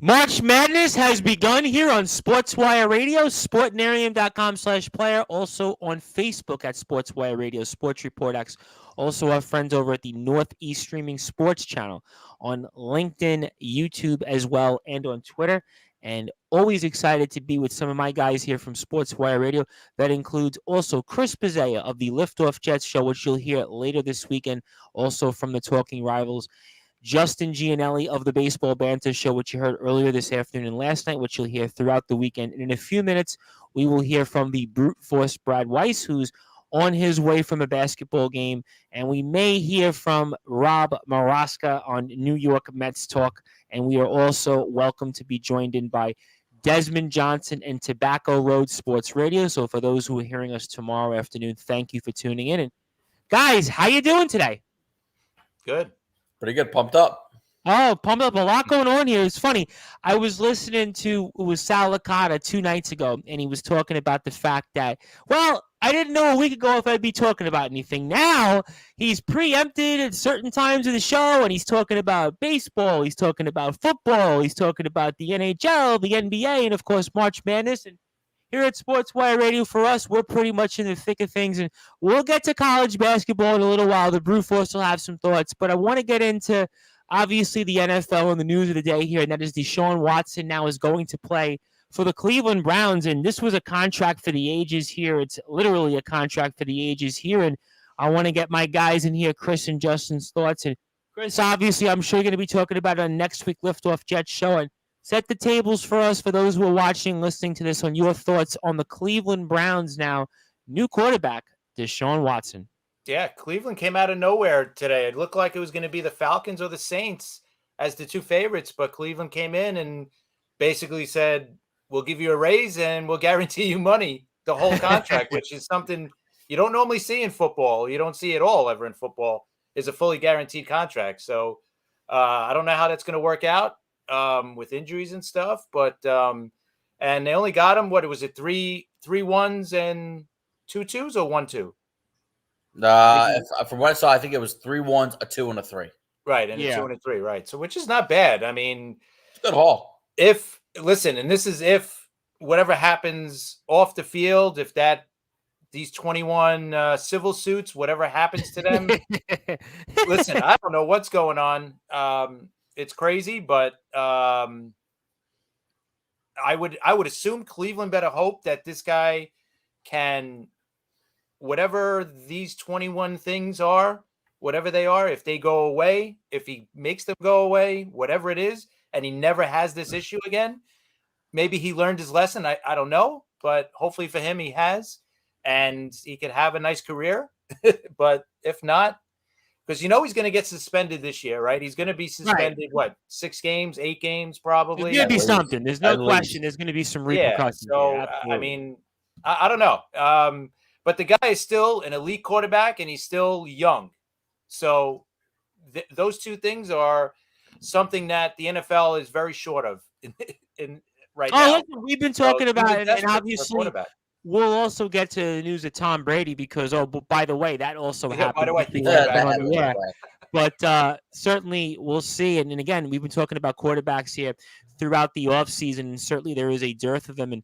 March Madness has begun here on Sportzwire Radio, sportnarium.com/player. Also on Facebook at Sportswire Radio, Sports Report X. Also our friends over at the Northeast Streaming Sports Channel on LinkedIn, YouTube as well, and on Twitter. And always excited to be with some of my guys here from Sportswire Radio. That includes also Chris Pizzea of the Liftoff Jets show, which you'll hear later this weekend, also from the Talking Rivals. Justin Gianelli of the Baseball Banter Show, which you heard earlier this afternoon and last night, which you'll hear throughout the weekend. And in a few minutes, we will hear from the brute force Brad Weiss, who's on his way from a basketball game. And we may hear from Rob Maroska on New York Mets Talk. And we are also welcome to be joined in by Desmond Johnson and Tobacco Road Sports Radio. So for those who are hearing us tomorrow afternoon, thank you for tuning in. And guys, how you doing today? Good. Pretty good. Pumped up. Oh, pumped up. A lot going on here. It's funny. I was listening to, it was Sal Licata 2 nights ago, and he was talking about the fact that, well, I didn't know a week ago if I'd be talking about anything. Now, he's preempted at certain times of the show, and he's talking about baseball. He's talking about football. He's talking about the NHL, the NBA, and, of course, March Madness. And here at Sportswire Radio, for us, we're pretty much in the thick of things, and we'll get to college basketball in a little while. The Brute Force will have some thoughts, but I want to get into, obviously, the NFL and the news of the day here, and that is Deshaun Watson now is going to play for the Cleveland Browns, and this was a contract for the ages here. It's literally a contract for the ages here, and I want to get my guys in here, Chris and Justin's thoughts. And Chris, obviously, I'm sure you're going to be talking about it on next week Liftoff Jets show, and set the tables for us, for those who are watching, listening to this, on your thoughts on the Cleveland Browns now. New quarterback, Deshaun Watson. Yeah, Cleveland came out of nowhere today. It looked like it was going to be the Falcons or the Saints as the two favorites, but Cleveland came in and basically said, we'll give you a raise and we'll guarantee you money, the whole contract, which is something you don't normally see in football. You don't see it all ever in football, is a fully guaranteed contract. So I don't know how that's going to work out. With injuries and stuff, but and they only got him, what was it, three ones and 2 2s or 1 2? From what I saw, I think it was 3 1s, a 2, and a 3. Right, and a 2 and a 3, right? So which is not bad. I mean, it's a good haul. If and this is if whatever happens off the field, if these 21 civil suits, whatever happens to them, listen, I don't know what's going on. It's crazy, but I would assume Cleveland better hope that this guy can, whatever these 21 things are, whatever they are, if they go away, if he makes them go away, whatever it is, and he never has this issue again, maybe he learned his lesson. I don't know, but hopefully for him he has, and he could have a nice career. But if not, because he's going to get suspended this year, right? He's going to be suspended, right. 6 games, 8 games, probably. There's going to be something. There's no question. There's going to be some repercussions. Yeah, so, I mean, I don't know. But the guy is still an elite quarterback, and he's still young. So those two things are something that the NFL is very short of in right now. Listen, we've been talking about it, and obviously we'll also get to the news of Tom Brady because, by the way, that also happened. By the way, But certainly we'll see. And again, we've been talking about quarterbacks here throughout the offseason, and certainly there is a dearth of them. And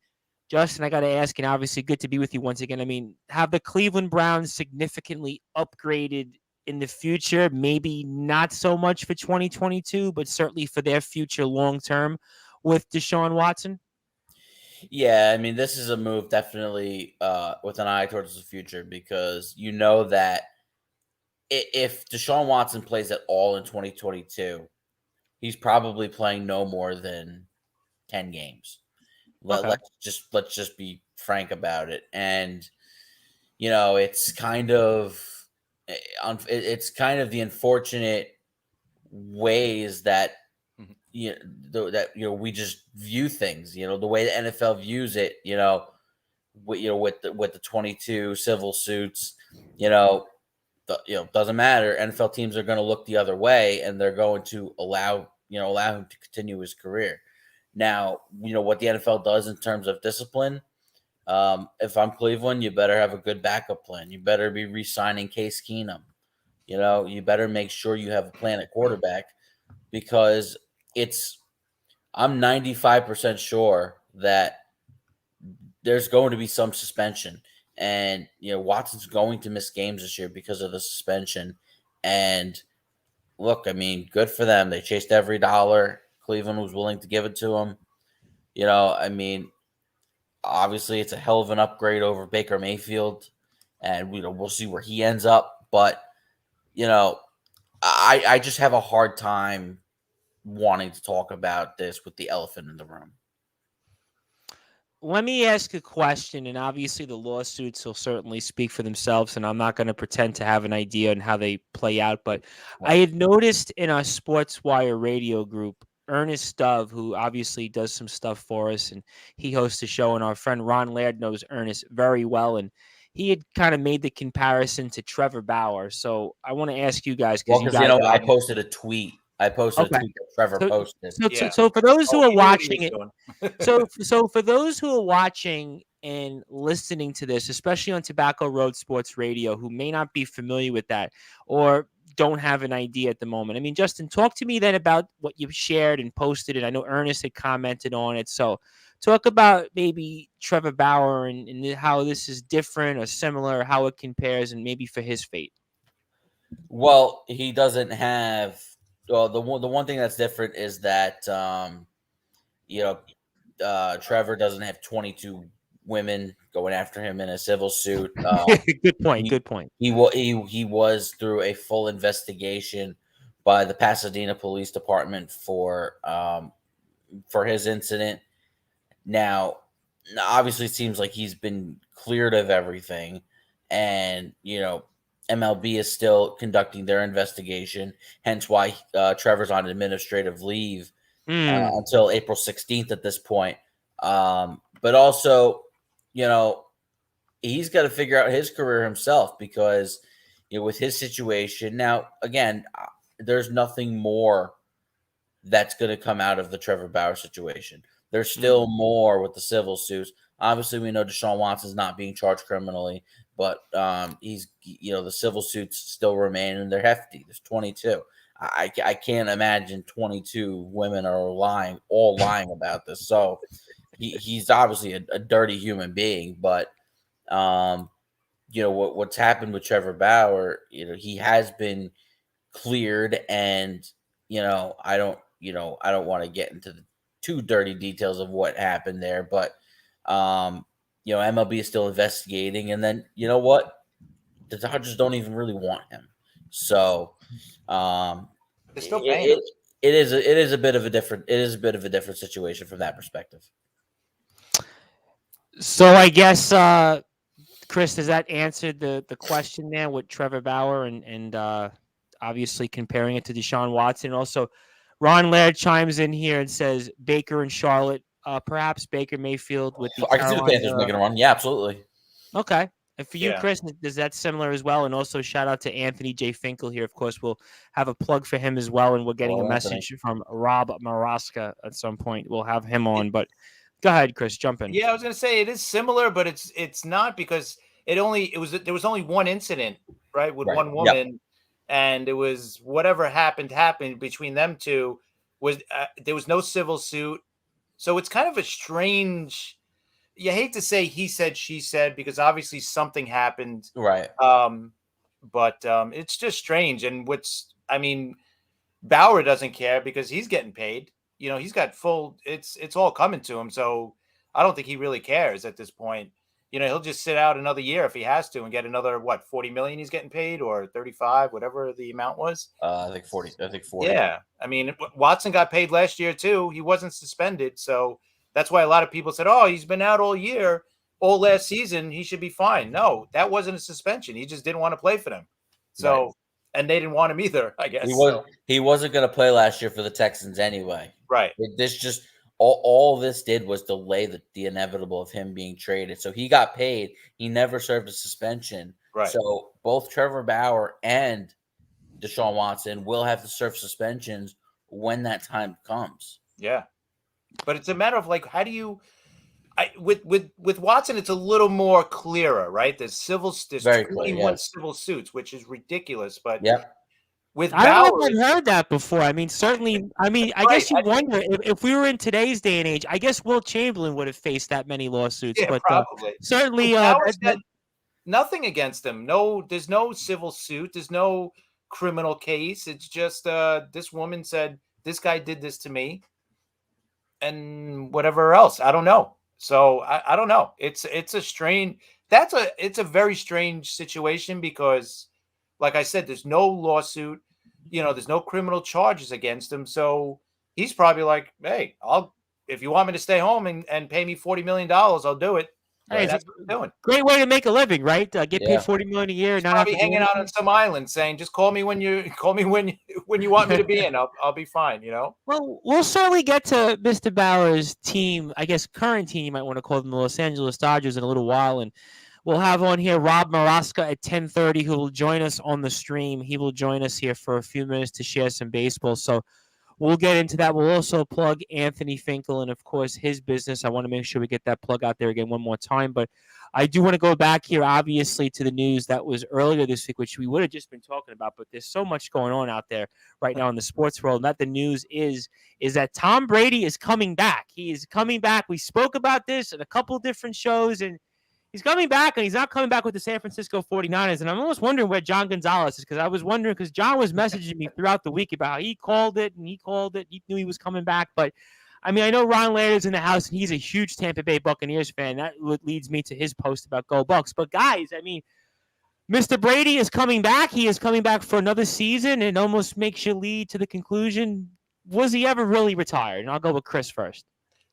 Justin, I got to ask, and obviously good to be with you once again. I mean, have the Cleveland Browns significantly upgraded in the future? Maybe not so much for 2022, but certainly for their future long term with Deshaun Watson? Yeah, I mean, this is a move definitely with an eye towards the future because you know that if Deshaun Watson plays at all in 2022, he's probably playing no more than 10 games. Okay. Let's just be frank about it. And it's kind of the unfortunate ways that we just view things, the way the NFL views it, with the 22 civil suits, doesn't matter. NFL teams are going to look the other way and they're going to allow him to continue his career. Now, what the NFL does in terms of discipline. If I'm Cleveland, you better have a good backup plan. You better be re-signing Case Keenum. You better make sure you have a plan at quarterback because I'm 95% sure that there's going to be some suspension. And, Watson's going to miss games this year because of the suspension. And look, I mean, good for them. They chased every dollar. Cleveland was willing to give it to him. I mean, obviously it's a hell of an upgrade over Baker Mayfield. And, we'll see where he ends up. But, I just have a hard time wanting to talk about this with the elephant in the room. Let me ask a question, and obviously the lawsuits will certainly speak for themselves, and I'm not going to pretend to have an idea on how they play out, but I had noticed in our Sportswire Radio group, Ernest Dove, who obviously does some stuff for us, and he hosts a show, and our friend Ron Laird knows Ernest very well, and he had kind of made the comparison to Trevor Bauer. So I want to ask you guys, because I posted a tweet. I posted a tweet that Trevor posted. So for those who are watching it, so for those who are watching and listening to this, especially on Tobacco Road Sports Radio, who may not be familiar with that or don't have an idea at the moment. I mean, Justin, talk to me then about what you've shared and posted, and I know Ernest had commented on it. So talk about maybe Trevor Bauer and how this is different or similar, how it compares, and maybe for his fate. Well, he doesn't have. Well, the one thing that's different is that Trevor doesn't have 22 women going after him in a civil suit. Good point. He was through a full investigation by the Pasadena Police Department for his incident. Now, obviously, it seems like he's been cleared of everything, and MLB is still conducting their investigation, hence why Trevor's on administrative leave until April 16th at this point. But also, he's got to figure out his career himself because, with his situation. Now, again, there's nothing more that's going to come out of the Trevor Bauer situation. There's still more with the civil suits. Obviously, we know Deshaun Watson's not being charged criminally, but he's the civil suits still remain, and they're hefty. There's 22. I can't imagine 22 women are all lying about this. So he's obviously a dirty human being. But what's happened with Trevor Bauer? He has been cleared, and I don't want to get into the too dirty details of what happened there, but MLB is still investigating, and then what? The Dodgers don't even really want him, so they're still paying him. It is a bit of a different situation from that perspective. So I guess Chris, does that answer the question there with Trevor Bauer and obviously comparing it to Deshaun Watson? Also, Ron Laird chimes in here and says Baker and Charlotte. Perhaps Baker Mayfield with the I can see the Panthers making a run. Yeah, absolutely. Okay. And for you, Chris, is that similar as well? And also shout out to Anthony J. Finkel here. Of course, we'll have a plug for him as well. And we're getting a message from Rob Maroska at some point. We'll have him on. But go ahead, Chris, jump in. Yeah, I was going to say it is similar, but it's not because there was only one incident, right, with one woman. Yep. And it was whatever happened between them two. There was no civil suit. So it's kind of a strange, you hate to say he said, she said, because obviously something happened. Right. But it's just strange. And Bauer doesn't care because he's getting paid. He's got it's all coming to him. So I don't think he really cares at this point. He'll just sit out another year if he has to and get another, $40 million he's getting paid, or 35, whatever the amount was. I think 40. Yeah. Watson got paid last year too. He wasn't suspended. So that's why a lot of people said, oh, he's been out all year, all last season. He should be fine. No, that wasn't a suspension. He just didn't want to play for them. So, right. And they didn't want him either, I guess. He wasn't going to play last year for the Texans anyway. Right. This just, all this did was delay the inevitable of him being traded. So he got paid. He never served a suspension. Right. So both Trevor Bauer and Deshaun Watson will have to serve suspensions when that time comes. Yeah. But it's a matter of how do you with Watson, it's a little more clearer, right? There's 21 civil suits, which is ridiculous. But with I Bauer. haven't heard that before. I mean, certainly. I mean, I guess you wonder if we were in today's day and age. I guess Will Chamberlain would have faced that many lawsuits, Yeah, but probably. certainly, Bauer's got nothing against him. No, there's no civil suit. There's no criminal case. It's just this woman said this guy did this to me, and whatever else. I don't know. So I don't know. It's a strange. It's a very strange situation because, like I said, there's no lawsuit. There's no criminal charges against him. So he's probably like, hey, if you want me to stay home and pay me $40 million, I'll do it. Hey, that's what I'm doing. Great way to make a living, right? Get paid $40 million a year. He's probably hanging out on some island saying, "Just call me when you want me to be in. I'll be fine." Well, we'll certainly get to Mr. Bauer's team. I guess current team, you might want to call them the Los Angeles Dodgers in a little while, and we'll have on here Rob Maroska at 10:30, who will join us on the stream. He will join us here for a few minutes to share some baseball. So we'll get into that. We'll also plug Anthony Finkel and, of course, his business. I want to make sure we get that plug out there again one more time. But I do want to go back here, obviously, to the news that was earlier this week, which we would have just been talking about. But there's so much going on out there right now in the sports world. And that the news is that Tom Brady is coming back. He is coming back. We spoke about this in a couple of different shows, and he's coming back, and he's not coming back with the San Francisco 49ers. And I'm almost wondering where John Gonzalez is, because I was wondering, because John was messaging me throughout the week about how he called it. He knew he was coming back. But, I mean, I know Ron Laird is in the house, and he's a huge Tampa Bay Buccaneers fan. That leads me to his post about Go Bucks. But, guys, I mean, Mr. Brady is coming back. He is coming back for another season, and almost makes you lead to the conclusion, was he ever really retired? And I'll go with Chris first.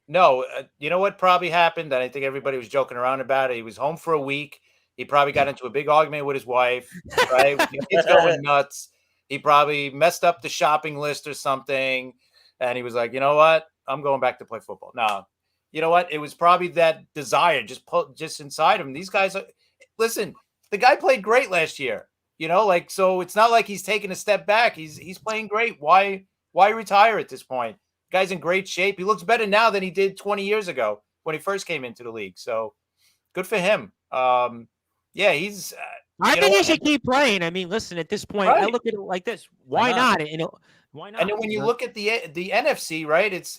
No, you know what probably happened? And I think everybody was joking around about it. He was home for a week. He probably got into a big argument with his wife, right? The kids going nuts. He probably messed up the shopping list or something. And he was like, you know what? I'm going back to play football. No, you know what? It was probably that desire just inside him. These guys listen, the guy played great last year, so it's not like he's taking a step back. He's playing great. Why retire at this point? Guy's in great shape. He looks better now than he did 20 years ago when he first came into the league. So good for him. He's. I think he should keep playing. I mean, listen, at this point, I look at it like this: why not? Why not? And then when you look at the NFC, right? It's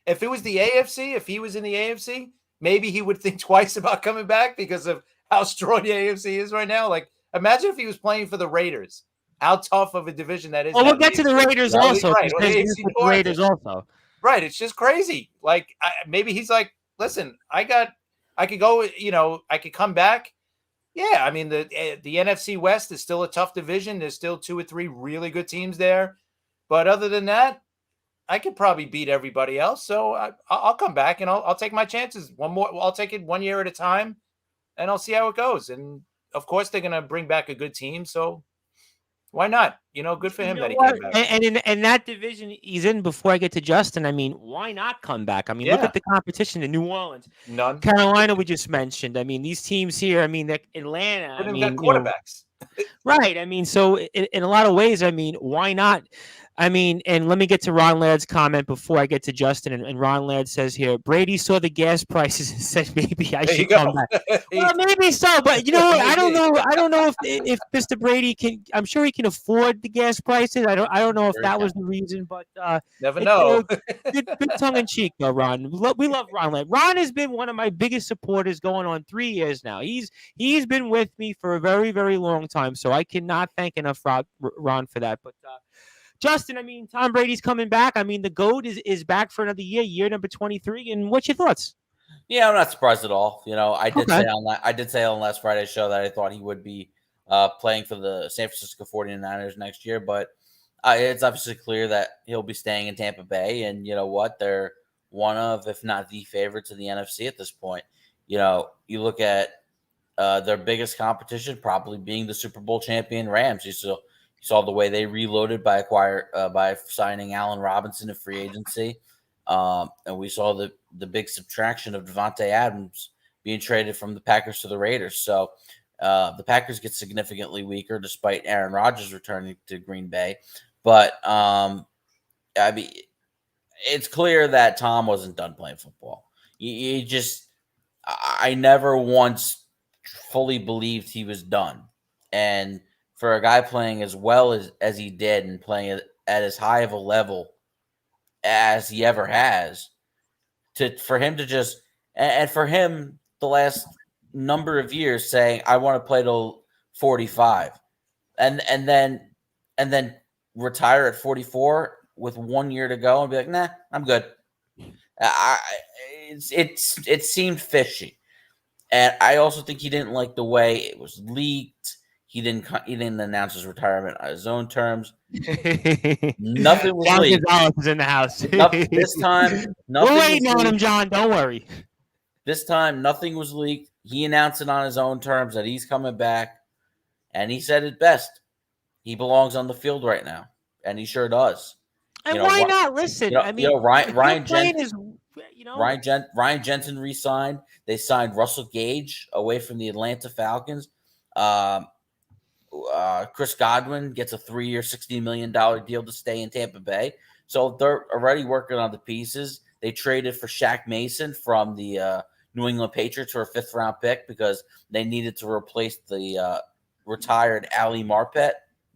if it was the AFC, if he was in the AFC, maybe he would think twice about coming back because of how strong the AFC is right now. Like, imagine if he was playing for the Raiders. How tough of a division that is. Well, we'll get to the Raiders also. Right. The Raiders also. Right. It's just crazy. Like, maybe he's like, listen, I could go, I could come back. Yeah. I mean, the NFC West is still a tough division. There's still 2 or 3 really good teams there. But other than that, I could probably beat everybody else. So I'll come back and I'll take my chances. I'll take it 1 year at a time and I'll see how it goes. And of course, they're going to bring back a good team. So why not? Good for him that he came back. And in that division he's in, before I get to Justin, I mean, why not come back? I mean, look at the competition in New Orleans. None. Carolina, we just mentioned. I mean, these teams here, I mean, Atlanta. They got quarterbacks. Right. I mean, so in a lot of ways, I mean, why not? I mean, and let me get to Ron Laird's comment before I get to Justin. And Ron Laird says here, Brady saw the gas prices and said, maybe I should come back. Well, maybe so, but I don't know. I don't know if Mr. Brady can. I'm sure he can afford the gas prices. I don't know if that was the reason, but never know. Good tongue in cheek, though, Ron. We love Ron Laird. Ron has been one of my biggest supporters going on 3 years now. He's been with me for a very, very long time, so I cannot thank enough Ron for that. But Justin, I mean, Tom Brady's coming back. I mean, the GOAT is back for another year number 23. And what's your thoughts? Yeah, I'm not surprised at all. I did say on last Friday's show that I thought he would be playing for the San Francisco 49ers next year, but it's obviously clear that he'll be staying in Tampa Bay. And you know what? They're one of, if not the favorites of the NFC at this point. You look at their biggest competition probably being the Super Bowl champion Rams. You saw the way they reloaded by signing Allen Robinson in free agency. And we saw the big subtraction of Devontae Adams being traded from the Packers to the Raiders. So the Packers get significantly weaker despite Aaron Rodgers returning to Green Bay. But I mean, it's clear that Tom wasn't done playing football. I never once fully believed he was done. And for a guy playing as well as he did and playing at as high of a level as he ever has, for him to just and for him the last number of years saying I want to play till 45 and then retire at 44 with 1 year to go and be like, nah, I'm good. It seemed fishy, and I also think he didn't like the way it was leaked. He didn't announce his retirement on his own terms. Nothing was John leaked. Gonzalez is in the house. This time, nothing We're waiting was on him, leaked. John. Don't worry. This time, nothing was leaked. He announced it on his own terms that he's coming back, and he said it best. He belongs on the field right now, and he sure does. And why not? Listen, I mean, Ryan Ryan Jensen re-signed. They signed Russell Gage away from the Atlanta Falcons. Chris Godwin gets a 3-year, $60 million deal to stay in Tampa Bay. So they're already working on the pieces. They traded for Shaq Mason from the New England Patriots for a 5th-round pick because they needed to replace the retired Ali Marpet,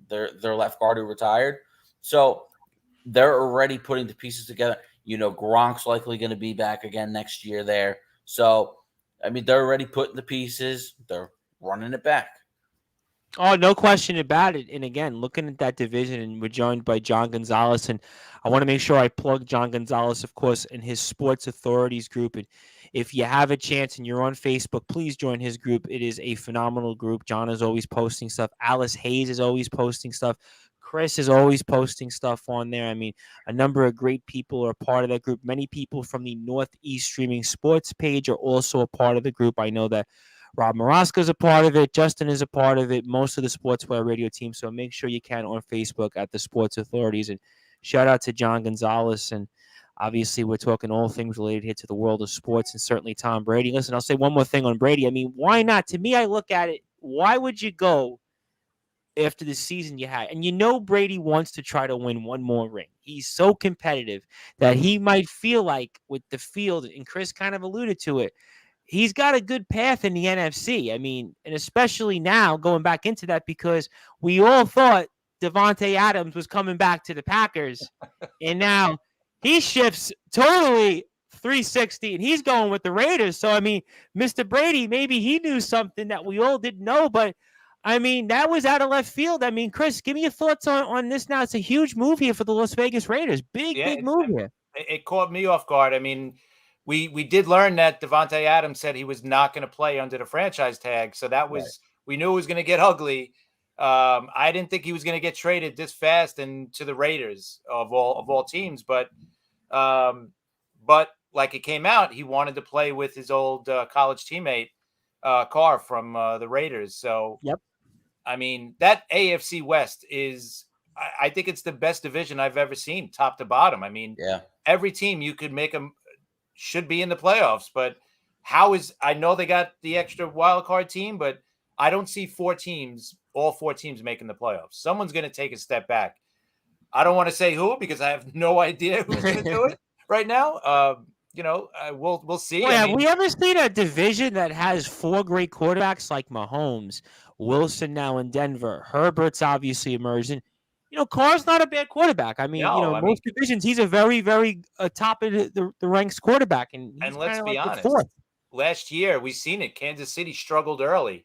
their left guard who retired. So they're already putting the pieces together. Gronk's likely going to be back again next year there. So, I mean, they're already putting the pieces. They're running it back. Oh, no question about it. And again, looking at that division, and we're joined by John Gonzalez, and I want to make sure I plug John Gonzalez, of course, in his Sports Authorities group. And if you have a chance and you're on Facebook, please join his group. It is a phenomenal group. John is always posting stuff. Alice Hayes is always posting stuff. Chris is always posting stuff on there. I mean, a number of great people are part of that group. Many people from the Northeast Streaming Sports page are also a part of the group. I know that Rob Maroska is a part of it. Justin is a part of it. Most of the Sportswire Radio team. So make sure you can on Facebook at the Sports Authorities. And shout out to John Gonzalez. And obviously, we're talking all things related here to the world of sports and certainly Tom Brady. Listen, I'll say one more thing on Brady. I mean, why not? To me, I look at it. Why would you go after the season you had? And Brady wants to try to win one more ring. He's so competitive that he might feel like with the field, and Chris kind of alluded to it, he's got a good path in the NFC. I mean, and especially now going back into that because we all thought Devontae Adams was coming back to the Packers, and now he shifts totally 360, and he's going with the Raiders. So, I mean, Mr. Brady, maybe he knew something that we all didn't know, but I mean, that was out of left field. I mean, Chris, give me your thoughts on this now. It's a huge move here for the Las Vegas Raiders. Big move here. It caught me off guard. I mean, we did learn that Devontae Adams said he was not going to play under the franchise tag. So that was, right. We knew it was going to get ugly. I didn't think he was going to get traded this fast and to the Raiders of all teams. But like it came out, he wanted to play with his old college teammate, Carr from the Raiders. So, yep. I mean, that AFC West is, I think it's the best division I've ever seen, top to bottom. I mean, every team you could make them should be in the playoffs, but I know they got the extra wild card team, but I don't see all four teams making the playoffs. Someone's going to take a step back. I don't want to say who, because I have no idea who's going to do it right now. We'll see. Well, have we ever seen a division that has 4 great quarterbacks like Mahomes, Wilson now in Denver, Herbert's obviously emerging. Carr's not a bad quarterback. I mean, most divisions, he's a very, very top of the ranks quarterback. And let's be honest, last year we've seen it. Kansas City struggled early.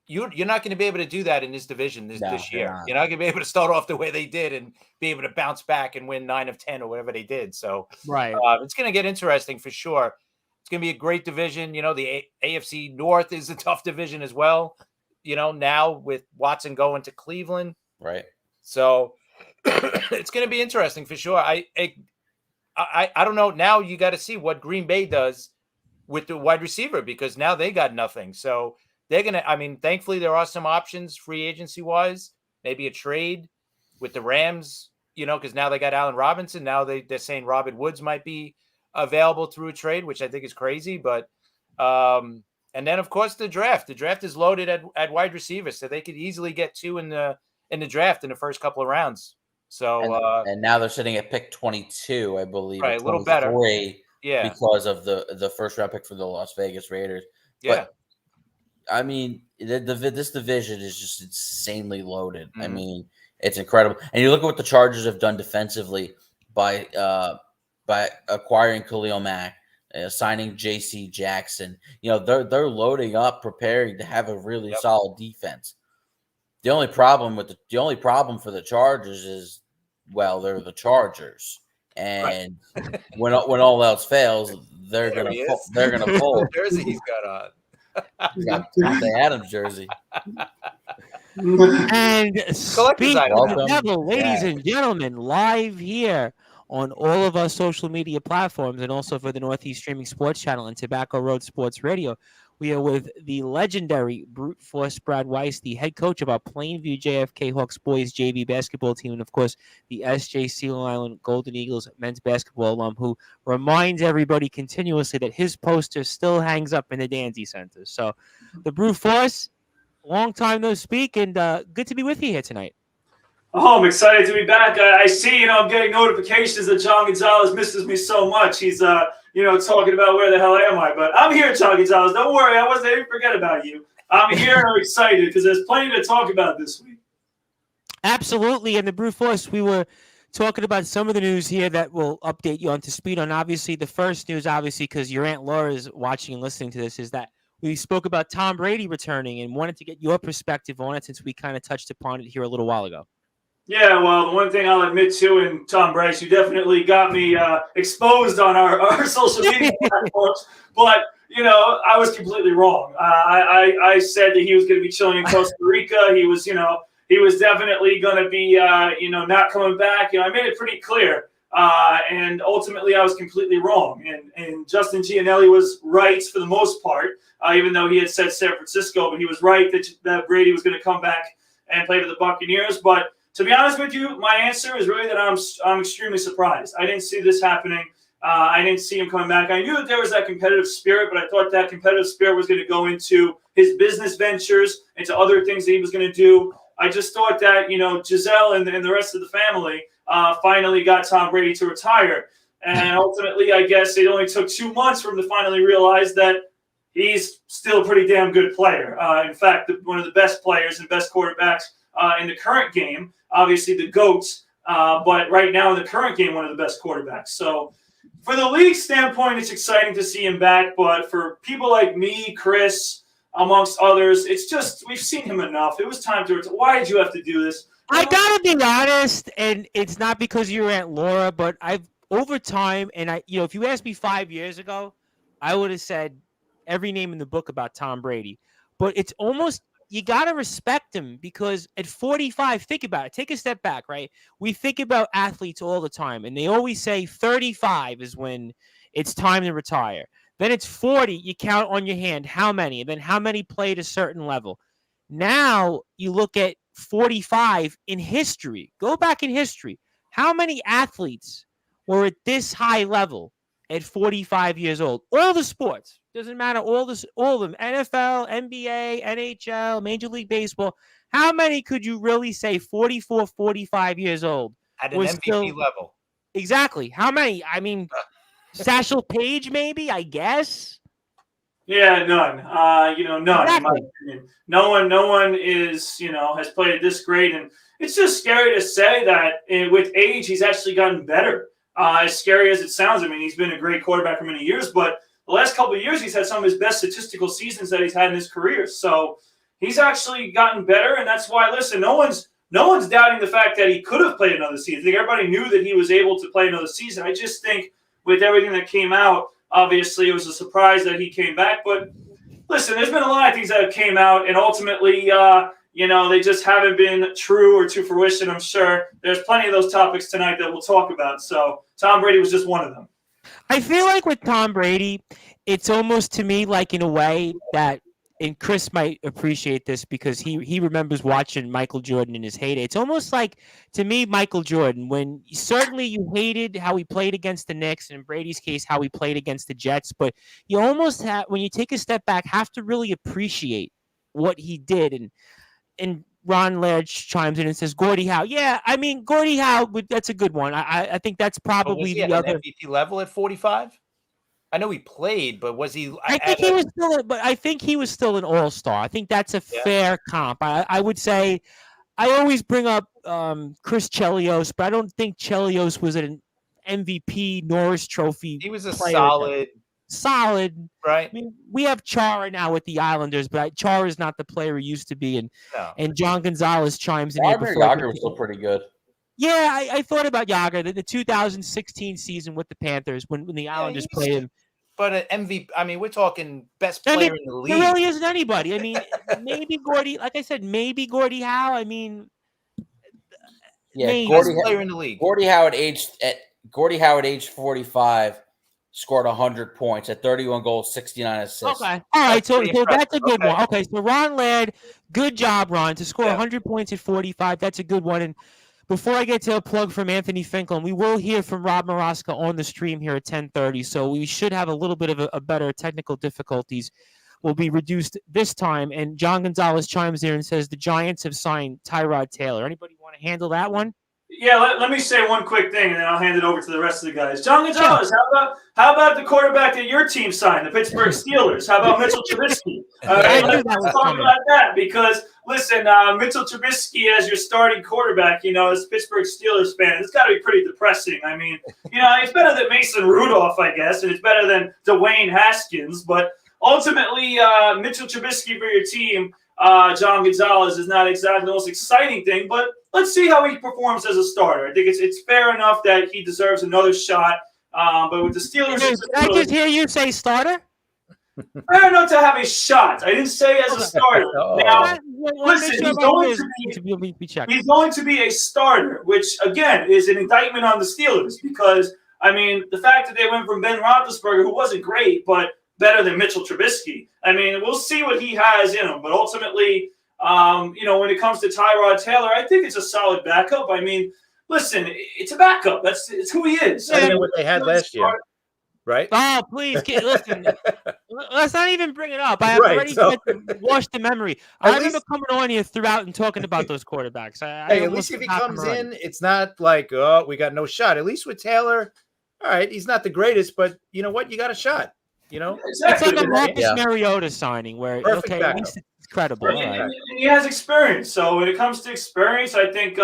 You're not going to be able to do that in this division this year. You're not going to be able to start off the way they did and be able to bounce back and win 9 of 10 or whatever they did. So right, it's going to get interesting for sure. It's going to be a great division. The AFC North is a tough division as well. Now with Watson going to Cleveland, right? So it's going to be interesting for sure. I don't know. Now you got to see what Green Bay does with the wide receiver, because now they got nothing. So they're going to, thankfully there are some options free agency wise, maybe a trade with the Rams, because now they got Allen Robinson. Now they're saying Robert Woods might be available through a trade, which I think is crazy. But, and then of course the draft is loaded at wide receiver. So they could easily get 2 in the draft in the first couple of rounds. So, and now they're sitting at pick 22, I believe. Right, a little better. Yeah. Because of the first round pick for the Las Vegas Raiders. Yeah. I mean, this division is just insanely loaded. Mm-hmm. I mean, it's incredible. And you look at what the Chargers have done defensively by acquiring Khalil Mack, signing J.C. Jackson. They're loading up, preparing to have a really solid defense. The only problem for the Chargers is, well, they're the Chargers, and when all else fails, they're gonna fold. The jersey he's got on. He's got Dante Adams jersey. And speaking of the devil, ladies and gentlemen, live here on all of our social media platforms and also for the Northeast Streaming Sports Channel and Tobacco Road Sports Radio, we are with the legendary Brute Force Brad Weiss, the head coach of our Plainview JFK Hawks boys JV basketball team, and of course the SJC Long Island Golden Eagles men's basketball alum, who reminds everybody continuously that his poster still hangs up in the Danzy Center. So the Brute Force, long time no speak, and good to be with you here tonight. Oh, I'm excited to be back. I see, I'm getting notifications that John Gonzalez misses me so much. He's, talking about where the hell am I? But I'm here, John Gonzalez. Don't worry. I didn't forget about you. I'm here. I'm excited because there's plenty to talk about this week. Absolutely. And the Brute Force, we were talking about some of the news here that will update you on to speed on. Obviously, the first news, because your Aunt Laura is watching and listening to this, is that we spoke about Tom Brady returning and wanted to get your perspective on it since we kind of touched upon it here a little while ago. Yeah, well, the one thing I'll admit to, and Tom Bryce, you definitely got me exposed on our social media platforms, but, I was completely wrong. I said that he was going to be chilling in Costa Rica. He was definitely going to be, not coming back. I made it pretty clear. And ultimately, I was completely wrong. And Justin Gianelli was right for the most part, even though he had said San Francisco, but he was right that Brady was going to come back and play for the Buccaneers. But to be honest with you, my answer is really that I'm extremely surprised. I didn't see this happening. I didn't see him coming back. I knew that there was that competitive spirit, but I thought that competitive spirit was going to go into his business ventures, into other things that he was going to do. I just thought that, Giselle and the rest of the family finally got Tom Brady to retire. And ultimately, I guess it only took 2 months for him to finally realize that he's still a pretty damn good player. In fact, one of the best players and best quarterbacks in the current game, obviously the GOATs, but right now in the current game, one of the best quarterbacks. So for the league standpoint, it's exciting to see him back. But for people like me, Chris, amongst others, it's just we've seen him enough. It was time to retire. Why did you have to do this? I gotta be honest, and it's not because you're Aunt Laura, but I've over time, and if you asked me 5 years ago, I would have said every name in the book about Tom Brady. But it's almost you gotta respect him because at 45, think about it. Take a step back, right? We think about athletes all the time, and they always say 35 is when it's time to retire. Then it's 40. You count on your hand how many, and then how many played a certain level. Now you look at 45 in history. Go back in history. How many athletes were at this high level at 45 years old? All the sports. Doesn't matter. All of them. NFL, NBA, NHL, Major League Baseball. How many could you really say 44, 45 years old? At an MVP level. Exactly. How many? I mean, Satchel Paige, maybe, I guess. Yeah, none. None. Exactly. In my opinion. No one is, has played this great, and it's just scary to say that with age he's actually gotten better. As scary as it sounds, I mean, he's been a great quarterback for many years, but the last couple of years he's had some of his best statistical seasons that he's had in his career. So he's actually gotten better, and that's why. Listen, no one's doubting the fact that he could have played another season. I think everybody knew that he was able to play another season. I just think with everything that came out, obviously, it was a surprise that he came back. But listen, there's been a lot of things that have came out, and ultimately, they just haven't been true or to fruition, I'm sure. There's plenty of those topics tonight that we'll talk about. So Tom Brady was just one of them. I feel like with Tom Brady, it's almost to me like in a way that, and Chris might appreciate this because he remembers watching Michael Jordan in his heyday. It's almost like, to me, Michael Jordan, when certainly you hated how he played against the Knicks, and in Brady's case, how he played against the Jets, but you almost have, when you take a step back, have to really appreciate what he did. And Ron Ledge chimes in and says, Gordie Howe. Yeah, I mean, Gordie Howe, that's a good one. I think that's probably the other. MVP level at 45? I know he played, but was he? I think he was still an all-star. I think that's a fair comp. I would say I always bring up Chris Chelios, but I don't think Chelios was an MVP Norris Trophy. He was a player. Solid. Right. I mean, we have Chara now with the Islanders, but Chara is not the player he used to be. And John Gonzalez chimes in here. Yager was still pretty good. Yeah, I thought about Yager, the 2016 season with the Panthers when the Islanders played him. But an MVP, I mean, we're talking best player in the league. There really isn't anybody. I mean, maybe Gordie, like I said, maybe Gordie Howe. I mean, best player in the league. Gordie Howe at age 45 scored 100 points at 31 goals, 69 assists. Okay. All right. So that's a good one. Okay. So Ron Laird, good job, Ron, to score 100 points at 45. That's a good one. And before I get to a plug from Anthony Finkel, we will hear from Rob Maroska on the stream here at 10:30. So we should have a little bit of a better technical difficulties. Will be reduced this time. And John Gonzalez chimes in and says the Giants have signed Tyrod Taylor. Anybody want to handle that one? Yeah, let me say one quick thing, and then I'll hand it over to the rest of the guys. John Gonzalez, how about the quarterback that your team signed, the Pittsburgh Steelers? How about Mitchell Trubisky? Let's talk about that because, listen, Mitchell Trubisky as your starting quarterback, as a Pittsburgh Steelers fan, it's got to be pretty depressing. I mean, it's better than Mason Rudolph, I guess, and it's better than Dwayne Haskins, but ultimately, Mitchell Trubisky for your team, John Gonzalez, is not exactly the most exciting thing, but let's see how he performs as a starter. I think it's fair enough that he deserves another shot. But with the Steelers, did I just hear you say starter? Fair enough to have a shot. I didn't say as a starter. Now, listen, he's going to be a starter, which again is an indictment on the Steelers because I mean the fact that they went from Ben Roethlisberger, who wasn't great, but better than Mitchell Trubisky. I mean, we'll see what he has in him, but ultimately. When it comes to Tyrod Taylor, I think it's a solid backup. I mean, listen, it's a backup. It's who he is. I know what they had last year, right? Oh, please, listen. Let's not even bring it up. I have already washed the memory. I remember coming on here throughout and talking about those quarterbacks. At least if he comes in, it's not like, oh, we got no shot. At least with Taylor, all right, he's not the greatest, but you know what? You got a shot. Exactly. It's like a Marcus Mariota signing where, at least it's credible. And he has experience. So when it comes to experience, I think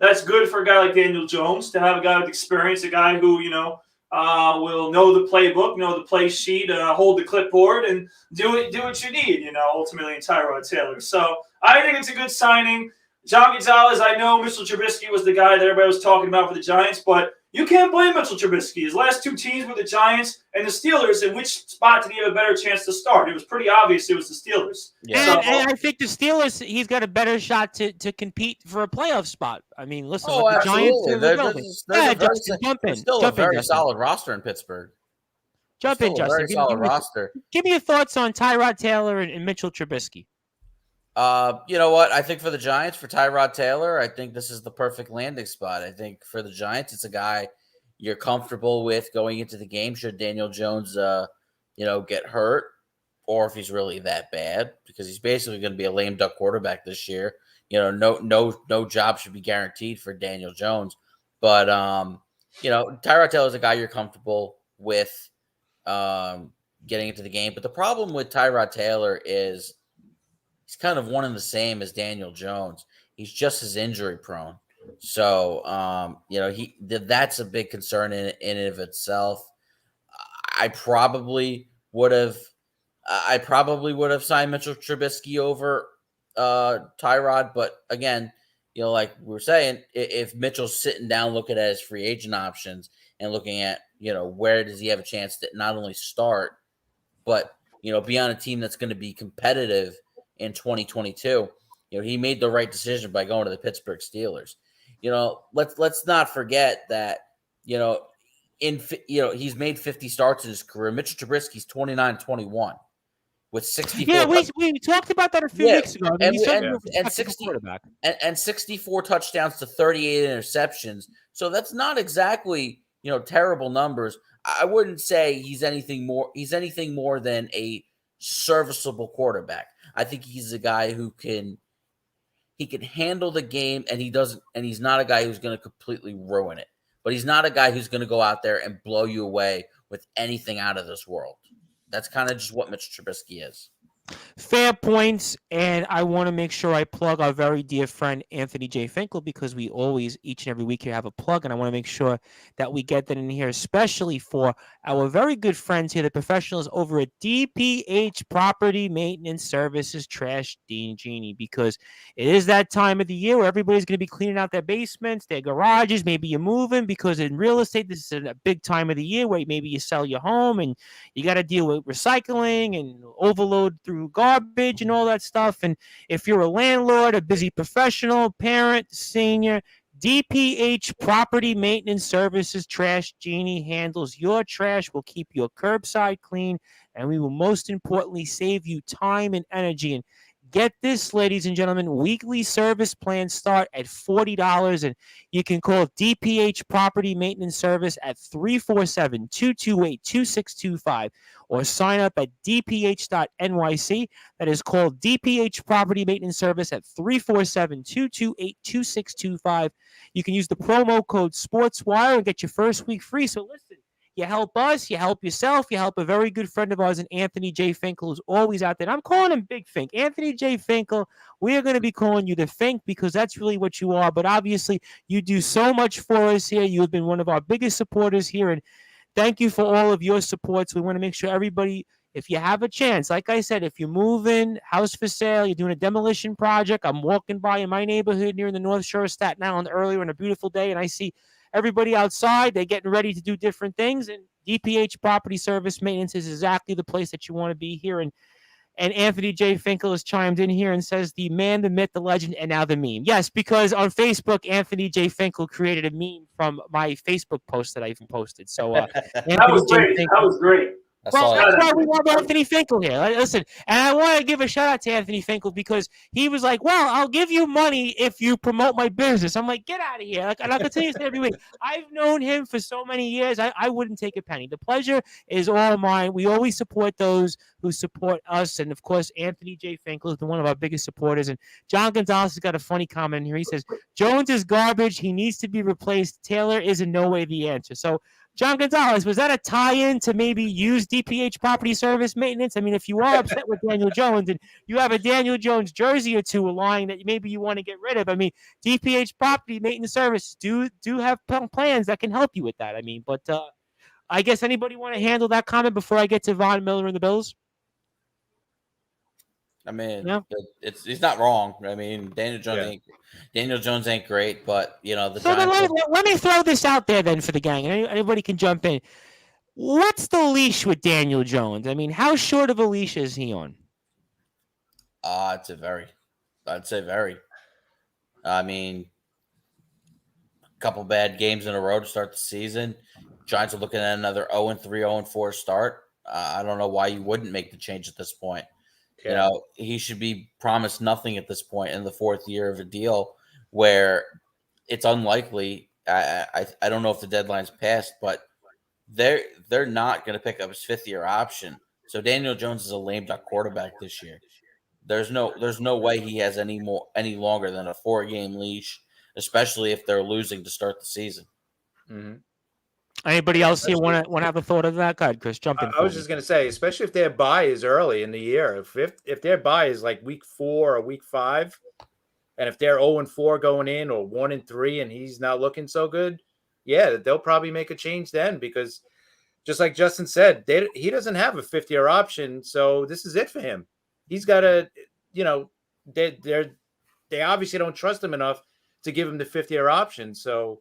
that's good for a guy like Daniel Jones to have a guy with experience, a guy who, will know the playbook, know the play sheet, hold the clipboard, and do what you need, ultimately in Tyrod Taylor. So I think it's a good signing. John Gonzalez, I know Mitchell Trubisky was the guy that everybody was talking about for the Giants, but you can't blame Mitchell Trubisky. His last two teams were the Giants and the Steelers. In which spot did he have a better chance to start? It was pretty obvious it was the Steelers. Yeah. And I think the Steelers, he's got a better shot to compete for a playoff spot. I mean, listen, the Giants are there's still a very solid roster in Pittsburgh. Jump in, Justin. Very solid roster. Give me your thoughts on Tyrod Taylor and Mitchell Trubisky. You know what? I think for the Giants, for Tyrod Taylor, I think this is the perfect landing spot. I think for the Giants, it's a guy you're comfortable with going into the game should Daniel Jones, get hurt or if he's really that bad because he's basically going to be a lame duck quarterback this year. No job should be guaranteed for Daniel Jones. But, Tyrod Taylor is a guy you're comfortable with getting into the game. But the problem with Tyrod Taylor is he's kind of one and the same as Daniel Jones. He's just as injury prone. So, that's a big concern in and of itself. I probably would have signed Mitchell Trubisky over Tyrod. But again, like we were saying, if Mitchell's sitting down looking at his free agent options and looking at, where does he have a chance to not only start, but, be on a team that's going to be competitive in 2022, he made the right decision by going to the Pittsburgh Steelers. Let's not forget that, he's made 50 starts in his career. Mitchell Trubisky's 29-21 with 64. Yeah, we talked about that a few weeks ago. And 64 touchdowns to 38 interceptions. So that's not exactly, terrible numbers. I wouldn't say he's anything more than a serviceable quarterback. I think he's a guy who can handle the game, and he's not a guy who's going to completely ruin it. But he's not a guy who's going to go out there and blow you away with anything out of this world. That's kind of just what Mitch Trubisky is. Fair points, and I want to make sure I plug our very dear friend Anthony J. Finkel, because we always, each and every week here, have a plug, and I want to make sure that we get that in here, especially for our very good friends here, the professionals over at DPH Property Maintenance Services Trash Genie, because it is that time of the year where everybody's going to be cleaning out their basements, their garages, maybe you're moving, because in real estate, this is a big time of the year where maybe you sell your home, and you got to deal with recycling and overload through garbage and all that stuff. And if you're a landlord, a busy professional, parent, senior, DPH Property Maintenance Services Trash Genie handles your trash, will keep your curbside clean, and we will most importantly save you time and energy. And get this, ladies and gentlemen, weekly service plans start at $40, and you can call DPH Property Maintenance Service at 347-228-2625 or sign up at dph.nyc. That is called DPH Property Maintenance Service at 347-228-2625. You can use the promo code Sportzwire and get your first week free. So listen, you help us, you help yourself, you help a very good friend of ours, and Anthony J. Finkel, who's always out there. And I'm calling him Big Fink. Anthony J. Finkel, we are going to be calling you the Fink because that's really what you are. But obviously, you do so much for us here. You have been one of our biggest supporters here, and thank you for all of your support. So we want to make sure everybody, if you have a chance, like I said, if you're moving, house for sale, you're doing a demolition project, I'm walking by in my neighborhood near the North Shore of Staten Island earlier on a beautiful day, and I see everybody outside, they're getting ready to do different things, and DPH Property Service Maintenance is exactly the place that you want to be here. And Anthony J. Finkel has chimed in here and says, the man, the myth, the legend, and now the meme. Yes, because on Facebook, Anthony J. Finkel created a meme from my Facebook post that I even posted. So that was great. That was great. That's why we love Anthony Finkel here. Listen, and I want to give a shout out to Anthony Finkel because he was like, well, I'll give you money if you promote my business. I'm like, get out of here. Like, and I'll continue to say every week. I've known him for so many years. I wouldn't take a penny. The pleasure is all mine. We always support those who support us. And, of course, Anthony J. Finkel has been one of our biggest supporters. And John Gonzalez has got a funny comment here. He says, Jones is garbage. He needs to be replaced. Taylor is in no way the answer. So, John Gonzalez, was that a tie-in to maybe use DPH Property Service Maintenance? I mean, if you are upset with Daniel Jones and you have a Daniel Jones jersey or two lying that maybe you want to get rid of, I mean, DPH Property Maintenance Service do have plans that can help you with that. I mean, but I guess anybody want to handle that comment before I get to Von Miller and the Bills? I mean, yeah. He's not wrong. I mean, Daniel Jones ain't great, but you know the. So let me throw this out there then for the gang. Anybody can jump in. What's the leash with Daniel Jones? I mean, how short of a leash is he on? I'd say very. I mean, a couple bad games in a row to start the season. Giants are looking at another 0-3, 0-4 start. I don't know why you wouldn't make the change at this point. You know, he should be promised nothing at this point in the fourth year of a deal where it's unlikely. I don't know if the deadline's passed, but they're not going to pick up his fifth-year option. So Daniel Jones is a lame duck quarterback this year. There's no way he has any longer than a 4-game leash, especially if they're losing to start the season. Mm-hmm. Anybody else here want to have a thought of that? Go ahead, Chris, jump in. I was just going to say, especially if their bye is early in the year, if their bye is like week 4 or week 5, and if they're 0-4 going in or 1-3 and he's not looking so good, yeah, they'll probably make a change then because just like Justin said, he doesn't have a 5th-year option, so this is it for him. He's got to, you know, they obviously don't trust him enough to give him the 5th-year option, so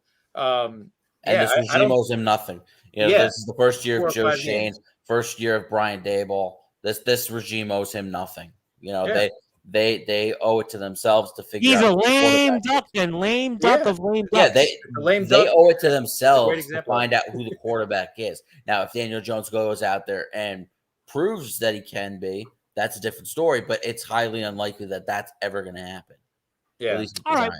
this regime owes him nothing. You know, this is the first year of Joe Shane, first year of Brian Daboll. This regime owes him nothing. You know, they owe it to themselves to figure out. He's a lame duck of lame ducks. Yeah, they owe it to themselves to find out who the quarterback is. Now, if Daniel Jones goes out there and proves that he can be, that's a different story. But it's highly unlikely that that's ever going to happen. Yeah. At least all right.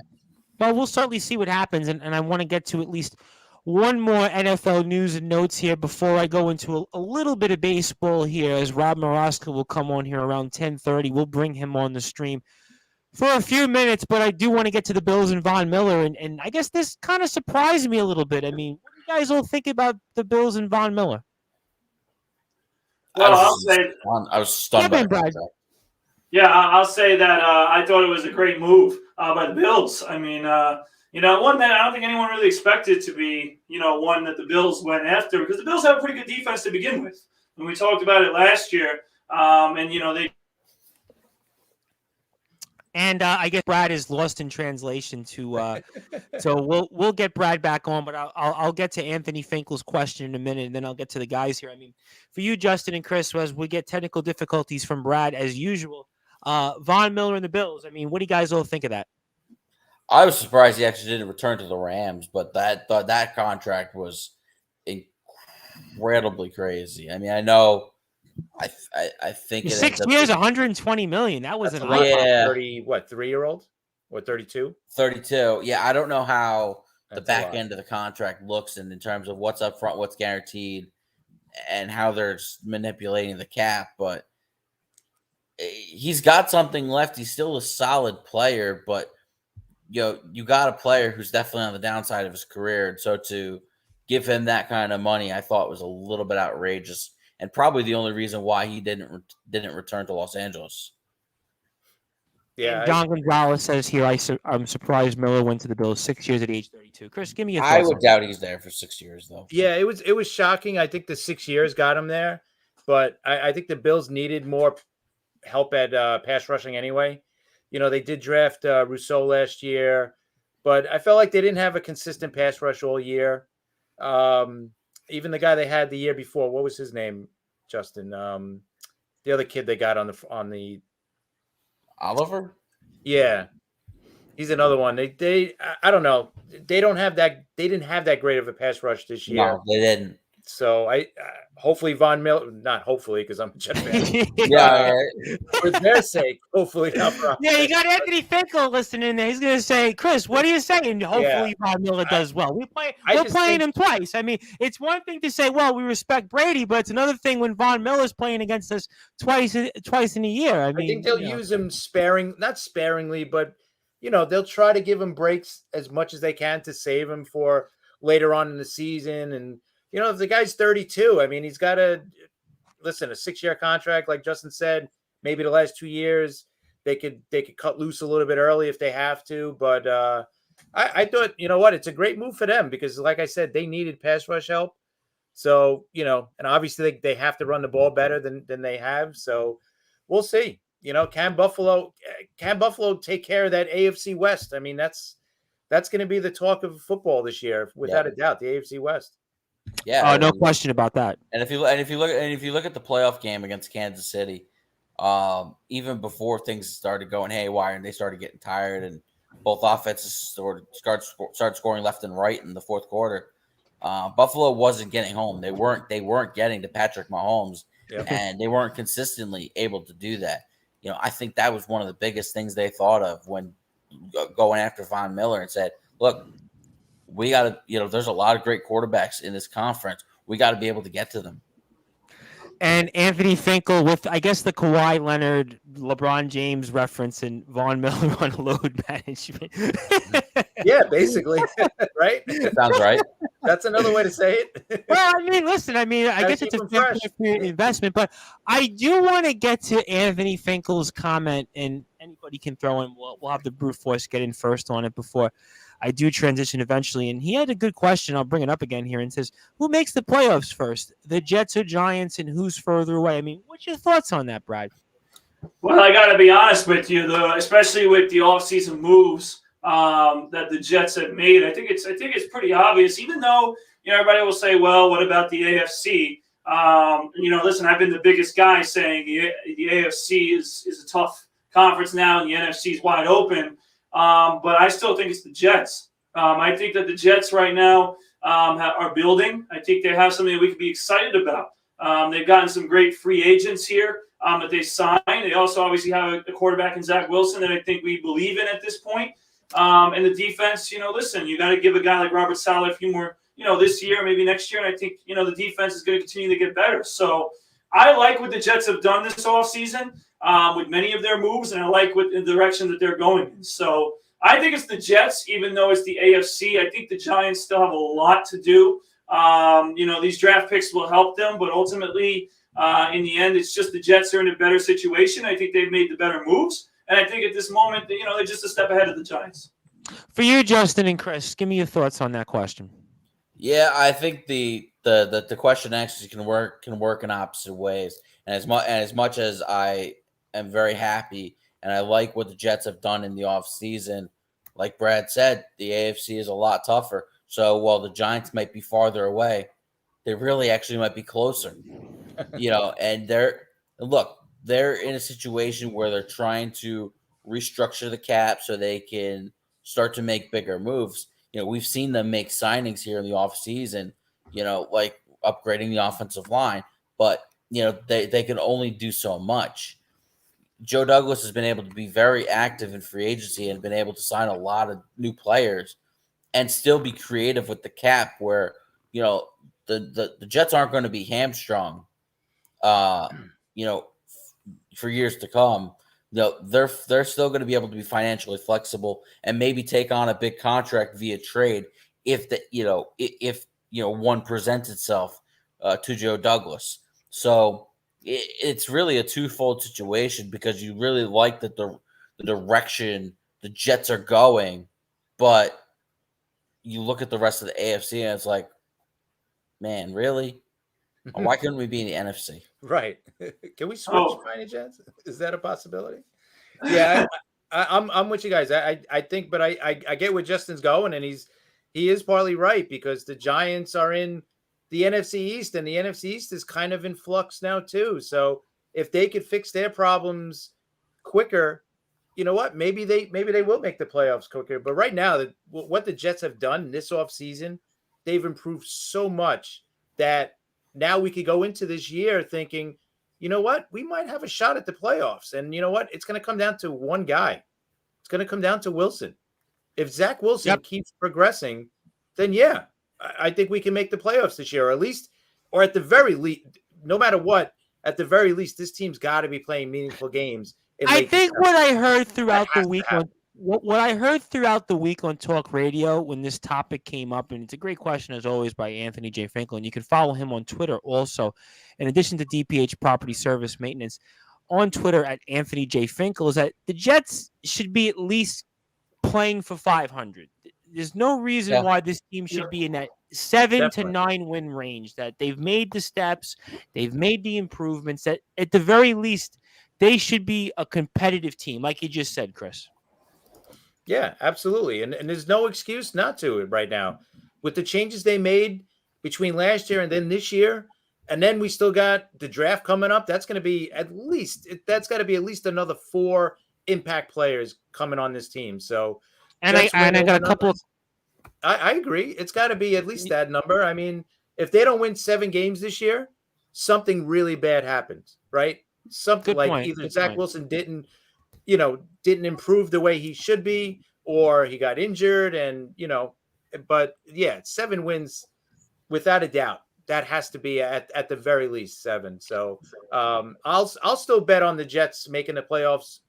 Well, we'll certainly see what happens, and I want to get to at least one more NFL news and notes here before I go into a little bit of baseball here, as Rob Maroska will come on here around 10:30. We'll bring him on the stream for a few minutes, but I do want to get to the Bills and Von Miller, and I guess this kind of surprised me a little bit. I mean, what do you guys all think about the Bills and Von Miller? Well, I'll say I was stunned by Brad. that. Yeah, I'll say that I thought it was a great move by the Bills. I mean, one that I don't think anyone really expected to be, one that the Bills went after, because the Bills have a pretty good defense to begin with. And we talked about it last year, they. And I guess Brad is lost in translation to, so we'll get Brad back on, but I'll get to Anthony Finkel's question in a minute, and then I'll get to the guys here. I mean, for you, Justin and Chris, as we get technical difficulties from Brad as usual, Von Miller and the Bills. I mean, what do you guys all think of that? I was surprised he actually didn't return to the Rams, but that contract was incredibly crazy. I mean, I know. I think 6 years, $120 million. That wasn't a lot. Yeah. 3-year-old or 32? 32. Yeah, I don't know how That's the back end of the contract looks in terms of what's up front, what's guaranteed, and how they're manipulating the cap, but he's got something left. He's still a solid player, but you got a player who's definitely on the downside of his career, and so to give him that kind of money, I thought was a little bit outrageous. And probably the only reason why he didn't return to Los Angeles. Yeah, John Gonzalez says here, I'm surprised Miller went to the Bills 6 years at age 32. Chris, give me your thoughts. I would doubt he's there for 6 years, though. Yeah, it was shocking. I think the 6 years got him there, but I think the Bills needed more help at pass rushing anyway. They did draft Rousseau last year, but I felt like they didn't have a consistent pass rush all year. Even the guy they had the year before, what was his name, Justin? The other kid they got on the Oliver? Yeah. He's another one. They I don't know. They didn't have that great of a pass rush this year. No, they didn't. So I hopefully Von Miller, not hopefully because I'm a Jet fan. Yeah, for their sake, hopefully. Yeah, you got Anthony Finkel listening in there. He's going to say, Chris, what are you saying? Hopefully Von Miller does well. We're playing him twice. I mean, it's one thing to say, well, we respect Brady, but it's another thing when Von Miller's playing against us twice in a year. I think they'll use him not sparingly, but they'll try to give him breaks as much as they can to save him for later on in the season. And if the guy's 32, I mean, he's got a 6-year contract, like Justin said. Maybe the last 2 years they could cut loose a little bit early if they have to. But I thought, it's a great move for them because, like I said, they needed pass rush help. So and obviously they have to run the ball better than they have. So we'll see. Can Buffalo take care of that AFC West? I mean, that's going to be the talk of football this year, without a doubt. The AFC West. Yeah, no question about that. And if you look at the playoff game against Kansas City, even before things started going haywire and they started getting tired, and both offenses started scoring left and right in the fourth quarter, Buffalo wasn't getting home. They weren't getting to Patrick Mahomes, and they weren't consistently able to do that. I think that was one of the biggest things they thought of when going after Von Miller and said, "Look, we got to, there's a lot of great quarterbacks in this conference. We got to be able to get to them." And Anthony Finkel with, I guess, the Kawhi Leonard, LeBron James reference and Von Miller on load management. Yeah, basically. Right? Sounds right. That's another way to say it. Well, I mean, listen, I guess it's a fair investment, but I do want to get to Anthony Finkel's comment, and anybody can throw in. We'll have the brute force get in first on it before I do transition eventually. And he had a good question. I'll bring it up again here and says, who makes the playoffs first? The Jets or Giants, and who's further away? I mean, what's your thoughts on that, Brad? Well, I got to be honest with you, though, especially with the offseason moves that the Jets have made. I think it's pretty obvious, even though, everybody will say, well, what about the AFC? Listen, I've been the biggest guy saying the AFC is a tough conference now, and the NFC is wide open. But I still think it's the Jets. I think that the Jets right now are building. I think they have something that we could be excited about. They've gotten some great free agents here that they signed. They also obviously have a quarterback in Zach Wilson that I think we believe in at this point. And the defense, listen, you got to give a guy like Robert Saleh a few more, this year, maybe next year. And I think, the defense is going to continue to get better. So I like what the Jets have done this offseason. With many of their moves, and I like the direction that they're going in. So I think it's the Jets, even though it's the AFC. I think the Giants still have a lot to do. These draft picks will help them, but ultimately, In the end, it's just the Jets are in a better situation. I think they've made the better moves. And I think at this moment, they're just a step ahead of the Giants. For you, Justin and Chris, give me your thoughts on that question. Yeah, I think the question actually can work in opposite ways. And as much as I am very happy and I like what the Jets have done in the offseason, like Brad said, the AFC is a lot tougher. So while the Giants might be farther away, they really actually might be closer. And they're in a situation where they're trying to restructure the cap so they can start to make bigger moves. We've seen them make signings here in the offseason, like upgrading the offensive line, but they can only do so much. Joe Douglas has been able to be very active in free agency and been able to sign a lot of new players and still be creative with the cap where, the Jets aren't going to be hamstrung, for years to come. They're still going to be able to be financially flexible and maybe take on a big contract via trade if one presents itself to Joe Douglas. So it's really a twofold situation because you really like the direction the Jets are going, but you look at the rest of the AFC and it's like, man, really? Why couldn't we be in the NFC? Right. Can we switch by any chance? Is that a possibility? Yeah, I'm with you guys. I think, but I get where Justin's going, and he is partly right because the Giants are in the NFC East, and the NFC East is kind of in flux now too. So if they could fix their problems quicker, you know what? Maybe they will make the playoffs quicker. But right now, what the Jets have done this offseason, they've improved so much that now we could go into this year thinking, you know what? We might have a shot at the playoffs. And you know what? It's going to come down to one guy. It's going to come down to Wilson. If Zach Wilson keeps progressing, then yeah, I think we can make the playoffs this year, or at the very least, no matter what, at the very least, this team's got to be playing meaningful games. I think what I heard throughout the week what I heard throughout the week on Talk Radio when this topic came up, and it's a great question as always by Anthony J. Finkel, and you can follow him on Twitter also, in addition to DPH Property Service Maintenance on Twitter at Anthony J. Finkel, is that the Jets should be at least playing for 500. There's no reason why this team should be in that 7 to 9 win range, that they've made the steps, they've made the improvements, that at the very least, they should be a competitive team, like you just said, Chris. Yeah, absolutely. And there's no excuse not to right now. With the changes they made between last year and then this year, and then we still got the draft coming up, that's got to be at least another 4 impact players coming on this team. So And I got a couple of... I agree. It's got to be at least that number. I mean, if they don't win 7 games this year, something really bad happens, right? Something like either Zach Wilson didn't improve the way he should be, or he got injured, and but yeah, 7 wins without a doubt. That has to be at the very least 7. So I'll still bet on the Jets making the playoffs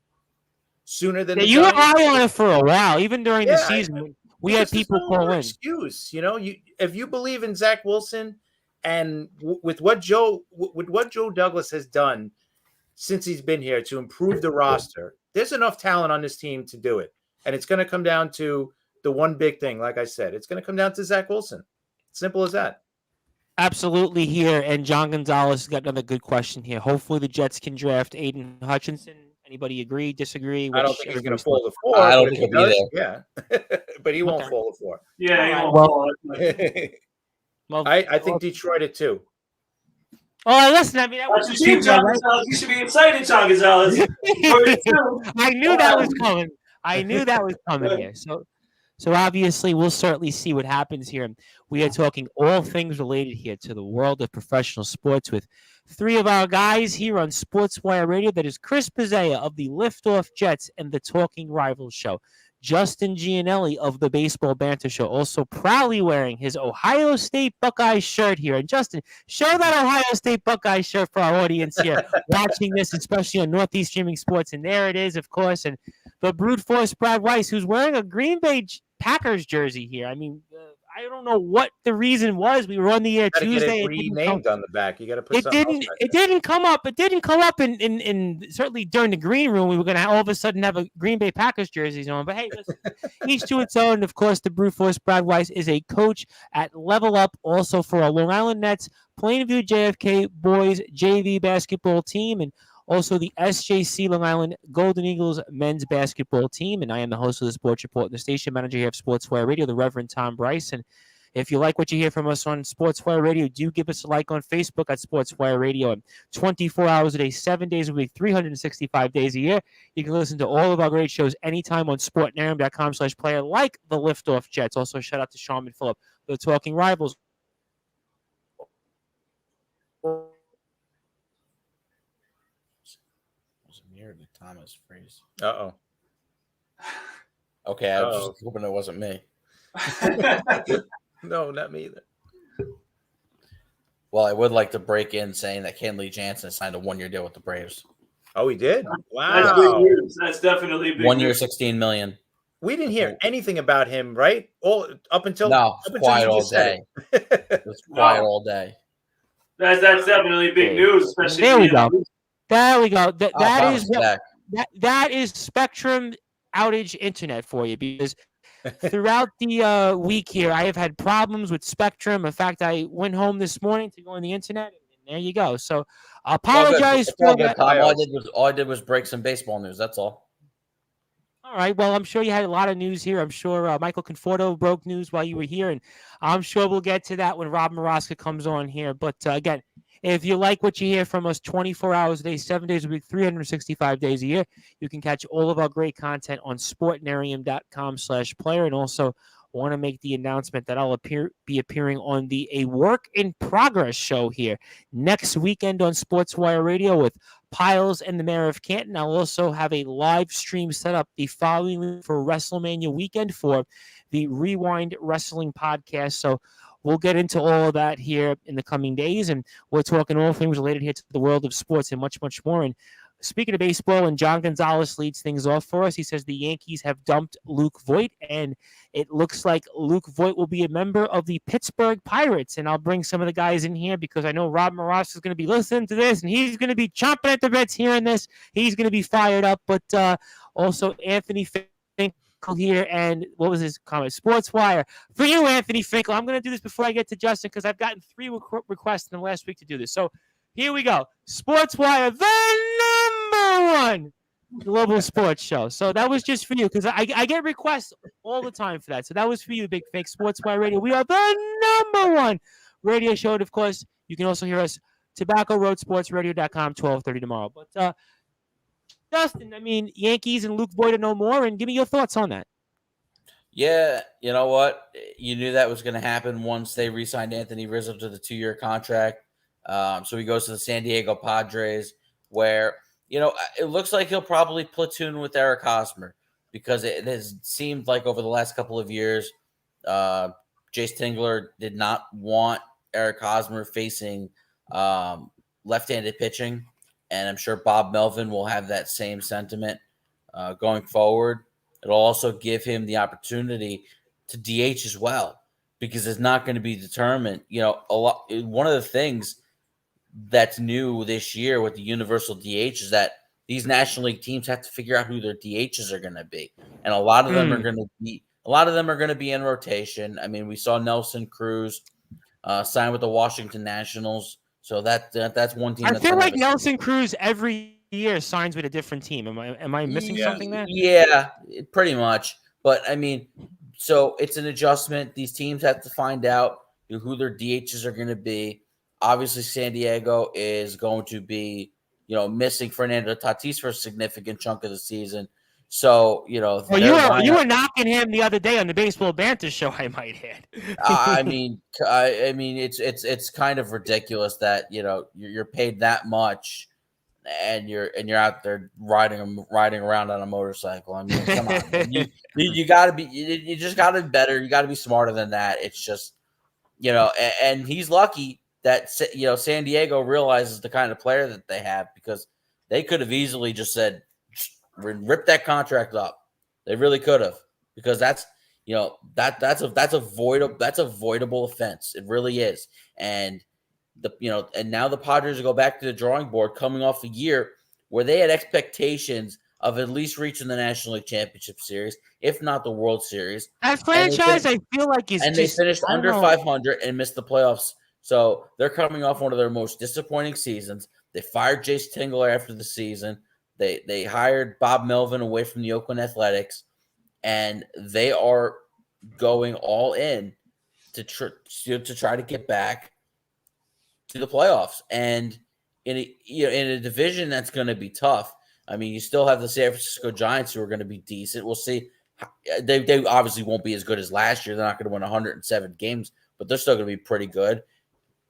sooner than you were high on it for a while, even during the season. We had people call in. Excuse, if you believe in Zach Wilson, and with what Joe Douglas has done since he's been here to improve the roster, there's enough talent on this team to do it. And it's going to come down to the one big thing. Like I said, it's going to come down to Zach Wilson. Simple as that. Absolutely here. And John Gonzalez has got another good question here. Hopefully the Jets can draft Aiden Hutchinson. Anybody agree, disagree? I don't think he's going to fall to 4. I don't think he'll be there. Yeah. But he won't fall to 4. Yeah, he won't fall. Well, I think Detroit at 2. Oh, listen, I mean, that's your team, John Gonzalez. You should be excited, John Gonzalez. I knew that was coming. I knew that was coming here. So obviously, we'll certainly see what happens here. We are talking all things related here to the world of professional sports with 3 of our guys here on Sportswire Radio. That is Chris Pizzea of the Liftoff Jets and the Talking Rivals Show. Justin Gianelli of the Baseball Banter Show, also proudly wearing his Ohio State Buckeyes shirt here. And Justin, show that Ohio State Buckeyes shirt for our audience here watching this, especially on Northeast Streaming Sports. And there it is, of course. And the brute force Brad Weiss, who's wearing a Green Bay Packers jersey here. I mean, I don't know what the reason was. We were on the air Gotta Tuesday. get it renamed on the back. You got to put It something didn't. else It didn't come up. It didn't come up in certainly during the green room. We were going to all of a sudden have a Green Bay Packers jerseys on. But hey, listen, each to its own. Of course, the Brute Force Brad Weiss is a coach at Level Up, also for our Long Island Nets, Plainview JFK boys JV basketball team, and also the SJC Long Island Golden Eagles men's basketball team. And I am the host of the Sports Report and the station manager here of Sportswire Radio, the Reverend Tom Bryce. And if you like what you hear from us on Sportswire Radio, do give us a like on Facebook at Sportswire Radio. And 24 hours a day, 7 days a week, 365 days a year. You can listen to all of our great shows anytime on sportnarium.com/player, like the Liftoff Jets. Also, shout out to Sharman Phillip, the Talking Rivals. Was it me or did Thomas freeze? Uh-oh. Okay, I was just hoping it wasn't me. No, not me either. Well, I would like to break in saying that Kenley Jansen signed a 1-year deal with the Braves. Oh, he did? That's big Wow. news. That's definitely big 1 year, news. $16 million. We didn't hear anything about him, right? Up until No, up it's until quiet you all just said day. it. It's quiet No. all day. That's definitely big news, especially. There we go. There we go. Thomas is back. That is Spectrum outage internet for you, because throughout the week here, I have had problems with Spectrum. In fact, I went home this morning to go on the internet, and there you go. So I apologize It's all for good, that. Tom. All I did was break some baseball news. That's all. All right. Well, I'm sure you had a lot of news here. I'm sure Michael Conforto broke news while you were here, and I'm sure we'll get to that when Rob Maroska comes on here. But again, if you like what you hear from us 24 hours a day, 7 days a week, 365 days a year, you can catch all of our great content on sportnarium.com/player. And also want to make the announcement that I'll be appearing on the A Work in Progress show here next weekend on Sportswire Radio with Piles and the Mayor of Canton. I'll also have a live stream set up the following week for WrestleMania weekend for the Rewind Wrestling podcast. So we'll get into all of that here in the coming days, and we're talking all things related here to the world of sports and much, much more. And speaking of baseball, and John Gonzalez leads things off for us, he says the Yankees have dumped Luke Voit, and it looks like Luke Voit will be a member of the Pittsburgh Pirates. And I'll bring some of the guys in here because I know Rob Maroska is going to be listening to this, and he's going to be chomping at the bits hearing this. He's going to be fired up. But also Anthony Finkel here, and what was his comment? Sportswire. For you, Anthony Finkel, I'm going to do this before I get to Justin because I've gotten 3 requests in the last week to do this. So here we go. Sportswire, the number one global sports show. So that was just for you because I get requests all the time for that. So that was for you, Big Fake. Sportswire Radio. We are the number one radio show. And of course, you can also hear us TobaccoRoadSportsRadio.com 12:30 tomorrow. But Justin, I mean, Yankees and Luke Voit are no more, and give me your thoughts on that. Yeah, you know what? You knew that was going to happen once they re-signed Anthony Rizzo to the 2-year contract. So he goes to the San Diego Padres, where, you know, it looks like he'll probably platoon with Eric Hosmer because it has seemed like over the last couple of years, Jace Tingler did not want Eric Hosmer facing left-handed pitching. And I'm sure Bob Melvin will have that same sentiment going forward. It'll also give him the opportunity to DH as well, because it's not going to be determined. You know, one of the things that's new this year with the universal DH is that these National League teams have to figure out who their DHs are going to be, and a lot of them are going to be in rotation. I mean, we saw Nelson Cruz sign with the Washington Nationals. So that's one team. I feel like Nelson Cruz every year signs with a different team. Am I missing something there? Yeah, pretty much. But I mean, so it's an adjustment. These teams have to find out who their DHs are going to be. Obviously, San Diego is going to be, you know, missing Fernando Tatis for a significant chunk of the season. So, you know, you were knocking him the other day on the Baseball Banter show, I might add. I mean, it's kind of ridiculous that, you know, you're paid that much and you're out there riding around on a motorcycle. I mean, come on, man. you gotta be, you just gotta be better. You gotta be smarter than that. It's just, you know, and he's lucky that, you know, San Diego realizes the kind of player that they have, because they could have easily just said, rip that contract up. They really could have, because that's, that's avoidable offense. It really is. And now the Padres go back to the drawing board coming off a year where they had expectations of at least reaching the National League Championship Series, if not the World Series. That franchise, I feel like, is they finished under 500 and missed the playoffs. So they're coming off one of their most disappointing seasons. They fired Jace Tingler after the season. They hired Bob Melvin away from the Oakland Athletics, and they are going all in to try to get back to the playoffs. And in a division that's going to be tough. I mean, you still have the San Francisco Giants who are going to be decent. We'll see. They obviously won't be as good as last year. They're not going to win 107 games, but they're still going to be pretty good.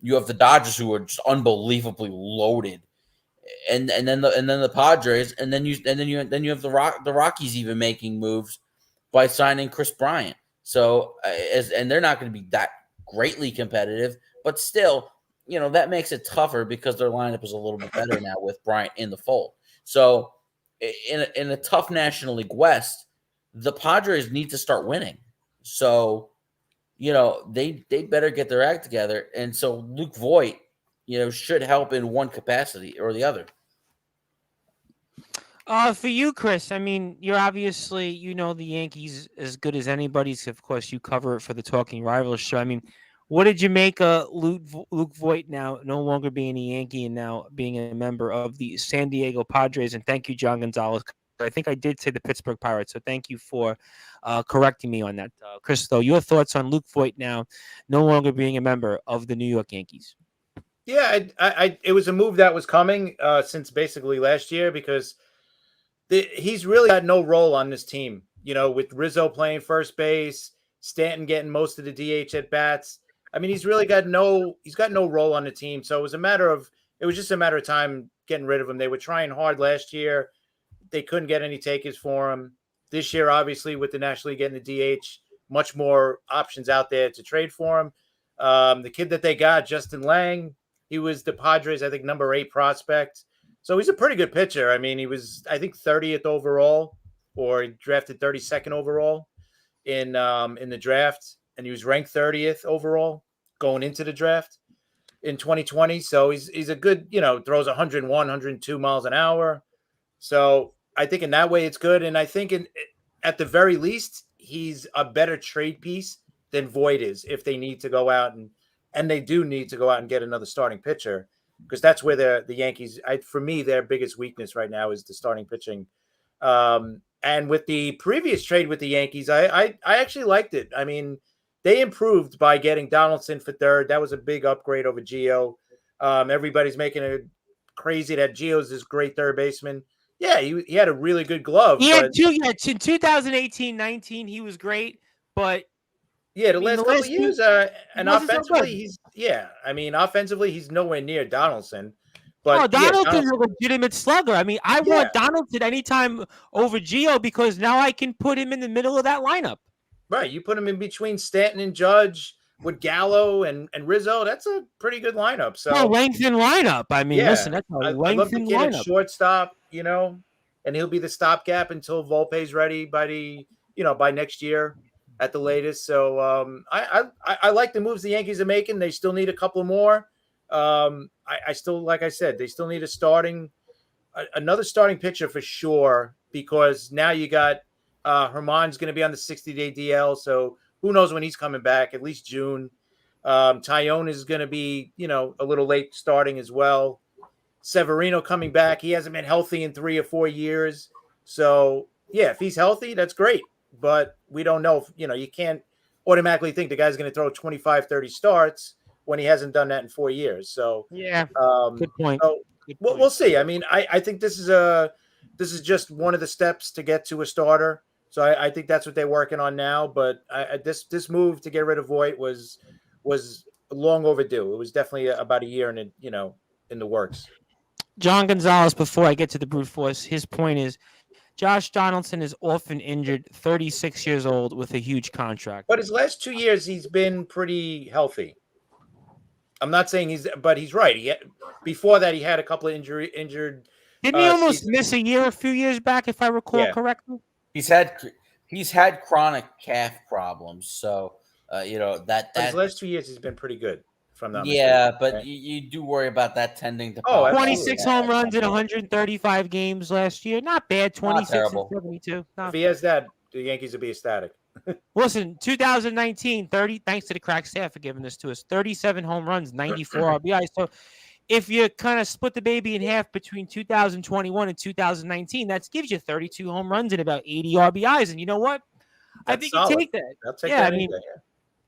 You have the Dodgers who are just unbelievably loaded, and then the Padres, and then you have the Rockies even making moves by signing Chris Bryant. So and they're not going to be that greatly competitive, but still, that makes it tougher because their lineup is a little bit better now with Bryant in the fold. So in a tough National League West, the Padres need to start winning. So, they better get their act together. And so Luke Voit, should help in one capacity or the other. For you, Chris, I mean, you're obviously, the Yankees as good as anybody's. Of course, you cover it for the Talking Rivals show. I mean, what did you make of Luke Voit now no longer being a Yankee and now being a member of the San Diego Padres? And thank you, John Gonzalez. I think I did say the Pittsburgh Pirates, so thank you for correcting me on that. Chris, though, your thoughts on Luke Voit now no longer being a member of the New York Yankees? Yeah, it was a move that was coming since basically last year because he's really got no role on this team. With Rizzo playing first base, Stanton getting most of the DH at bats. I mean, he's got no role on the team. So it was just a matter of time getting rid of him. They were trying hard last year. They couldn't get any takers for him. This year, obviously, with the National League getting the DH, much more options out there to trade for him. The kid that they got, Justin Lang, he was the Padres, I think, number 8 prospect. So he's a pretty good pitcher. I mean, he was, I think, 30th overall, or he drafted 32nd overall in the draft, and he was ranked 30th overall going into the draft in 2020. So he's a good, throws 101, 102 miles an hour. So I think in that way it's good. And I think at the very least, he's a better trade piece than Voit is if they need to go out and they do need to go out and get another starting pitcher, because that's where the Yankees, for me, their biggest weakness right now is the starting pitching. And with the previous trade with the Yankees, I actually liked it. I mean, they improved by getting Donaldson for third. That was a big upgrade over Gio. Everybody's making it crazy that Gio's this great third baseman. Yeah, he had a really good glove. In 2018-19, he was great, but yeah, the last couple of years, and offensively, offensively, he's nowhere near Donaldson. But Donaldson's a legitimate slugger. I mean, I want Donaldson anytime over Gio because now I can put him in the middle of that lineup. Right, you put him in between Stanton and Judge with Gallo and Rizzo. That's a pretty good lineup. So lengthened lineup. I mean, listen, that's a lengthened lineup. At shortstop, and he'll be the stopgap until Volpe's ready by next year at the latest. So I like the moves the Yankees are making. They still need a couple more. I still, like I said, they still need another starting pitcher for sure, because now you got Herman's going to be on the 60-day DL. So who knows when he's coming back, at least June. Tyone is going to be, a little late starting as well. Severino coming back. He hasn't been healthy in 3 or 4 years. So yeah, if he's healthy, that's great. But we don't know if, you can't automatically think the guy's going to throw 25, 30 starts when he hasn't done that in 4 years. So yeah, good point. So we'll see. I mean, I think this is just one of the steps to get to a starter. So I think that's what they're working on now. But this move to get rid of Voit was long overdue. It was definitely about a year in the works. John Gonzalez, before I get to the brute force, his point is Josh Donaldson is often injured, 36 years old with a huge contract. But his last 2 years, he's been pretty healthy. I'm not saying but he's right. Before that, he had a couple of injured. Didn't he almost miss a year a few years back, if I recall correctly? He's had He's had chronic calf problems, so But his last 2 years, he's been pretty good. If I'm not yeah, mistaken. but you do worry about that tending to Oh, pop. 26 home runs in 135 games last year. Not bad. 26 and terrible. 72. If he has that, the Yankees will be ecstatic. Listen, 2019, 30. Thanks to the crack staff for giving this to us. 37 home runs, 94 RBI. So if you kind of split the baby in half between 2021 and 2019, that gives you 32 home runs and about 80 RBIs. And you know what? I think solid. you take that. I'll take Yeah, that I mean, yeah.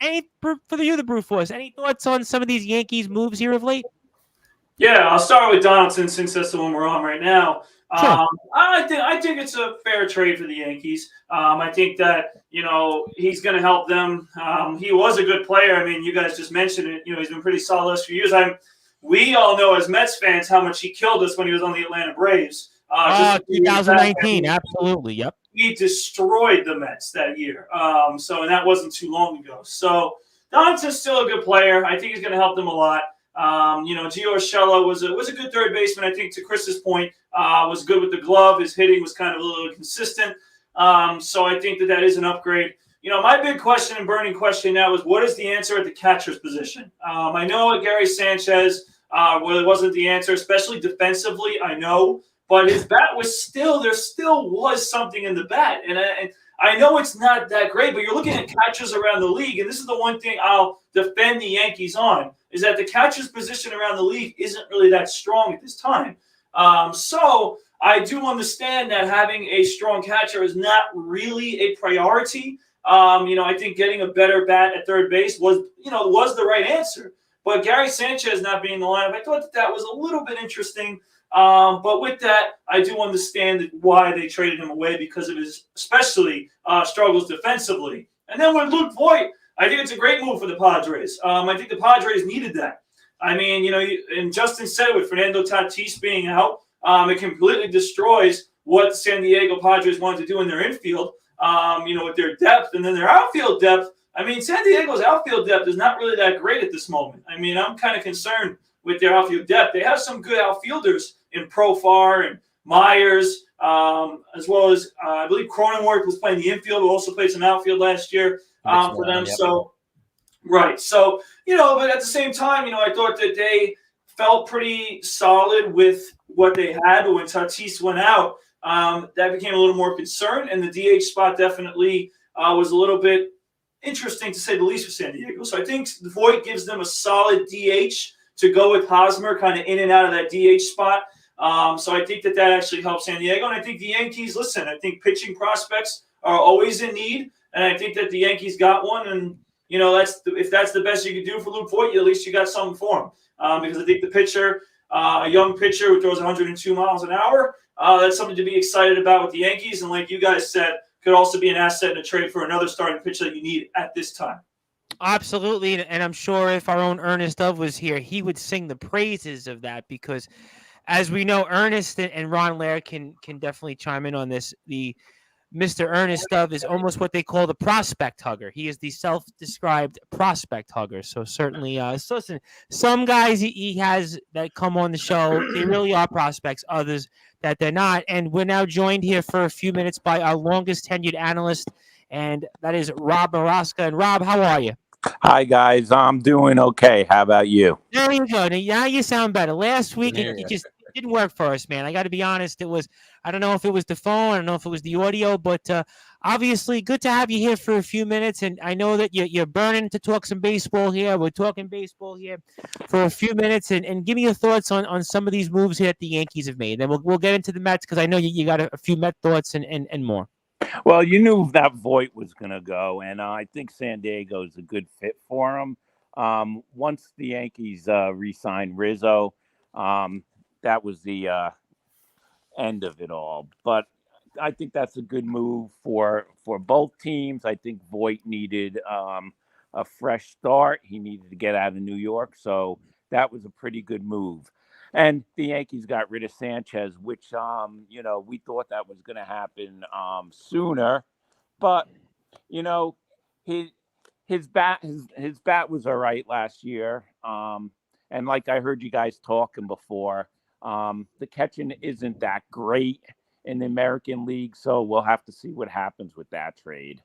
any for the Brew Force, any thoughts on some of these Yankees moves here of late? Yeah, I'll start with Donaldson since that's the one we're on right now. Sure. I think it's a fair trade for the Yankees. I think that he's going to help them. He was a good player. I mean, you guys just mentioned it. He's been pretty solid last few years. We all know as Mets fans how much he killed us when he was on the Atlanta Braves. 2019, absolutely, yep. He destroyed the Mets that year. And that wasn't too long ago. So Donaldson's still a good player. I think he's going to help them a lot. Gio Urshela was a good third baseman. I think to Chris's point, was good with the glove. His hitting was kind of a little consistent. So I think that is an upgrade. My big question and burning question now is what is the answer at the catcher's position? I know Gary Sanchez really wasn't the answer, especially defensively. I know, but his bat was there still was something in the bat, and I know it's not that great. But you're looking at catchers around the league, and this is the one thing I'll defend the Yankees on. Is that the catcher's position around the league isn't really that strong at this time. So I do understand that having a strong catcher is not really a priority. I think getting a better bat at third base was the right answer. But Gary Sanchez not being in the lineup, I thought that was a little bit interesting. But with that, I do understand why they traded him away because of his especially struggles defensively. And then with Luke Voit, I think it's a great move for the Padres. I think the Padres needed that. I mean, and Justin said it with Fernando Tatis being out, it completely destroys what San Diego Padres wanted to do in their infield, with their depth and then their outfield depth. I mean, San Diego's outfield depth is not really that great at this moment. I mean, I'm kind of concerned with their outfield depth. They have some good outfielders in Profar and Myers, as well as I believe Cronenworth was playing the infield, who also played some outfield last year for them. Yep. So, right. So, but at the same time, I thought that they felt pretty solid with what they had. But when Tatis went out, that became a little more concerned. And the DH spot definitely was a little bit interesting, to say the least, for San Diego. So I think Voit gives them a solid DH to go with Hosmer kind of in and out of that DH spot. So I think that actually helps San Diego. And I think the Yankees, listen, I think pitching prospects are always in need. And I think that the Yankees got one. And, if that's the best you could do for Luke Voit, at least you got something for him. Because I think the pitcher, a young pitcher who throws 102 miles an hour, that's something to be excited about with the Yankees. And like you guys said, could also be an asset in a trade for another starting pitcher that you need at this time. Absolutely. And I'm sure if our own Ernest Dove was here, he would sing the praises of that because, as we know, Ernest and Ron Laird can definitely chime in on this. The Mr. Ernest Dove is almost what they call the prospect hugger. He is the self-described prospect hugger. So certainly, so listen, some guys he has that come on the show, they really are prospects. Others that they're not. And we're now joined here for a few minutes by our longest tenured analyst, and that is Rob Maroska. And Rob, how are you? Hi, guys. I'm doing okay. How about you? There you go. Now you sound better. Last week, it just didn't work for us, man. I got to be honest. I don't know if it was the phone. I don't know if it was the audio, but obviously good to have you here for a few minutes. And I know that you're burning to talk some baseball here. We're talking baseball here for a few minutes. And give me your thoughts on some of these moves here that the Yankees have made. Then we'll get into the Mets because I know you got a few Met thoughts and more. Well, you knew that Voit was going to go, and I think San Diego is a good fit for him. Once the Yankees re-signed Rizzo, that was the end of it all. But I think that's a good move for both teams. I think Voit needed a fresh start. He needed to get out of New York, so that was a pretty good move. And the Yankees got rid of Sanchez, which, we thought that was going to happen sooner. But, his bat was all right last year. And like I heard you guys talking before, the catching isn't that great. in the American League. So we'll have to see what happens with that trade.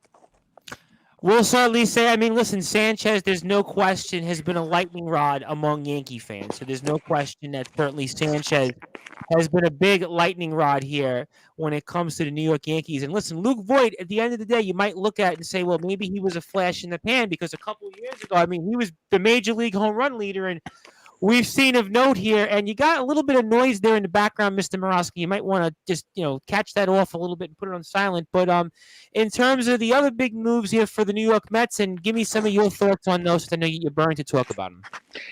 We'll certainly say, I mean, listen, Sanchez, there's no question, has been a lightning rod among Yankee fans. So there's no question that certainly Sanchez has been a big lightning rod here when it comes to the New York Yankees. And listen, Luke Voit, at the end of the day, you might look at it and say, well, maybe he was a flash in the pan because a couple of years ago, I mean, he was the major league home run leader, and we've seen of note here, and you got a little bit of noise there in the background, Mr. Maroska. You might want to just, catch that off a little bit and put it on silent. But in terms of the other big moves here for the New York Mets, and give me some of your thoughts on those, because I know you're burned to talk about them.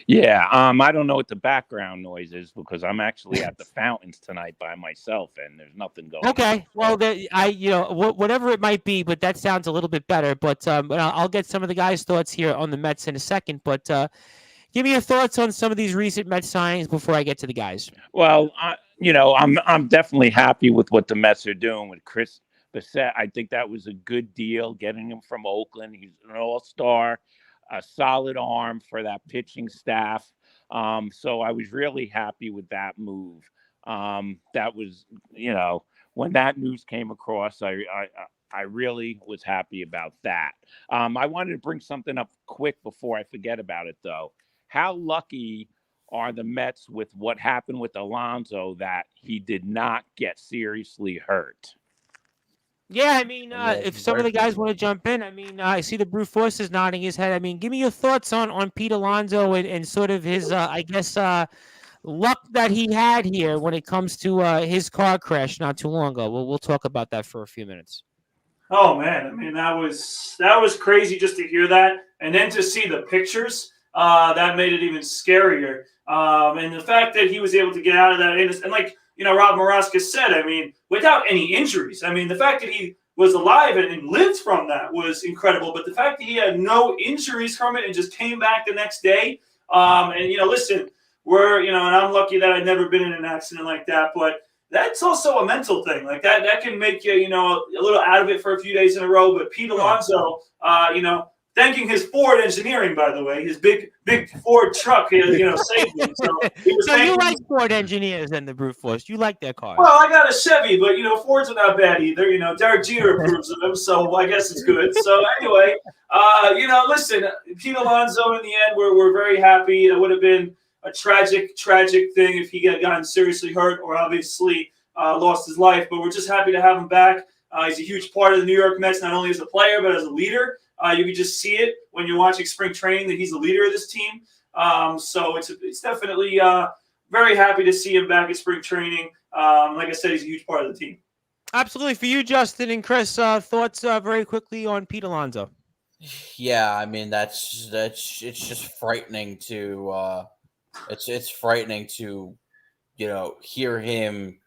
Yeah, I don't know what the background noise is because I'm actually at the fountains tonight by myself, and there's nothing going on. Okay, well, whatever it might be, but that sounds a little bit better. But I'll get some of the guys' thoughts here on the Mets in a second. But give me your thoughts on some of these recent Mets signings before I get to the guys. Well, I'm definitely happy with what the Mets are doing with Chris Bassett. I think that was a good deal, getting him from Oakland. He's an all-star, a solid arm for that pitching staff. So I was really happy with that move. That was, when that news came across, I really was happy about that. I wanted to bring something up quick before I forget about it, though. How lucky are the Mets with what happened with Alonzo that he did not get seriously hurt? Yeah, I mean, if some of the guys want to jump in, I mean, I see the Brute Force is nodding his head. I mean, give me your thoughts on Pete Alonso and sort of his, luck that he had here when it comes to his car crash not too long ago. We'll talk about that for a few minutes. Oh man, I mean that was crazy just to hear that, and then to see the pictures. That made it even scarier. And the fact that he was able to get out of that, and like, Rob Maroska said, I mean, without any injuries. I mean, the fact that he was alive and lived from that was incredible. But the fact that he had no injuries from it and just came back the next day. Listen, and I'm lucky that I'd never been in an accident like that. But that's also a mental thing. Like that can make you, a little out of it for a few days in a row. But Pete Alonso, thanking his Ford engineering, by the way, his big Ford truck, saved him. So you like Ford engineers and the Brute Force? You like their cars? Well, I got a Chevy, but Fords are not bad either. Derek Jeter approves of them, so I guess it's good. So anyway, listen, Pete Alonso in the end, we're very happy. It would have been a tragic thing if he had gotten seriously hurt or obviously lost his life. But we're just happy to have him back. He's a huge part of the New York Mets, not only as a player but as a leader. You can just see it when you're watching spring training that he's the leader of this team. So it's definitely very happy to see him back at spring training. Like I said, he's a huge part of the team. Absolutely. For you, Justin and Chris, thoughts very quickly on Pete Alonso? Yeah, I mean it's just frightening to it's frightening to hear him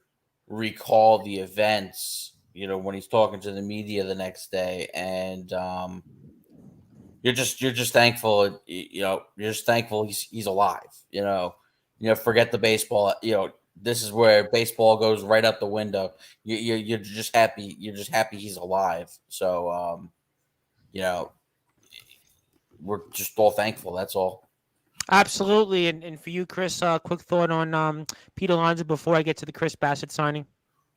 recall the events. When he's talking to the media the next day, and you're just thankful. You're just thankful he's alive. Forget the baseball. This is where baseball goes right out the window. You're just happy. You're just happy he's alive. So, we're just all thankful. That's all. Absolutely. And for you, Chris, quick thought on Pete Alonso before I get to the Chris Bassett signing.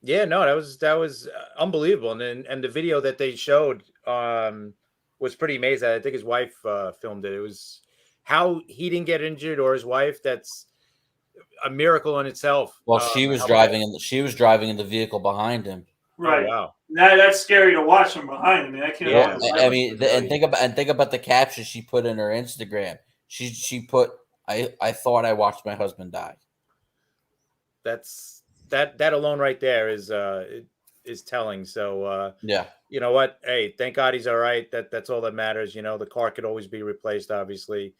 Yeah, no, that was unbelievable, and the video that they showed was pretty amazing. I think his wife filmed it. It was how he didn't get injured, or his wife. That's a miracle in itself. Well, she was driving in the vehicle behind him. Right. Oh, wow. That's scary to watch from behind. I mean, I can't. Yeah. I mean, think about the caption she put in her Instagram. She put, "I thought I watched my husband die." That alone right there is telling. So yeah, you know what? Hey, thank God he's all right. That's all that matters. The car could always be replaced. Obviously,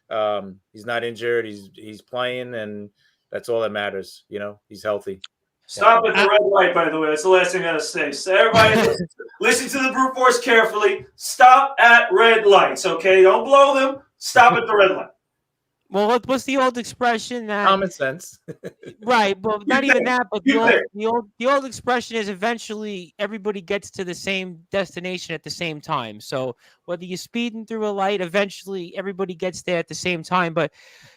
he's not injured. He's playing, and that's all that matters. He's healthy. Stop at the red light, by the way. That's the last thing I gotta say. So everybody, listen to the Brute Force carefully. Stop at red lights, okay? Don't blow them. Stop at the red light. Well, what's the old expression that common sense? Right, well, not even that, but the old expression is eventually everybody gets to the same destination at the same time. So whether you're speeding through a light, eventually everybody gets there at the same time. But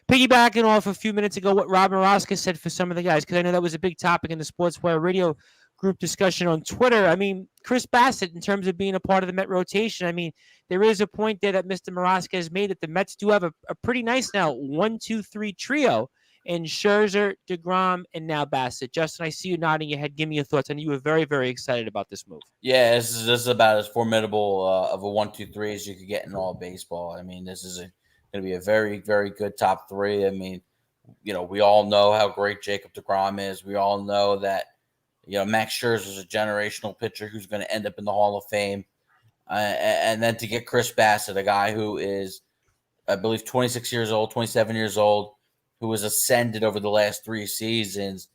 piggybacking off a few minutes ago what Rob Maroska said for some of the guys, because I know that was a big topic in the Sportswire Radio group discussion on Twitter. I mean, Chris Bassett, in terms of being a part of the Met rotation, I mean, there is a point there that Mr. Maroska has made that the Mets do have a pretty nice now 1-2-3 trio in Scherzer, DeGrom, and now Bassett. Justin, I see you nodding your head. Give me your thoughts. I know you were very, very excited about this move. Yeah, this is about as formidable of a 1-2-3 as you could get in all baseball. I mean, this is going to be a very, very good top three. I mean, we all know how great Jacob DeGrom is. We all know that, Max Scherzer is a generational pitcher who's going to end up in the Hall of Fame. And then to get Chris Bassett, a guy who is, I believe, 26 years old, 27 years old, who has ascended over the last 3 seasons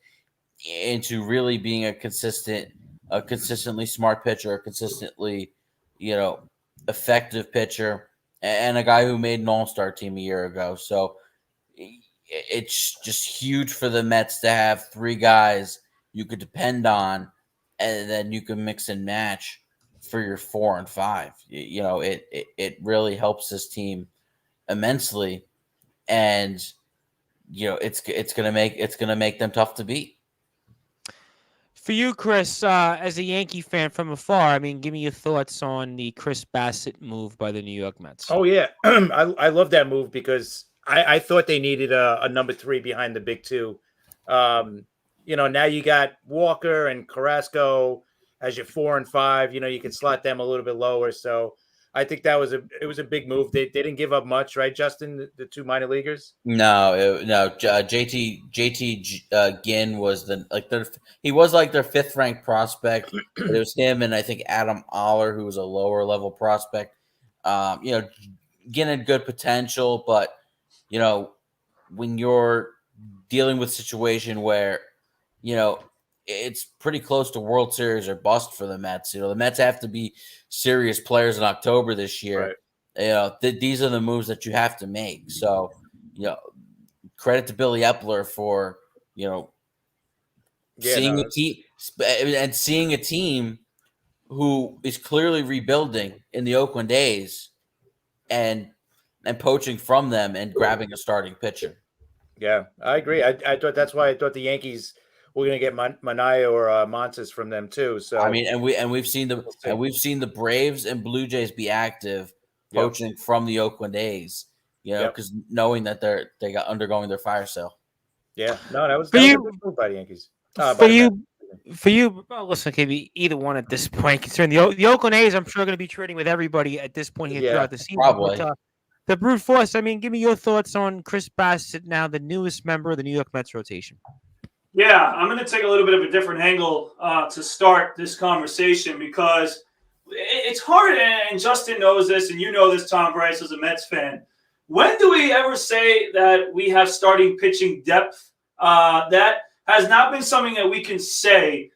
into really being a consistently smart pitcher, a consistently, effective pitcher, and a guy who made an all-star team a year ago. So it's just huge for the Mets to have 3 guys you could depend on, and then you can mix and match for your 4 and 5. It really helps this team immensely, and it's gonna make them tough to beat. For you, Chris, as a Yankee fan from afar, I mean, give me your thoughts on the Chris Bassett move by the New York Mets. Oh yeah, I love that move because I thought they needed a number 3 behind the big 2. Now you got Walker and Carrasco as your 4 and 5. You can slot them a little bit lower. So I think it was a big move. They didn't give up much, right, Justin? The 2 minor leaguers. No. JT Ginn was he was like their 5th ranked prospect. It was him and I think Adam Oller, who was a lower level prospect. Ginn had good potential, but when you're dealing with a situation where it's pretty close to World Series or bust for the Mets. The Mets have to be serious players in October this year. Right. These are the moves that you have to make. So, credit to Billy Epler for, seeing a team who is clearly rebuilding in the Oakland A's and poaching from them and grabbing a starting pitcher. Yeah, I agree. I thought that's why I thought the Yankees we're going to get Manaea or Montes from them too. So I mean, we've seen the Braves and Blue Jays be active poaching from the Oakland A's, because knowing that they got undergoing their fire sale. Yeah, no, that was a good move by the Yankees. For you, well, listen, it could be either one at this point. Concerning the Oakland A's, I'm sure going to be trading with everybody at this point here throughout the season. Probably. But, the brute force. I mean, give me your thoughts on Chris Bassett, now the newest member of the New York Mets rotation. Yeah, I'm going to take a little bit of a different angle to start this conversation because it's hard, and Justin knows this, and you know this, Tom Bryce, as a Mets fan. When do we ever say that we have starting pitching depth? That has not been something that we can say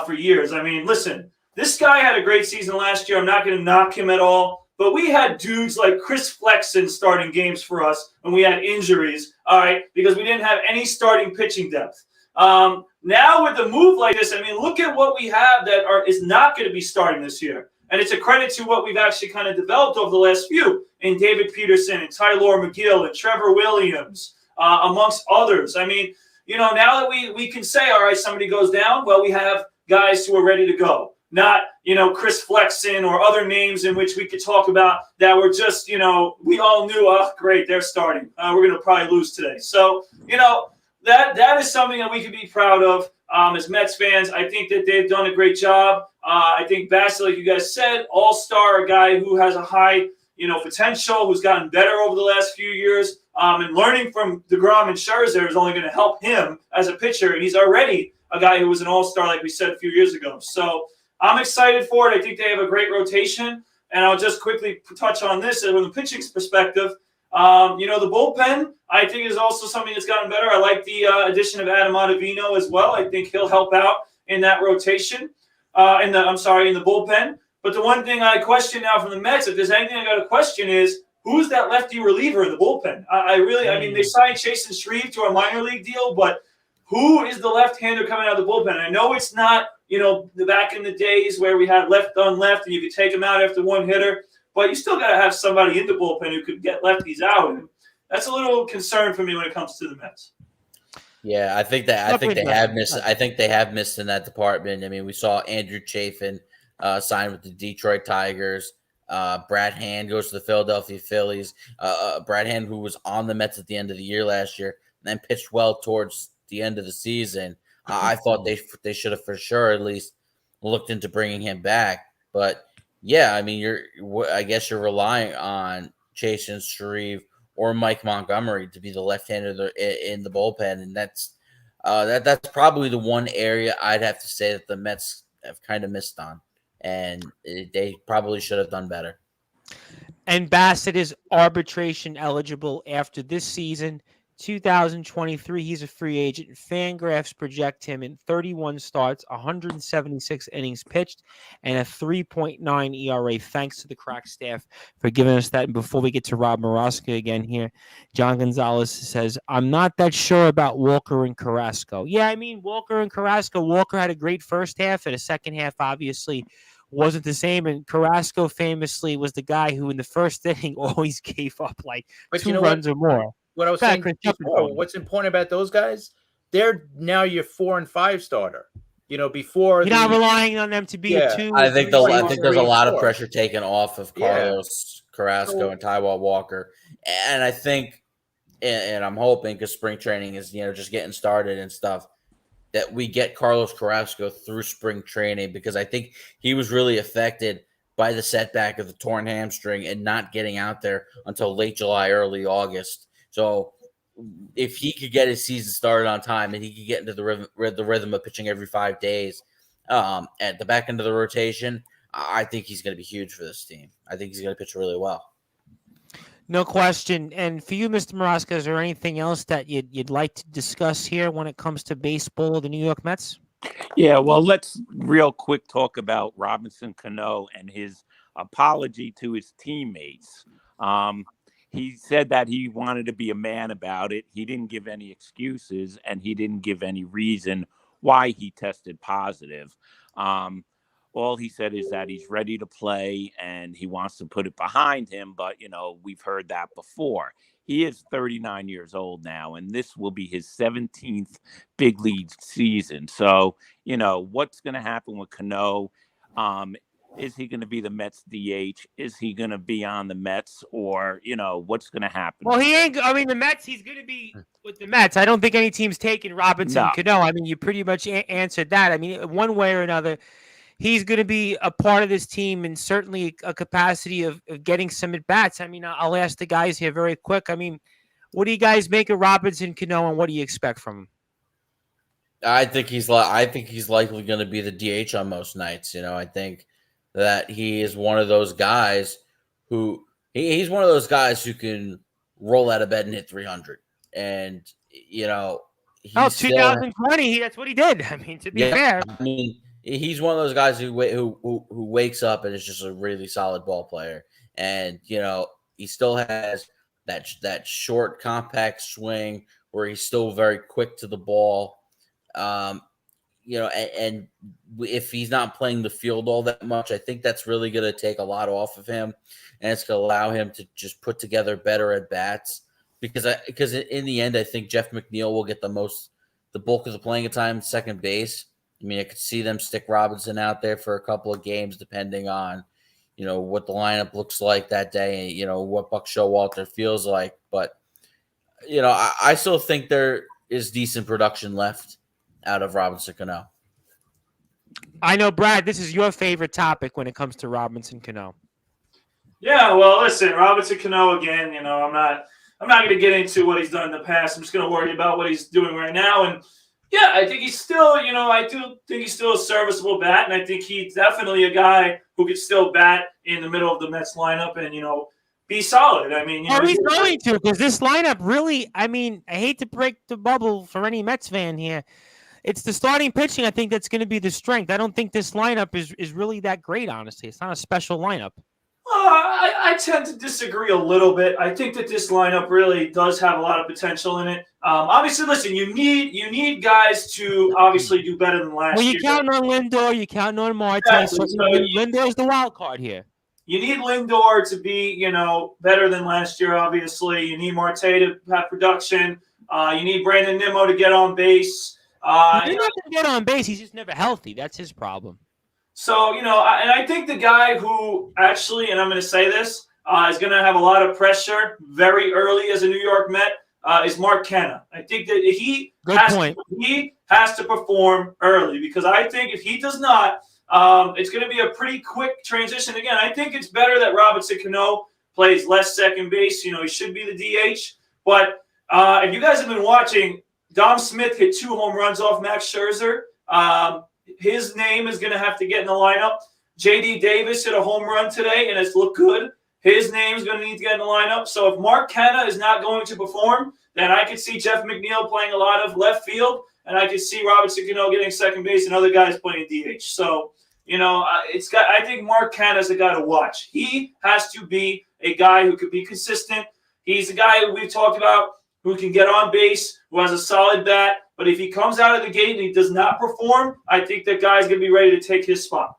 for years. I mean, listen, this guy had a great season last year. I'm not going to knock him at all. But we had dudes like Chris Flexen starting games for us when we had injuries, all right, because we didn't have any starting pitching depth. Now with a move like this, I mean, look at what we have that is not going to be starting this year. And it's a credit to what we've actually kind of developed over the last few in David Peterson and Tylor McGill and Trevor Williams, amongst others. I mean, now that we can say, all right, somebody goes down, well, we have guys who are ready to go. Not, Chris Flexen or other names in which we could talk about that were just, we all knew, oh, great, they're starting. We're going to probably lose today. So, that is something that we can be proud of as Mets fans. I think that they've done a great job. I think Bassett, like you guys said, all-star, a guy who has a high, potential, who's gotten better over the last few years. And learning from DeGrom and Scherzer is only going to help him as a pitcher. And he's already a guy who was an all-star, like we said a few years ago. So I'm excited for it. I think they have a great rotation. And I'll just quickly touch on this from the pitching perspective. The bullpen, I think, is also something that's gotten better. I like the addition of Adam Ottavino as well. I think he'll help out in that rotation, in the bullpen. But the one thing I question now from the Mets, if there's anything I got to question, is who's that lefty reliever in the bullpen? I mean, they signed Chasen Shreve to a minor league deal, but who is the left-hander coming out of the bullpen? I know it's not, the back in the days where we had left on left and you could take him out after one hitter, but you still got to have somebody in the bullpen who could get lefties out. And that's a little concern for me when it comes to the Mets. Yeah, I think they have missed in that department. I mean, we saw Andrew Chafin sign with the Detroit Tigers. Brad Hand goes to the Philadelphia Phillies. Brad Hand, who was on the Mets at the end of the year last year, and then pitched well towards the end of the season. I thought they should have for sure at least looked into bringing him back. But yeah, I mean, I guess you're relying on Chasen, Shreve, or Mike Montgomery to be the left-hander in the bullpen, and that's probably the one area I'd have to say that the Mets have kind of missed on, and they probably should have done better. And Bassett is arbitration eligible after this season, 2023. He's a free agent. Fangraphs project him in 31 starts, 176 innings pitched, and a 3.9 ERA. Thanks to the crack staff for giving us that. And before we get to Rob Maroska again here, John Gonzalez says, I'm not that sure about Walker and Carrasco. Yeah, I mean, Walker and Carrasco. Walker had a great first half, and a second half, obviously, wasn't the same. And Carrasco famously was the guy who in the first inning always gave up like two runs or more. What I was saying before, what's important about those guys, they're now your 4 and 5 starter. Before you're not relying on them to be a 2. I think there's a lot of pressure taken off of Carlos Carrasco and Taiwan Walker, and I think, and I'm hoping because spring training is just getting started and stuff, that we get Carlos Carrasco through spring training, because I think he was really affected by the setback of the torn hamstring and not getting out there until late July, early August. So if he could get his season started on time and he could get into the rhythm of pitching every 5 days at the back end of the rotation, I think he's going to be huge for this team. I think he's going to pitch really well. No question. And for you, Mr. Maroska, is there anything else that you'd like to discuss here when it comes to baseball or the New York Mets? Yeah, well, let's real quick talk about Robinson Cano and his apology to his teammates. He said that he wanted to be a man about it. He didn't give any excuses, and he didn't give any reason why he tested positive. All he said is that he's ready to play and he wants to put it behind him. But, we've heard that before. He is 39 years old now, and this will be his 17th big league season. So, what's going to happen with Cano? Is he going to be the Mets DH? Is he going to be on the Mets? Or, what's going to happen? Well, he ain't. I mean, the Mets, he's going to be with the Mets. I don't think any team's taking Robinson Cano. I mean, you pretty much answered that. I mean, one way or another, he's going to be a part of this team and certainly a capacity of getting some at-bats. I mean, I'll ask the guys here very quick. I mean, what do you guys make of Robinson Cano, and what do you expect from him? I think he's likely going to be the DH on most nights. I think that he is one of those guys who he's one of those guys who can roll out of bed and hit 300. And, 2020, that's what he did. I mean, to be fair. I mean, he's one of those guys who wakes up and is just a really solid ball player. And, he still has that short, compact swing where he's still very quick to the ball. And if he's not playing the field all that much, I think that's really going to take a lot off of him, and it's going to allow him to just put together better at bats. Because in the end, I think Jeff McNeil will get the bulk of the playing time at second base. I mean, I could see them stick Robinson out there for a couple of games, depending on, what the lineup looks like that day, and what Buck Showalter feels like. But, I still think there is decent production left out of Robinson Cano. I know, Brad, this is your favorite topic when it comes to Robinson Cano. Yeah, well, listen, Robinson Cano again. I'm not going to get into what he's done in the past. I'm just going to worry about what he's doing right now. And yeah, I think he's still, I do think he's still a serviceable bat, and I think he's definitely a guy who could still bat in the middle of the Mets lineup and be solid. I mean, he's going to, because this lineup really. I mean, I hate to break the bubble for any Mets fan here. It's the starting pitching, I think, that's going to be the strength. I don't think this lineup is really that great, honestly. It's not a special lineup. I tend to disagree a little bit. I think that this lineup really does have a lot of potential in it. Obviously, listen, you need guys to obviously do better than last year. Well, you count on Lindor, you count on Marte. Exactly. So Lindor's the wild card here. You need Lindor to be, better than last year, obviously. You need Marte to have production. You need Brandon Nimmo to get on base. He's not going to get on base. He's just never healthy. That's his problem. So, and I think the guy who actually, and I'm going to say this, is going to have a lot of pressure very early as a New York Met is Mark Canha. I think that he has to perform early, because I think if he does not, it's going to be a pretty quick transition. Again, I think it's better that Robinson Cano plays less second base. He should be the DH. But if you guys have been watching, Dom Smith hit 2 home runs off Max Scherzer. His name is going to have to get in the lineup. J.D. Davis hit a home run today, and it's looked good. His name is going to need to get in the lineup. So if Mark Canha is not going to perform, then I could see Jeff McNeil playing a lot of left field, and I could see Robinson Cano getting second base and other guys playing DH. So, I think Mark Canha is a guy to watch. He has to be a guy who could be consistent. He's a guy who we've talked about who can get on base, who has a solid bat. But if he comes out of the gate and he does not perform, I think that guy's going to be ready to take his spot.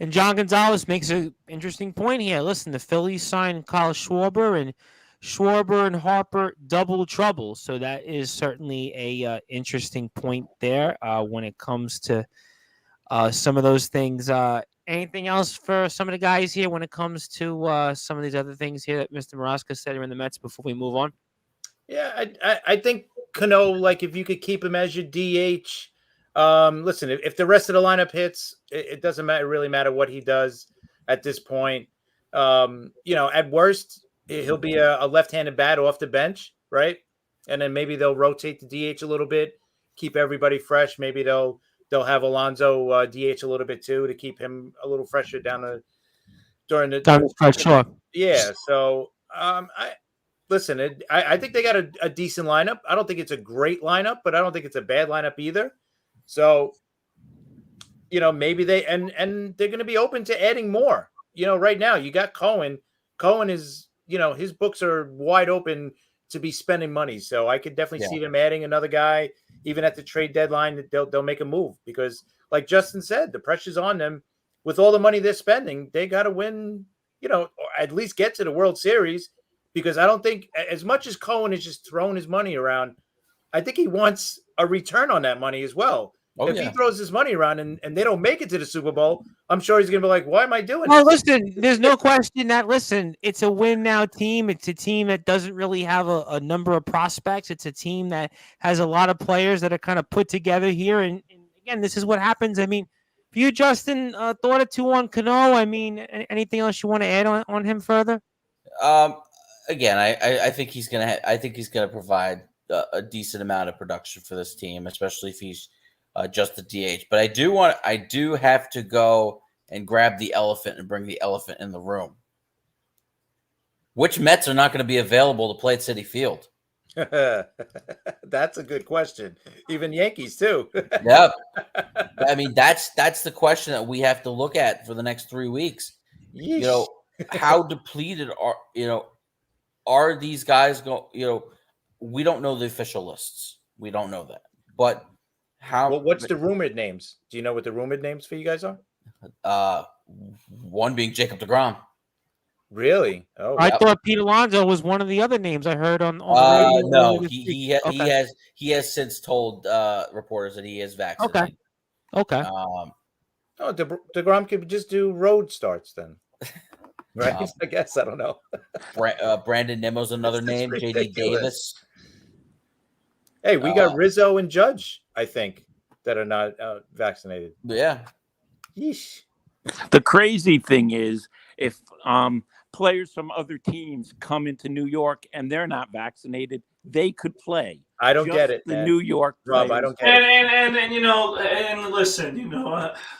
And John Gonzalez makes an interesting point here. Listen, the Phillies signed Kyle Schwarber, and Schwarber and Harper double trouble. So that is certainly a interesting point there when it comes to some of those things. Anything else for some of the guys here when it comes to some of these other things here that Mr. Maroska said in the Mets before we move on? Yeah, I think Cano, like if you could keep him as your DH, listen, if the rest of the lineup hits, it doesn't really matter what he does at this point. At worst, he'll be a left-handed bat off the bench, right? And then maybe they'll rotate the DH a little bit, keep everybody fresh. Maybe they'll have Alonzo DH a little bit too to keep him a little fresher during the sure. Yeah. So Listen, I think they got a decent lineup. I don't think it's a great lineup, but I don't think it's a bad lineup either. So, maybe they're going to be open to adding more. Right now you got Cohen. Cohen is, his books are wide open to be spending money. So I could definitely see them adding another guy, even at the trade deadline. That they'll make a move because, like Justin said, the pressure's on them with all the money they're spending. They got to win, or at least get to the World Series. Because I don't think, as much as Cohen is just throwing his money around, I think he wants a return on that money as well. If he throws his money around and they don't make it to the Super Bowl, I'm sure he's going to be like, why am I doing this? Listen, there's no question that, it's a win-now team. It's a team that doesn't really have a number of prospects. It's a team that has a lot of players that are kind of put together here. And again, this is what happens. I mean, for you, Justin, thought or two on Cano. I mean, anything else you want to add on him further? Again, I think he's gonna provide a decent amount of production for this team, especially if he's just the DH. But I do have to go and grab the elephant and bring the elephant in the room. Which Mets are not going to be available to play at Citi Field? That's a good question. Even Yankees too. Yep. I mean, that's the question that we have to look at for the next 3 weeks. Yeesh. How depleted are these guys going? We don't know the official lists. We don't know that. But how? Well, what's the rumored names? Do you know what the rumored names for you guys are? One being Jacob deGrom. Really? Oh, I thought Pete Alonso was one of the other names I heard on the radio. No, he has since told reporters that he is vaccinated. Okay. DeGrom could just do road starts then. Right? I guess. I don't know. Brandon Nimmo's another name. J.D. Davis. Hey, we got Rizzo and Judge, I think, that are not vaccinated. Yeah. Yeesh. The crazy thing is if players from other teams come into New York and they're not vaccinated, they could play. I don't get it, the man. New York Rob, players. I don't get it. And listen,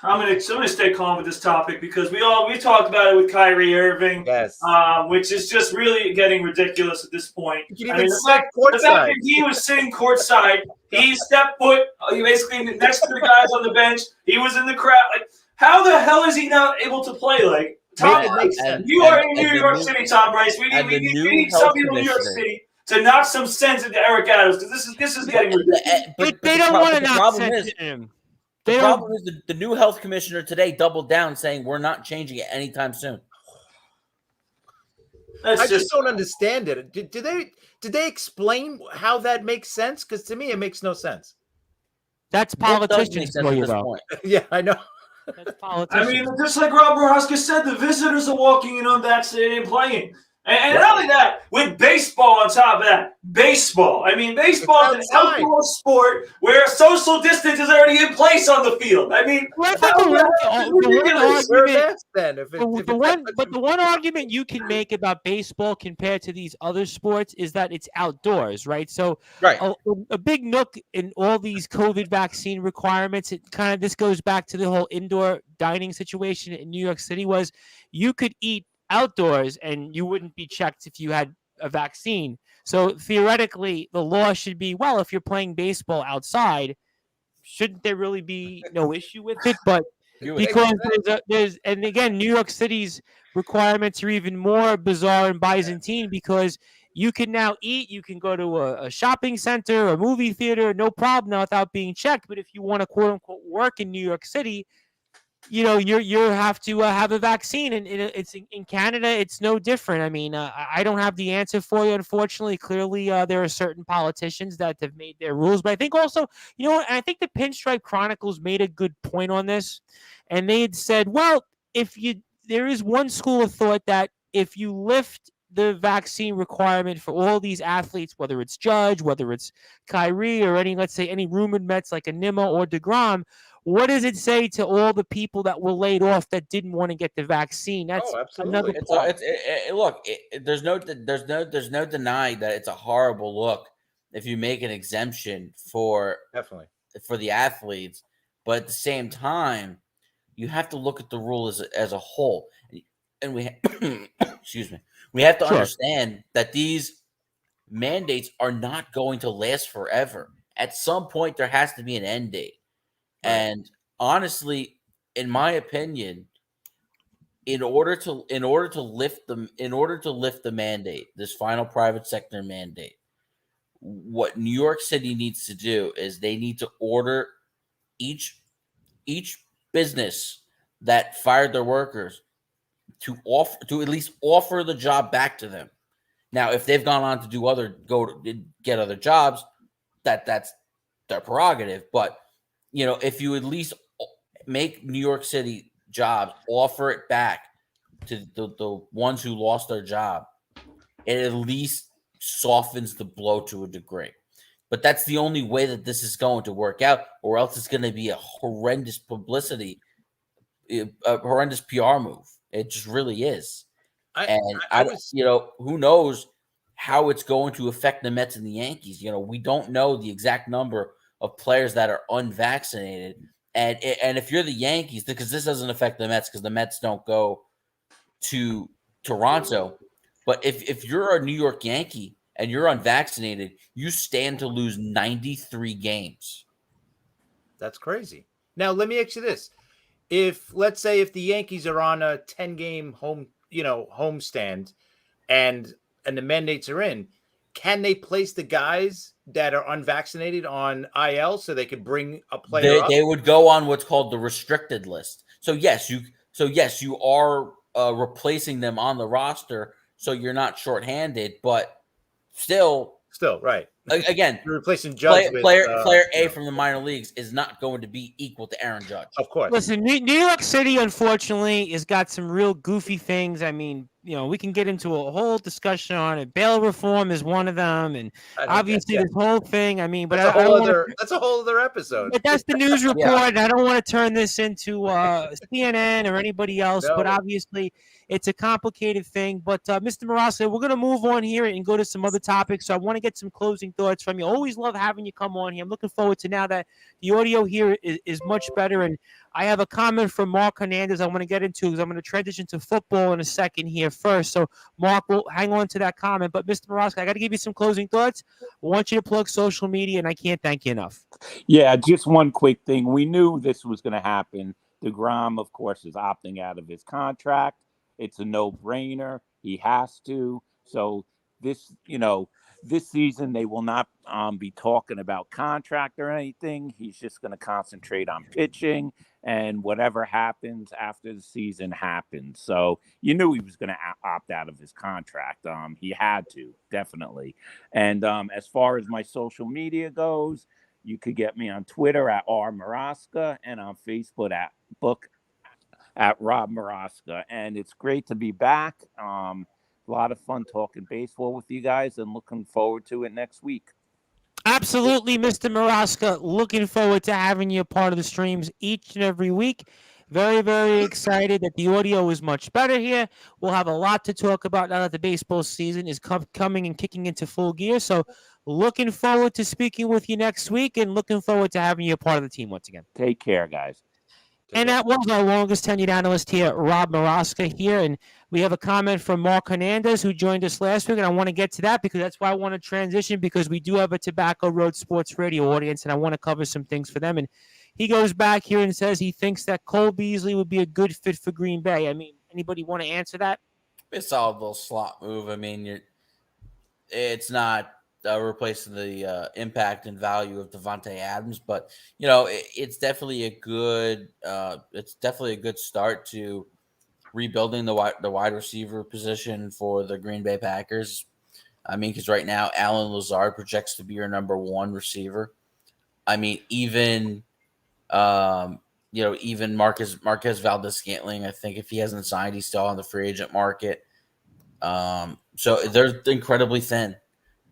I'm gonna stay calm with this topic because we talked about it with Kyrie Irving, yes, which is just really getting ridiculous at this point. The fact that he was sitting courtside, he stepped foot, basically next to the guys on the bench. He was in the crowd. Like, how the hell is he not able to play? Like, Tom, you are in New York City, Tom Bryce. We need some people in New York City to knock some sense into Eric Adams because this is getting ridiculous. But they don't want to knock sense into him. The problem is the new health commissioner today doubled down saying we're not changing it anytime soon. I just don't understand it. Did they explain how that makes sense? Because to me, it makes no sense. That's politicians for you, though. Yeah, I know. That's politicians. I mean, just like Rob Maroska said, the visitors are walking in unvaccinated and playing. And not only that, with baseball on top of that, baseball. I mean, baseball is an outdoor sport where social distance is already in place on the field. I mean, the one argument you can make about baseball compared to these other sports is that it's outdoors, right? So, a big nook in all these COVID vaccine requirements. This goes back to the whole indoor dining situation in New York City. Was you could eat outdoors and you wouldn't be checked if you had a vaccine. So theoretically, the law should be, well, if you're playing baseball outside, shouldn't there really be no issue with it? But because and again, New York City's requirements are even more bizarre and Byzantine because you can now eat, you can go to a shopping center, a movie theater, no problem now without being checked. But if you want to quote unquote work in New York City, you have to have a vaccine, and it's in Canada. It's no different. I mean, I don't have the answer for you, unfortunately. Clearly, there are certain politicians that have made their rules, but I think also, I think the Pinstripe Chronicles made a good point on this, and they had said, well, there is one school of thought that if you lift the vaccine requirement for all these athletes, whether it's Judge, whether it's Kyrie, or any rumored Mets like a Nimmo or DeGrom. What does it say to all the people that were laid off that didn't want to get the vaccine? That's another part. There's no denying that it's a horrible look if you make an exemption for the athletes, but at the same time, you have to look at the rule as a whole, and we excuse me, we have to understand that these mandates are not going to last forever. At some point, there has to be an end date. And honestly, in my opinion, in order to lift the mandate, this final private sector mandate, what New York City needs to do is they need to order each business that fired their workers to at least offer the job back to them. Now, if they've gone on to get other jobs, that's their prerogative, but if you at least make New York City jobs, offer it back to the ones who lost their job, it at least softens the blow to a degree. But that's the only way that this is going to work out, or else it's going to be a horrendous publicity, a horrendous PR move. It just really is. Who knows how it's going to affect the Mets and the Yankees. We don't know the exact number of players that are unvaccinated, and if you're the Yankees, because this doesn't affect the Mets because the Mets don't go to Toronto, but if you're a New York Yankee and you're unvaccinated, you stand to lose 93 games. That's crazy. Now let me ask you this: let's say if the Yankees are on a 10-game homestand, and the mandates are in, can they place the guys that are unvaccinated on IL so they could bring a player up? They would go on what's called the restricted list. So yes, you are replacing them on the roster, so you're not shorthanded, but still right. Again, you're replacing Judge player A from the minor leagues is not going to be equal to Aaron Judge. Of course. Listen, New York City, unfortunately, has got some real goofy things. I mean, we can get into a whole discussion on it. Bail reform is one of them, and obviously this whole thing. I mean, but that's a whole other episode. But that's the news report. And I don't want to turn this into CNN or anybody else. No. But obviously, it's a complicated thing. But Mr. Maroska, we're going to move on here and go to some other topics. So I want to get some closing thoughts from you. Always love having you come on here. I'm looking forward to now that the audio here is much better. And I have a comment from Mark Hernandez I want to get into because I'm going to transition to football in a second here first. So, Mark, we'll hang on to that comment. But, Mr. Maroska, I got to give you some closing thoughts. I want you to plug social media, and I can't thank you enough. Yeah, just one quick thing. We knew this was going to happen. DeGrom, of course, is opting out of his contract. It's a no-brainer. He has to. So this, this season they will not be talking about contract or anything. He's just going to concentrate on pitching, and whatever happens after the season happens. So you knew he was going to opt out of his contract. He had to, definitely. And as far as my social media goes, you could get me on Twitter at @Maroska and on Facebook at Rob Maroska. And it's great to be back. A lot of fun talking baseball with you guys, and looking forward to it next week. Absolutely, Mr. Maroska. Looking forward to having you a part of the streams each and every week. Very, very excited that the audio is much better here. We'll have a lot to talk about now that the baseball season is coming and kicking into full gear. So looking forward to speaking with you next week, and looking forward to having you a part of the team once again. Take care, guys. And that was our longest tenured analyst here, Rob Maroska here. And we have a comment from Mark Hernandez, who joined us last week. And I want to get to that because that's why I want to transition, because we do have a Tobacco Road Sports Radio audience, and I want to cover some things for them. And he goes back here and says he thinks that Cole Beasley would be a good fit for Green Bay. I mean, anybody want to answer that? It's a solid little slot move. I mean, it's not replacing the impact and value of Devontae Adams, but it's definitely a good start to rebuilding the wide receiver position for the Green Bay Packers. I mean, because right now Allen Lazard projects to be your number one receiver. I mean, even Marquez Valdez-Scantling, I think if he hasn't signed, he's still on the free agent market. So they're incredibly thin.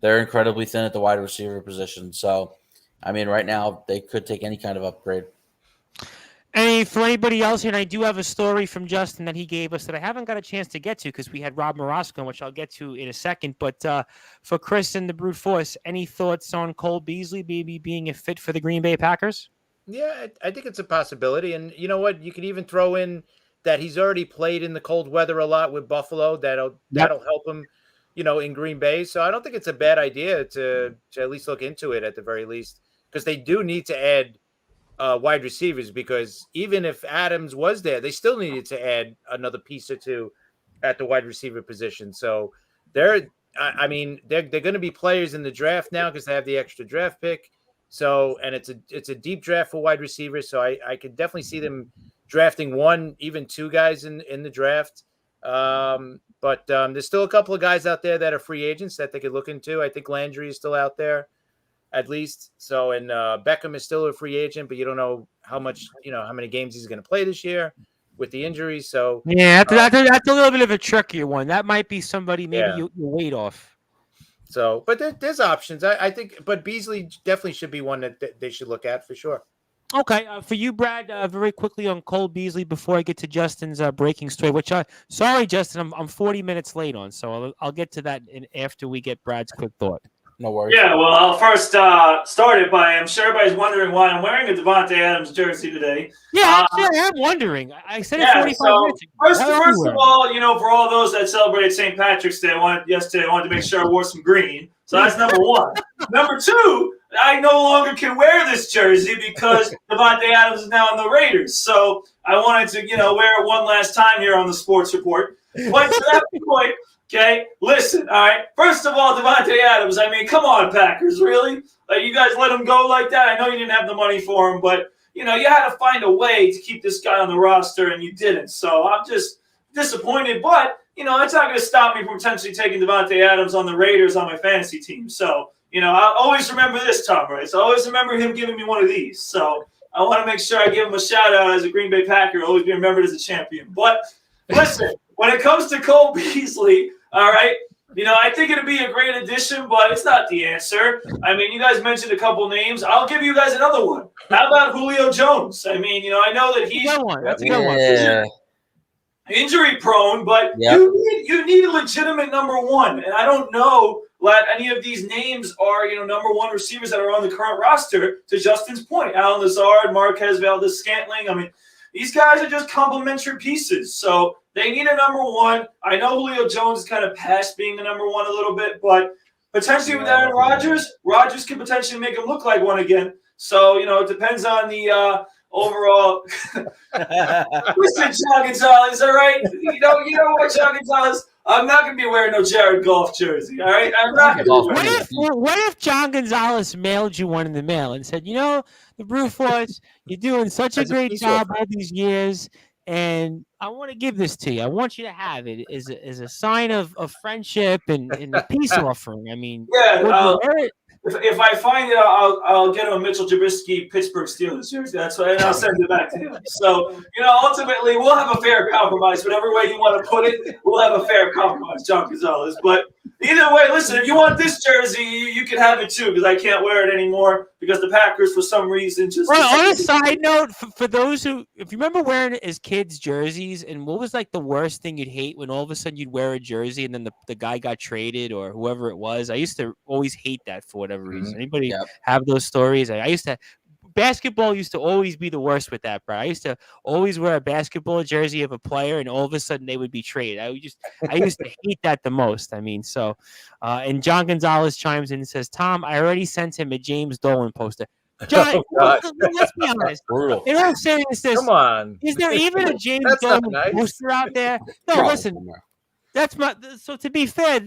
They're incredibly thin at the wide receiver position. So, I mean, right now they could take any kind of upgrade. And for anybody else here, and I do have a story from Justin that he gave us that I haven't got a chance to get to because we had Rob Maroska, which I'll get to in a second. But for Chris and the Brute Force, any thoughts on Cole Beasley maybe being a fit for the Green Bay Packers? Yeah, I think it's a possibility. And you know what? You could even throw in that he's already played in the cold weather a lot with Buffalo. That'll help him, in Green Bay. So I don't think it's a bad idea to at least look into it at the very least, because they do need to add wide receivers, because even if Adams was there, they still needed to add another piece or two at the wide receiver position. So they're going to be players in the draft now because they have the extra draft pick. So, and it's a deep draft for wide receivers. So I could definitely see them drafting one, even two guys in the draft. But there's still a couple of guys out there that are free agents that they could look into. I think Landry is still out there, at least. So, and Beckham is still a free agent, but you don't know how much, how many games he's going to play this year with the injuries. So, yeah, that's a little bit of a trickier one. That might be somebody maybe you wait off. So, but there's options. I think, but Beasley definitely should be one that they should look at for sure. Okay, for you, Brad, very quickly on Cole Beasley before I get to Justin's breaking story, which sorry, Justin, I'm 40 minutes late on, so I'll get to that after we get Brad's quick thought. No worries. Yeah, well, I'll first start it by, I'm sure everybody's wondering why I'm wearing a Devontae Adams jersey today. Yeah, actually, I am wondering. I said it 45 minutes ago. First of all, for all those that celebrated St. Patrick's Day yesterday, I wanted to make sure I wore some green. So that's number one. Number two, I no longer can wear this jersey because Devontae Adams is now on the Raiders. So I wanted to, wear it one last time here on the Sports Report. But to that point, okay, listen, all right. First of all, Devontae Adams, I mean, come on, Packers, really? You guys let him go like that? I know you didn't have the money for him, but, you had to find a way to keep this guy on the roster, and you didn't. So I'm just disappointed. But, it's not going to stop me from potentially taking Devontae Adams on the Raiders on my fantasy team. So, I'll always remember this, Tom Rice. I always remember him giving me one of these. So I want to make sure I give him a shout-out as a Green Bay Packer. He'll always be remembered as a champion. But listen, when it comes to Cole Beasley, all right, I think it'd be a great addition, but it's not the answer. I mean, you guys mentioned a couple names. I'll give you guys another one. How about Julio Jones? I mean, I know that he's that's a good one. Injury prone, but you need a legitimate number one. And I don't know that any of these names are, number one receivers that are on the current roster, to Justin's point. Allen Lazard, Marquez Valdez-Scantling. I mean, these guys are just complementary pieces. So they need a number one. I know Julio Jones is kind of past being the number one a little bit, but potentially with Aaron Rodgers can potentially make him look like one again. So, it depends on the overall. Listen, John Gonzalez, all right? You know what, John Gonzalez? I'm not going to be wearing no Jared Goff jersey. All right, I'm not going to be wearing it. What if John Gonzalez mailed you one in the mail and said, the Brute Force, you're doing such a great job all these years, and I want to give this to you. I want you to have it as a sign of friendship and a peace offering. I mean, yeah. If I find it, I'll get him a Mitchell Trubisky Pittsburgh Steelers jersey. That's why, and I'll send it back to him. So ultimately, we'll have a fair compromise. Whatever way you want to put it, we'll have a fair compromise, John Gonzalez. But either way, listen, if you want this jersey, you can have it too, because I can't wear it anymore because the Packers, for some reason, just. Well, on a side note, for those who, if you remember wearing it as kids' jerseys, and what was like the worst thing you'd hate when all of a sudden you'd wear a jersey and then the guy got traded or whoever it was. I used to always hate that for whatever reason. Anybody have those stories? I used to. Basketball used to always be the worst with that, bro. I used to always wear a basketball jersey of a player, and all of a sudden they would be traded. I used to hate that the most. I mean, so, and John Gonzalez chimes in and says, "Tom, I already sent him a James Dolan poster." John, let's be honest. Brutal. In all seriousness, Come on. Is there even a James Dolan poster out there? No, listen. That's my. So to be fair,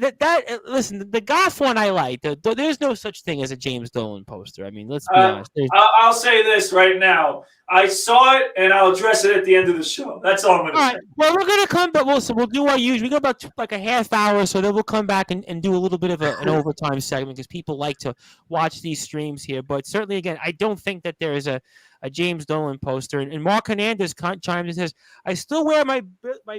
listen, the Goff one I like. There's no such thing as a James Dolan poster. I mean, let's be honest. I'll say this right now. I saw it, and I'll address it at the end of the show. That's all I'm going to say. Right. Well, we're going to come back. We'll do our usual. We go about like a half hour, so then we'll come back and do a little bit of an overtime segment because people like to watch these streams here. But certainly, again, I don't think that there is a James Dolan poster. And Mark Hernandez chimes in and says, "I still wear my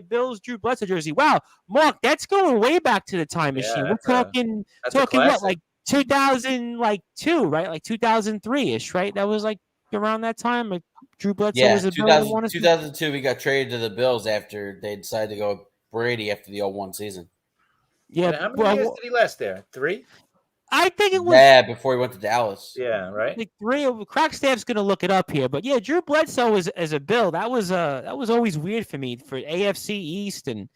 Bills Drew Bledsoe jersey." Wow, Mark, that's going way back to the time machine. We're talking what, like 2002, right? Like 2003-ish, right? That was like around that time. Like Drew Bledsoe was a 2002, we got traded to the Bills after they decided to go with Brady after the 0-1 season. Yeah. And how many years did he last there? 3? I think it was before he went to Dallas. Yeah, right. Like 3. Crackstaff's gonna look it up here, but yeah, Drew Bledsoe as a Bill. That was always weird for me for AFC East, and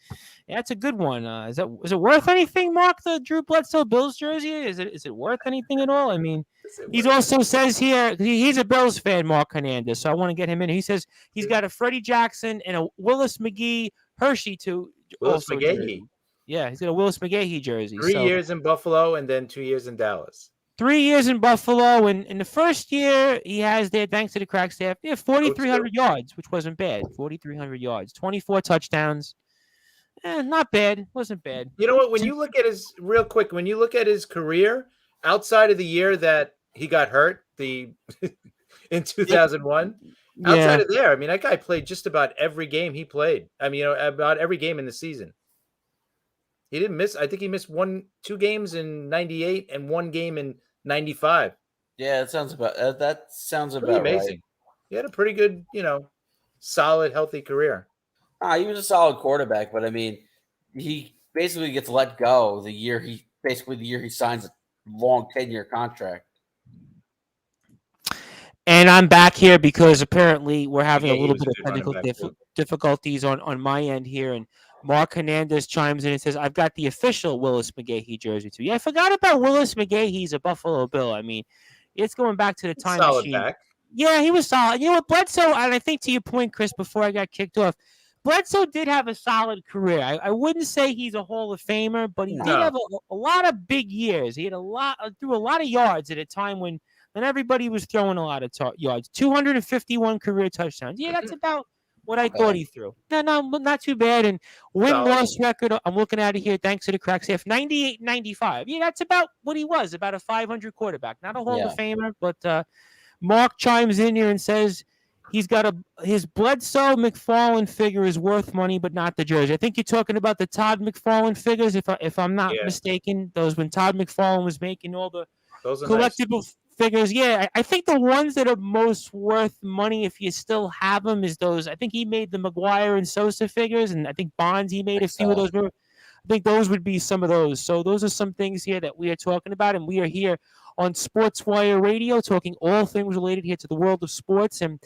that's a good one. Is it worth anything, Mark? The Drew Bledsoe Bills jersey is it worth anything at all? I mean, he also says here he's a Bills fan, Mark Hernandez. So I want to get him in. He says he's got a Freddie Jackson and a Willis McGee Hershey too. Willis McGahee. Yeah, he's got a Willis McGahee jersey. 3 years in Buffalo and then 2 years in Dallas. 3 years in Buffalo, and in the first year he has there, thanks to the crack staff, 4,300 yards, which wasn't bad. 4,300 yards, 24 touchdowns. Not bad. Wasn't bad. You know what? When you look at his career, outside of the year that he got hurt, in 2001, outside of there, I mean, that guy played just about every game he played. I mean, about every game in the season. He didn't miss. I think he missed 2 games in 98 and 1 game in 95. Yeah, that sounds about amazing. Right. He had a pretty good, solid, healthy career. He was a solid quarterback, but I mean, he basically gets let go the year he signs a long 10-year contract. And I'm back here because apparently we're having a little bit of technical difficulties on my end here, and Mark Hernandez chimes in and says, "I've got the official Willis McGahee jersey too." Yeah, I forgot about Willis McGahee. He's a Buffalo Bill. I mean, it's going back to the time machine. Back. Yeah, he was solid. You know what, Bledsoe, and I think to your point, Chris, before I got kicked off, Bledsoe did have a solid career. I wouldn't say he's a Hall of Famer, but he did have a lot of big years. He had threw a lot of yards at a time when everybody was throwing a lot of yards. 251 career touchdowns. Yeah, that's about what I thought he threw. No, not too bad. And win-loss record, I'm looking at it here, thanks to the crack staff, 98-95. Yeah, that's about what he was, about a 500 quarterback. Not a Hall of Famer, but Mark chimes in here and says he's got his Bledsoe McFarland figure is worth money, but not the jersey. I think you're talking about the Todd McFarland figures, if I'm not mistaken. Those when Todd McFarland was making all the collectible figures. Yeah, I think the ones that are most worth money, if you still have them, is those. I think he made the McGuire and Sosa figures, and I think Bonds, he made a few of those. I think those would be some of those. So those are some things here that we are talking about, and we are here on Sportswire Radio talking all things related here to the world of sports. And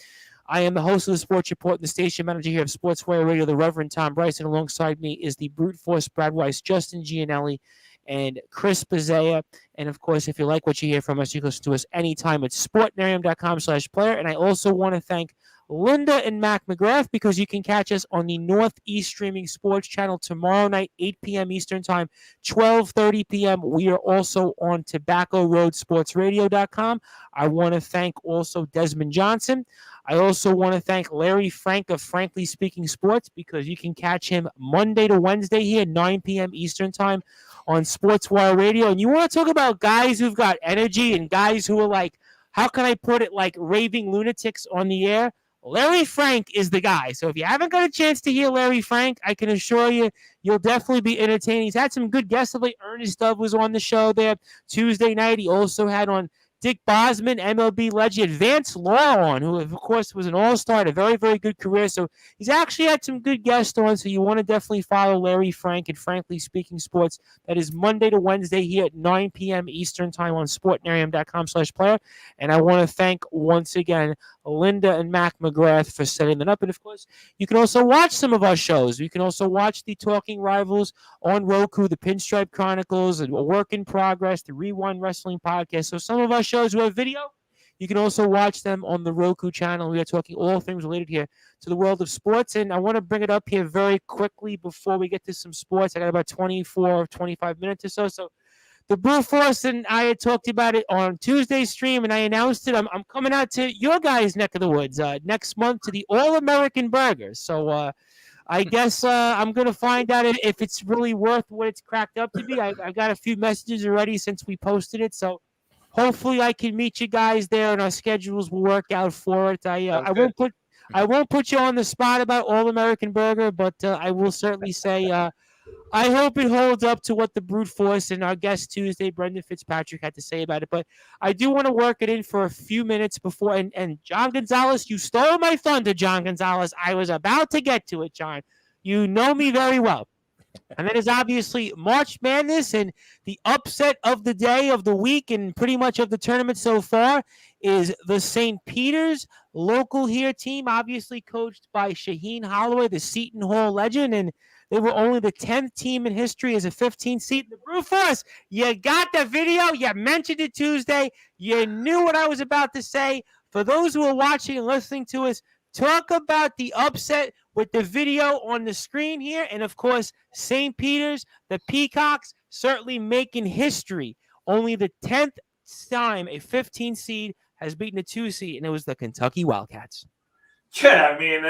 I am the host of the Sports Report and the station manager here of Sportswire Radio, the Reverend Tom Bryson. Alongside me is the brute force Brad Weiss, Justin Gianelli, and Chris Bazea. And, of course, if you like what you hear from us, you can listen to us anytime at sportnarium.com/player. And I also want to thank Linda and Mac McGrath, because you can catch us on the Northeast Streaming Sports Channel tomorrow night, 8 p.m. Eastern Time, 12:30 p.m. We are also on TobaccoRoadSportsRadio.com. I want to thank also Desmond Johnson. I also want to thank Larry Frank of Frankly Speaking Sports, because you can catch him Monday to Wednesday here, 9 p.m. Eastern Time on Sportswire Radio. And you want to talk about guys who've got energy and guys who are like, how can I put it, like raving lunatics on the air? Larry Frank is the guy. So if you haven't got a chance to hear Larry Frank, I can assure you, you'll definitely be entertained. He's had some good guests. Like Ernest Dove was on the show there Tuesday night. He also had on Dick Bosman, MLB legend, Vance Law on, who, of course, was an all-star, had a very, very good career. So he's actually had some good guests on, so you want to definitely follow Larry Frank and Frankly Speaking Sports. That is Monday to Wednesday here at 9 p.m. Eastern Time on sportnarium.com/player. And I want to thank, once again, Linda and Mac McGrath for setting that up. And, of course, you can also watch some of our shows. You can also watch the Talking Rivals on Roku, the Pinstripe Chronicles, A Work in Progress, the Rewind Wrestling Podcast. So some of our shows who have video, you can also watch them on the Roku channel. We are talking all things related here to the world of sports. And I want to bring it up here very quickly before we get to some sports. I got about 24 or 25 minutes or so. So the Brute Force and I had talked about it on Tuesday's stream, and I announced it. I'm coming out to your guys' neck of the woods next month to the All-American Burgers. So I guess I'm going to find out if it's really worth what it's cracked up to be. I've got a few messages already since we posted it. So hopefully I can meet you guys there, and our schedules will work out for it. I won't put you on the spot about All-American Burger, but I will certainly say I hope it holds up to what the Brute Force and our guest Tuesday, Brendan Fitzpatrick, had to say about it. But I do want to work it in for a few minutes before. And John Gonzalez, you stole my thunder, John Gonzalez. I was about to get to it, John. You know me very well. And that is obviously March Madness, and the upset of the day, of the week, and pretty much of the tournament so far is the St. Peter's local here team, obviously coached by Shaheen Holloway, the Seton Hall legend, and they were only the 10th team in history as a 15th seed. The Brute Force, you got the video. You mentioned it Tuesday. You knew what I was about to say. For those who are watching and listening to us, talk about the upset with the video on the screen here. And, of course, St. Peter's, the Peacocks, certainly making history. Only the 10th time a 15 seed has beaten a 2 seed, and it was the Kentucky Wildcats. Yeah, I mean,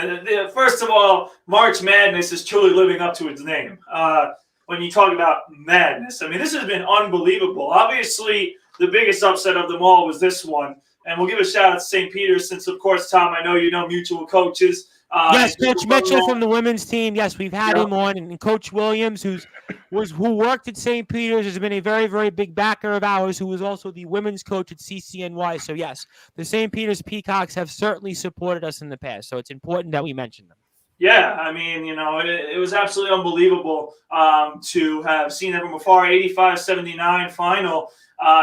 first of all, March Madness is truly living up to its name. When you talk about madness, I mean, this has been unbelievable. Obviously, the biggest upset of them all was this one. And we'll give a shout out to St. Peter's since, of course, Tom, I know you know mutual coaches. Yes, Coach Mitchell from the women's team. Yes, we've had him on. And Coach Williams, who worked at St. Peter's, has been a very, very big backer of ours, who was also the women's coach at CCNY. So, yes, the St. Peter's Peacocks have certainly supported us in the past. So it's important that we mention them. Yeah, I mean, you know, it was absolutely unbelievable to have seen them from afar. 85-79 final.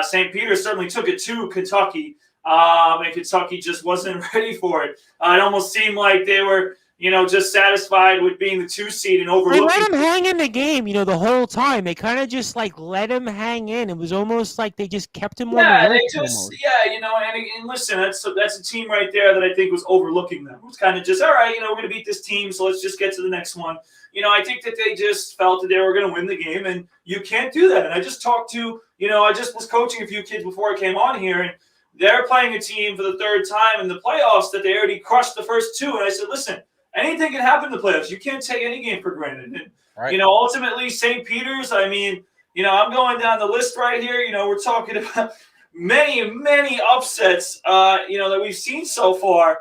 St. Peter's certainly took it to Kentucky. And Kentucky just wasn't ready for it. It almost seemed like they were, you know, just satisfied with being the 2 seed and overlooking. They let him hang in the game, you know, the whole time. They kind of just like let him hang in. It was almost like they just kept him on the ropes. You know, and listen, that's a team right there that I think was overlooking them. It was kind of just, all right, you know, we're going to beat this team, so let's just get to the next one. You know, I think that they just felt that they were going to win the game, and you can't do that. And I just talked to, you know, I just was coaching a few kids before I came on here, and they're playing a team for the 3rd time in the playoffs that they already crushed the first 2. And I said, listen, anything can happen in the playoffs. You can't take any game for granted. And, you know, ultimately, St. Peter's, I mean, you know, I'm going down the list right here. You know, we're talking about many, many upsets, you know, that we've seen so far.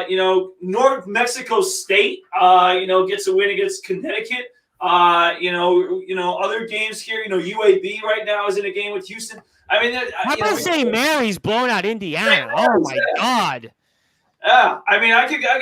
You know, North Mexico State, you know, gets a win against Connecticut. You know, other games here, you know, UAB right now is in a game with Houston. I mean, how about St. Mary's blowing out Indiana? Oh my God! Yeah, I mean, I could go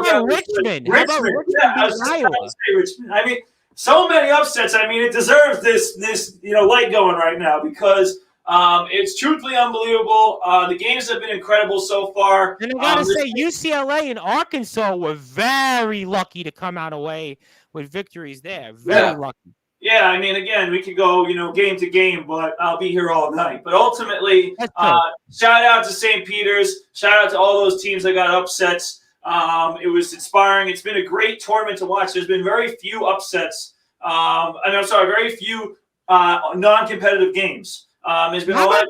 down Richmond. How about Richmond? Yeah, I was trying to say Richmond. I mean, so many upsets. I mean, it deserves this you know, light going right now because it's truthfully unbelievable. The games have been incredible so far. And I gotta say, UCLA and Arkansas were very lucky to come out away with victories there. Very lucky. Yeah, I mean, again, we could go, you know, game to game, but I'll be here all night. But ultimately, shout out to St. Peter's. Shout out to all those teams that got upsets. It was inspiring. It's been a great tournament to watch. There's been very few upsets. Very few non-competitive games. There's been How a lot.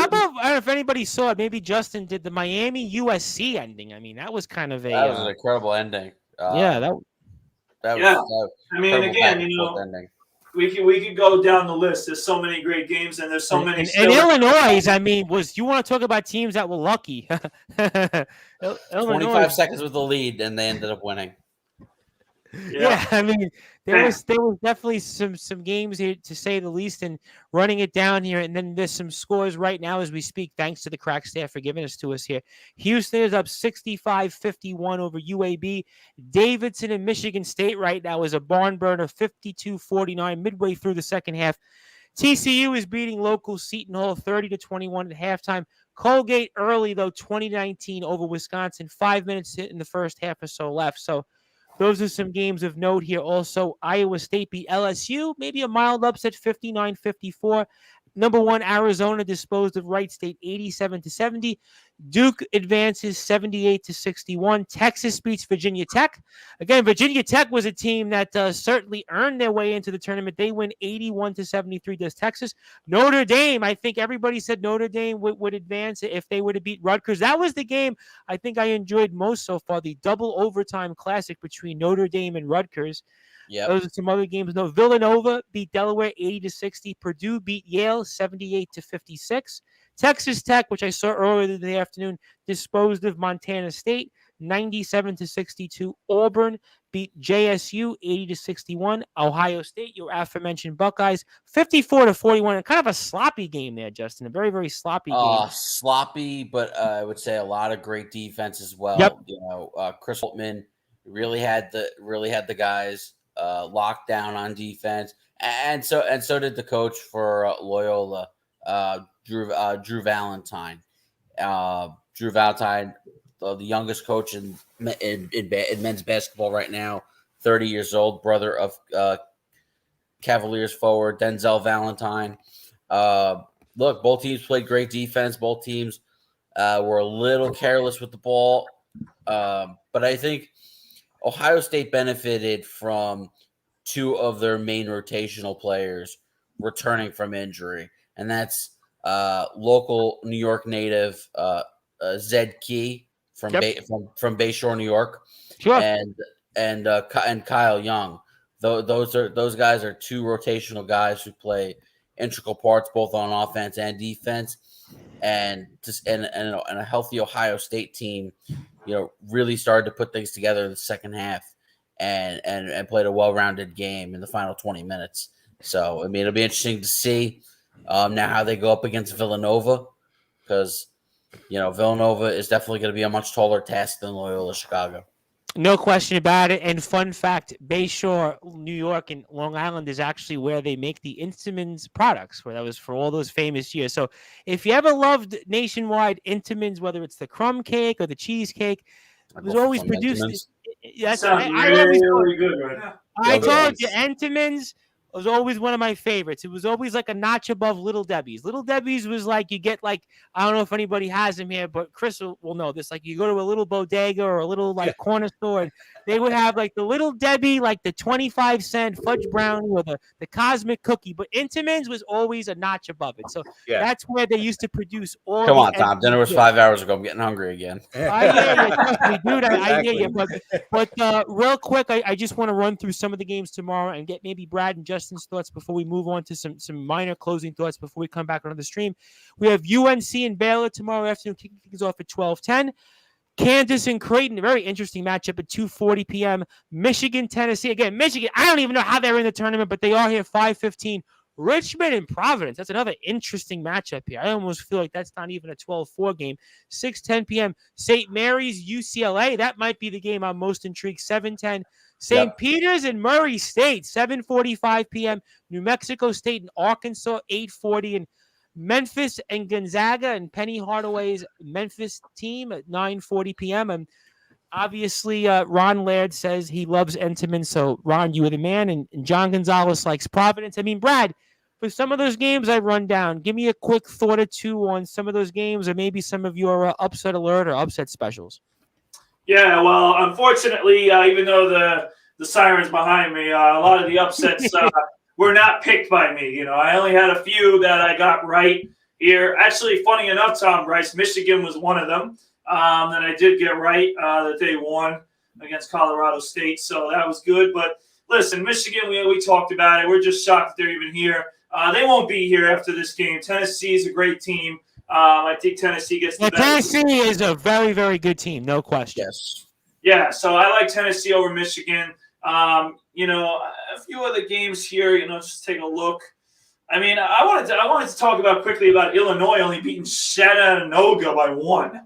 about, I don't know if anybody saw it. Maybe Justin did the Miami USC ending. I mean, that was kind of That was an incredible ending. That was I mean, again, ending. We could go down the list. There's so many great games, and there's so many. And Illinois, I mean, you want to talk about teams that were lucky? 25 seconds with the lead, and they ended up winning. Yeah, I mean, there was definitely some games here, to say the least, and running it down here. And then there's some scores right now as we speak, thanks to the crack staff for giving us to us here. Houston is up 65-51 over UAB. Davidson and Michigan State right now is a barn burner, 52-49 midway through the second half. TCU is beating local Seton Hall 30-21 at halftime. Colgate early, though, 2019 over Wisconsin. 5 minutes in the first half or so left. So those are some games of note here. Also, Iowa State beat LSU, maybe a mild upset, 59-54. Number 1, Arizona disposed of Wright State 87-70. Duke advances 78-61. Texas beats Virginia Tech. Again, Virginia Tech was a team that certainly earned their way into the tournament. They win 81-73 does Texas. Notre Dame, I think everybody said Notre Dame would advance if they were to beat Rutgers. That was the game I think I enjoyed most so far, the double overtime classic between Notre Dame and Rutgers. Yeah, those are some other games. No, Villanova beat Delaware 80-60. Purdue beat Yale 78-56. Texas Tech, which I saw earlier in the afternoon, disposed of Montana State 97-62. Auburn beat JSU 80-61. Ohio State, your aforementioned Buckeyes, 54-41. Kind of a sloppy game there, Justin. A very, very sloppy game. Sloppy, but I would say a lot of great defense as well. Yep. Chris Holtman really had the guys locked down on defense, and so did the coach for Loyola, Drew Valentine. Drew Valentine, the youngest coach in men's basketball right now, 30 years old, brother of Cavaliers forward Denzel Valentine. Look, both teams played great defense. Both teams were a little careless with the ball, but I think Ohio State benefited from 2 of their main rotational players returning from injury, and that's local New York native Zed Key from Bayshore, New York, sure. and Kyle Young. Those guys are 2 rotational guys who play integral parts both on offense and defense, and a healthy Ohio State team, really started to put things together in the second half and played a well-rounded game in the final 20 minutes. So, I mean, it'll be interesting to see now how they go up against Villanova, because, Villanova is definitely going to be a much taller task than Loyola Chicago. No question about it. And fun fact, Bayshore, New York, and Long Island is actually where they make the Intamin's products, where that was for all those famous years. So if you ever loved nationwide Intamin's, whether it's the crumb cake or the cheesecake, it was always produced. That's really good right now. I told you, Entenmann's was always one of my favorites. It was always like a notch above Little Debbie's. Little Debbie's was like, you get like, I don't know if anybody has them here, but Chris will know this. Like, you go to a little bodega or a little corner store, and they would have like the Little Debbie, like the 25-cent fudge brownie or the cosmic cookie. But Entenmann's was always a notch above it. So that's where they used to produce all. Come on, Tom. Dinner was 5 hours ago. I'm getting hungry again. I hear you, dude. I hear you. But real quick, I just want to run through some of the games tomorrow and get maybe Brad and Justin's thoughts before we move on to some minor closing thoughts before we come back on the stream. We have UNC and Baylor tomorrow afternoon, kicking things off at 12:10. Kansas and Creighton, a very interesting matchup at 2:40 p.m. Michigan, Tennessee. Again, Michigan, I don't even know how they're in the tournament, but they are here 5:15. Richmond and Providence. That's another interesting matchup here. I almost feel like that's not even a 12-4 game. 6:10 p.m. St. Mary's, UCLA. That might be the game I'm most intrigued. 7:10. St. Peter's and Murray State. 7:45 p.m. New Mexico State and Arkansas. 8:40. And Memphis and Gonzaga and Penny Hardaway's Memphis team at 9:40 p.m. And obviously, Ron Laird says he loves Entenmann. So, Ron, you are the man. And John Gonzalez likes Providence. I mean, Brad, for some of those games I run down, give me a quick thought or two on some of those games or maybe some of your upset alert or upset specials. Yeah, well, unfortunately, even though the siren's behind me, a lot of the upsets were not picked by me. You know, I only had a few that I got right here. Actually, funny enough, Tom Bryce, Michigan was one of them that I did get right, that they won against Colorado State. So that was good. But listen, Michigan, we talked about it. We're just shocked that they're even here. They won't be here after this game. Tennessee is a great team. I think Tennessee gets the best. Tennessee is a very, very good team, no question. Yes. Yeah, so I like Tennessee over Michigan. You know, a few other games here. You know, just take a look. I mean, I wanted to talk about quickly about Illinois only beating Chattanooga by 1.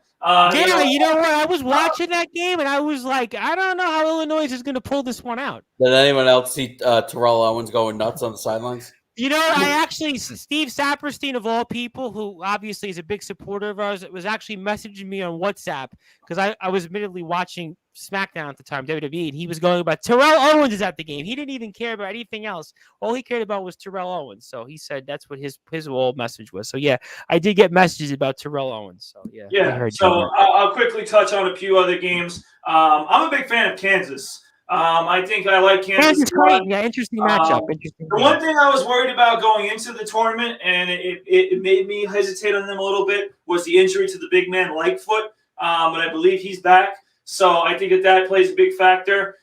You know what? I was watching that game and I was like, I don't know how Illinois is going to pull this one out. Did anyone else see Terrell Owens going nuts on the sidelines? You know, I actually, Steve Saperstein, of all people, who obviously is a big supporter of ours, was actually messaging me on WhatsApp because I was admittedly watching SmackDown at the time, WWE, and he was going about Terrell Owens is at the game. He didn't even care about anything else. All he cared about was Terrell Owens. So he said that's what his whole message was. So, yeah, I did get messages about Terrell Owens. So, yeah. Yeah, so I'll quickly touch on a few other games. I'm a big fan of Kansas. I think I like Kansas. Great. Yeah, interesting matchup. The one thing I was worried about going into the tournament, and it made me hesitate on them a little bit, was the injury to the big man Lightfoot. But I believe he's back. So I think that plays a big factor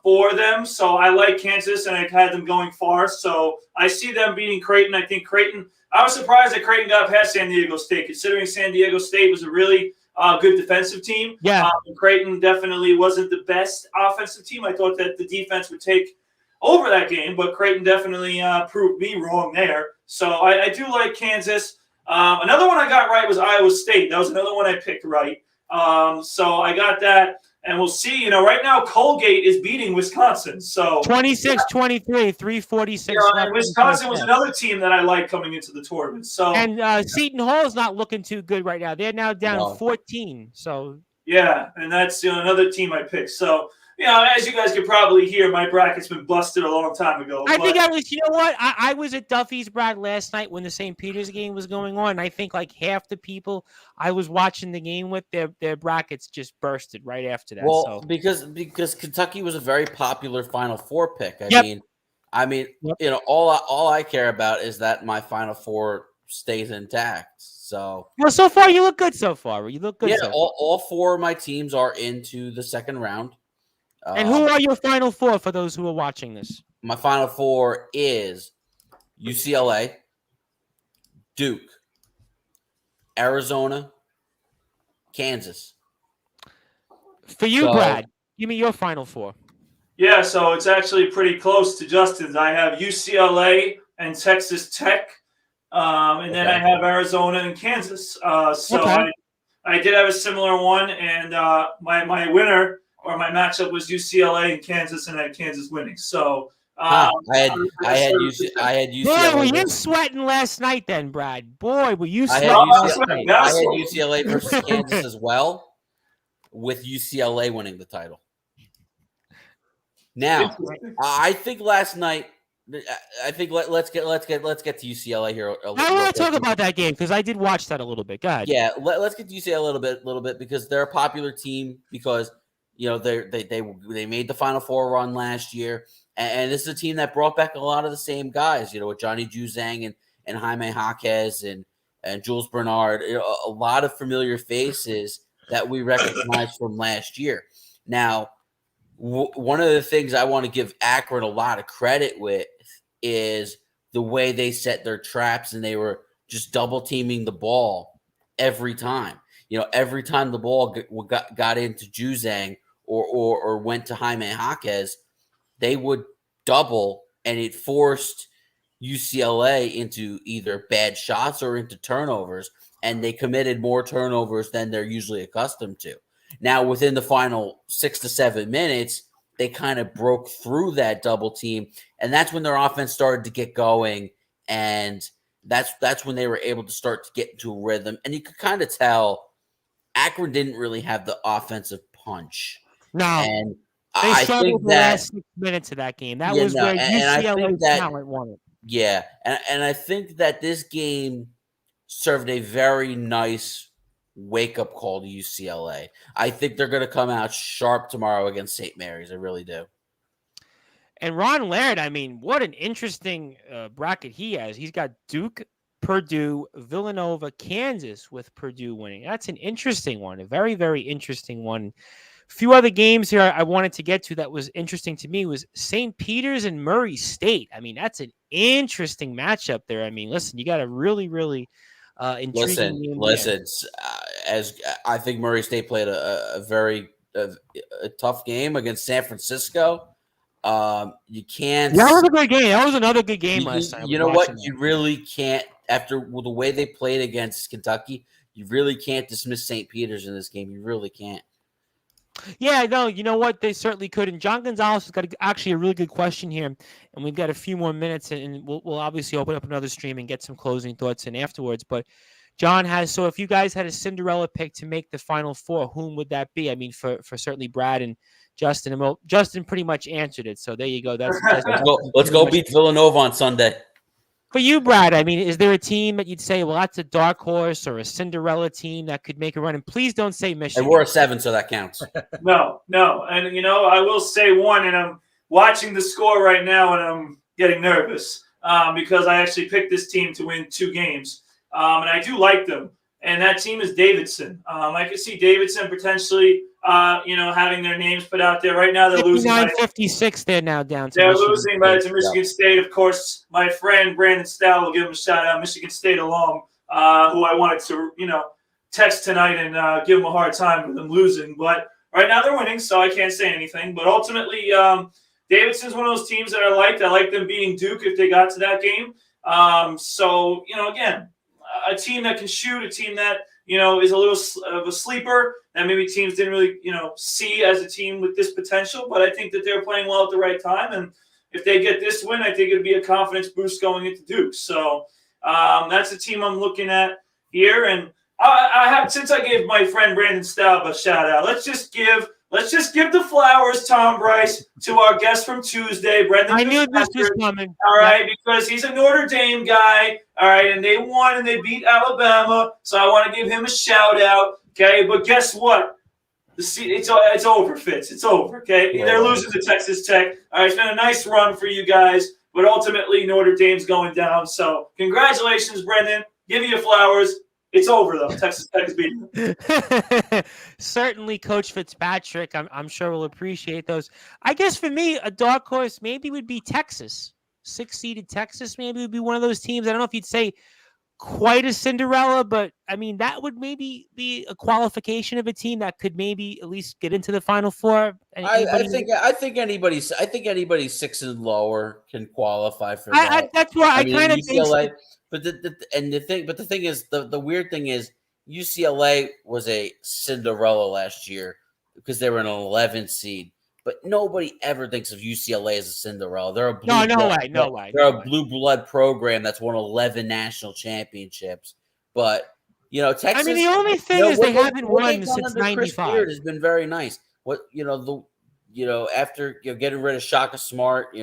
for them. So I like Kansas, and I've had them going far. So I see them beating Creighton. I think Creighton – I was surprised that Creighton got past San Diego State, considering San Diego State was a really good defensive team. Yeah. Creighton definitely wasn't the best offensive team. I thought that the defense would take over that game, but Creighton definitely proved me wrong there. So I do like Kansas. Another one I got right was Iowa State. That was another one I picked right. So I got that. And we'll see. You know, right now Colgate is beating Wisconsin. So 26-23, 346. You know, and Wisconsin was another team that I like coming into the tournament. So Seton Hall is not looking too good right now. They're now down 14. So yeah, and that's another team I picked. So you know, as you guys can probably hear, my bracket's been busted a long time ago. I think I was. You know what? I was at Duffy's, Brad, last night when the St. Peter's game was going on. And I think like half the people I was watching the game with, their brackets just bursted right after that. Well, because Kentucky was a very popular Final Four pick. I mean, you know, all I care about is that my Final Four stays intact. So so far you look good. So far you look good. Yeah, all 4 of my teams are into the second round. And who are your Final Four for those who are watching this? My Final Four is UCLA, Duke, Arizona, Kansas. For you, Brad, give me your Final Four. Yeah, so it's actually pretty close to Justin's. I have UCLA and Texas Tech, and then I have Arizona and Kansas. I did have a similar one, and my winner – or my matchup was UCLA and Kansas, and I had Kansas winning. So I had UCLA. Boy, were you sweating last night, then, Brad? Boy, were you sweating? I had UCLA versus Kansas as well, with UCLA winning the title. Now, I think last night. I think let's get to UCLA here. I want to talk about that game because I did watch that a little bit. Go ahead. Yeah, let's get to UCLA a little bit because they're a popular team because. You know, they made the Final Four run last year, and this is a team that brought back a lot of the same guys. You know, with Johnny Juzang and Jaime Jaquez and Jules Bernard, you know, a lot of familiar faces that we recognize from last year. Now, one of the things I want to give Akron a lot of credit with is the way they set their traps, and they were just double teaming the ball every time. You know, every time the ball got into Juzang or went to Jaime Jaquez, they would double, and it forced UCLA into either bad shots or into turnovers, and they committed more turnovers than they're usually accustomed to. Now, within the final 6 to 7 minutes, they kind of broke through that double team, and that's when their offense started to get going, and that's when they were able to start to get into a rhythm. And you could kind of tell Akron didn't really have the offensive punch. No, and they struggled the last 6 minutes of that game. That was where UCLA's talent won it. Yeah, and I think that this game served a very nice wake-up call to UCLA. I think they're going to come out sharp tomorrow against St. Mary's. I really do. And Ron Laird, I mean, what an interesting bracket he has. He's got Duke, Purdue, Villanova, Kansas with Purdue winning. That's an interesting one, a very, very interesting one. A few other games here I wanted to get to that was interesting to me was St. Peter's and Murray State. I mean, that's an interesting matchup there. I mean, listen, you got a really, really intriguing game. Listen. As I think Murray State played a very tough game against San Francisco. You can't. That was a good game. That was another good game last time. You know what? You really can't. After the way they played against Kentucky, you really can't dismiss St. Peter's in this game. You really can't. Yeah, no, you know what? They certainly could. And John Gonzalez has got actually a really good question here. And we've got a few more minutes, and we'll obviously open up another stream and get some closing thoughts in afterwards. But John has, so if you guys had a Cinderella pick to make the Final Four, whom would that be? I mean, for certainly Brad and Justin. And well, Justin pretty much answered it. So there you go. Let's go beat Villanova on Sunday. For you, Brad, I mean, is there a team that you'd say, well, that's a dark horse or a Cinderella team that could make a run? And please don't say Michigan. And we're a 7, so that counts. No. And, I will say one, and I'm watching the score right now, and I'm getting nervous because I actually picked this team to win 2 games. And I do like them. And that team is Davidson. I could see Davidson potentially, having their names put out there. Right now, they're losing. 59-56, they're now down to They're Michigan losing to Michigan State. Of course, my friend Brandon Stout will give him a shout-out, Michigan State alum, who I wanted to, text tonight and give him a hard time with them losing. But right now they're winning, so I can't say anything. But ultimately, Davidson's one of those teams that I liked. I like them beating Duke if they got to that game. So, again, a team that can shoot, a team that, is a little of a sleeper that maybe teams didn't really, see as a team with this potential. But I think that they're playing well at the right time. And if they get this win, I think it'd be a confidence boost going into Duke. So that's the team I'm looking at here. And I have, since I gave my friend Brandon Staub a shout out, let's just give the flowers, Tom Bryce, to our guest from Tuesday, Brendan. I knew this was coming. All right, because he's a Notre Dame guy. All right, and they won and they beat Alabama, so I want to give him a shout out. Okay, but guess what? It's over, Fitz. It's over. Okay, they're losing to Texas Tech. All right, it's been a nice run for you guys, but ultimately Notre Dame's going down. So congratulations, Brendan. Give you your flowers. It's over, though. Texas Tech is beating them. Certainly, Coach Fitzpatrick, I'm sure will appreciate those. I guess for me, a dark horse maybe would be Texas. 6-seeded Texas maybe would be one of those teams. I don't know if you'd say quite a Cinderella, but, I mean, that would maybe be a qualification of a team that could maybe at least get into the Final Four. I think anybody 6 and lower can qualify for that. That's why I kind of think. But the thing is, the weird thing is UCLA was a Cinderella last year because they were an 11 seed. But nobody ever thinks of UCLA as a Cinderella. They're a no way. They're a blue blood program that's won 11 national championships. But Texas. I mean, the only thing is they haven't won since '95. Has been very nice. After getting rid of Shaka Smart,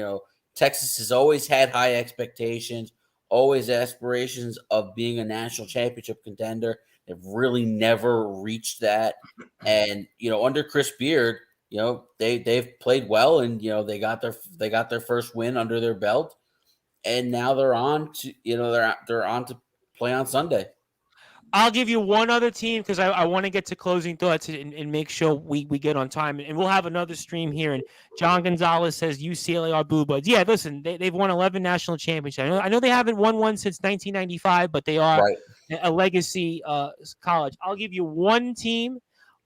Texas has always had high expectations. Always aspirations of being a national championship contender. They've really never reached that. And, under Chris Beard, they've played well and, they got their first win under their belt. And now they're on to, they're on to play on Sunday. I'll give you one other team because I want to get to closing thoughts and make sure we get on time. And we'll have another stream here. And John Gonzalez says UCLA are Blue Bloods. Yeah, listen, they've won 11 national championships. I know they haven't won one since 1995, but they are a legacy college. I'll give you one team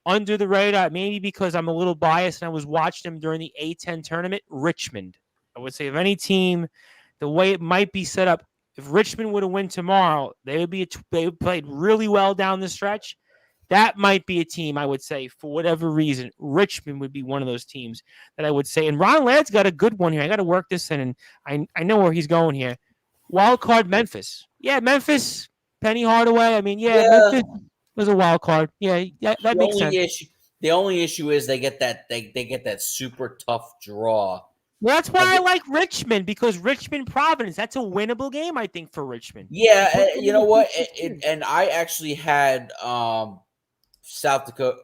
under the radar, maybe because I'm a little biased and I was watching them during the A-10 tournament, Richmond. I would say of any team, the way it might be set up, if Richmond would have won tomorrow, they would played really well down the stretch. That might be a team I would say for whatever reason. Richmond would be one of those teams that I would say. And Ron Laird's got a good one here. I got to work this in, and I know where he's going here. Wild card Memphis. Yeah, Memphis. Penny Hardaway. I mean, Memphis was a wild card. Yeah, that makes sense. The only issue is they get that super tough draw. Well, that's why I like Richmond, because Richmond-Providence, that's a winnable game, I think, for Richmond. Yeah, you know what? And I actually had South Dakota.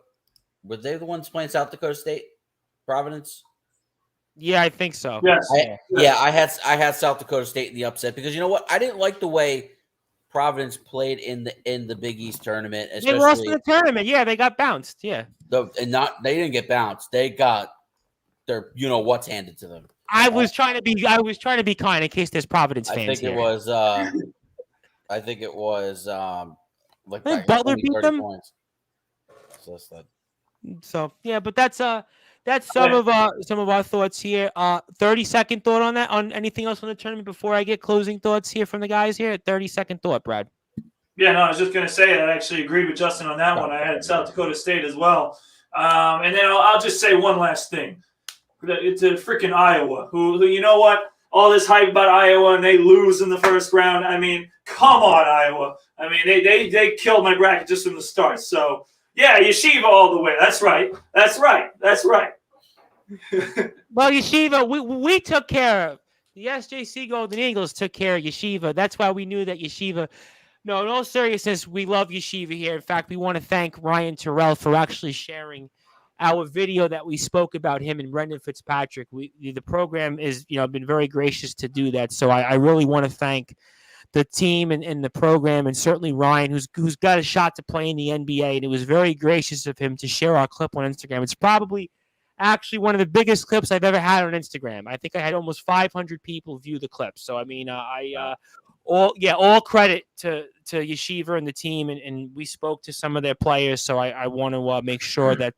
Were they the ones playing South Dakota State? Providence? Yeah, I think so. Yes. I had South Dakota State in the upset because you know what? I didn't like the way Providence played in the Big East tournament. They lost in the tournament. Yeah, they got bounced. Yeah. They didn't get bounced. They got their what's handed to them. I was trying to be kind in case there's Providence fans I think it was like Butler beat them. Points. So yeah, but that's some of our thoughts here. 30-second thought on that. On anything else on the tournament before I get closing thoughts here from the guys here. 30-second thought, Brad. Yeah, no, I was just going to say I actually agreed with Justin on that one. I had South Dakota State as well. And then I'll just say one last thing. It's a freaking Iowa who you know what? All this hype about Iowa and they lose in the first round. I mean, come on, Iowa. I mean, they killed my bracket just from the start. So, yeah, Yeshiva all the way. That's right. Well, Yeshiva, we took care of. The SJC Golden Eagles took care of Yeshiva. That's why we knew that Yeshiva. No, in all seriousness, we love Yeshiva here. In fact, we want to thank Ryan Terrell for actually sharing our video that we spoke about him and Brendan Fitzpatrick. The program is, been very gracious to do that. So I really want to thank the team and the program, and certainly Ryan, who's got a shot to play in the NBA. And it was very gracious of him to share our clip on Instagram. It's probably actually one of the biggest clips I've ever had on Instagram. I think I had almost 500 people view the clip. So, I mean, all credit to Yeshiva and the team, and we spoke to some of their players, so I want to make sure that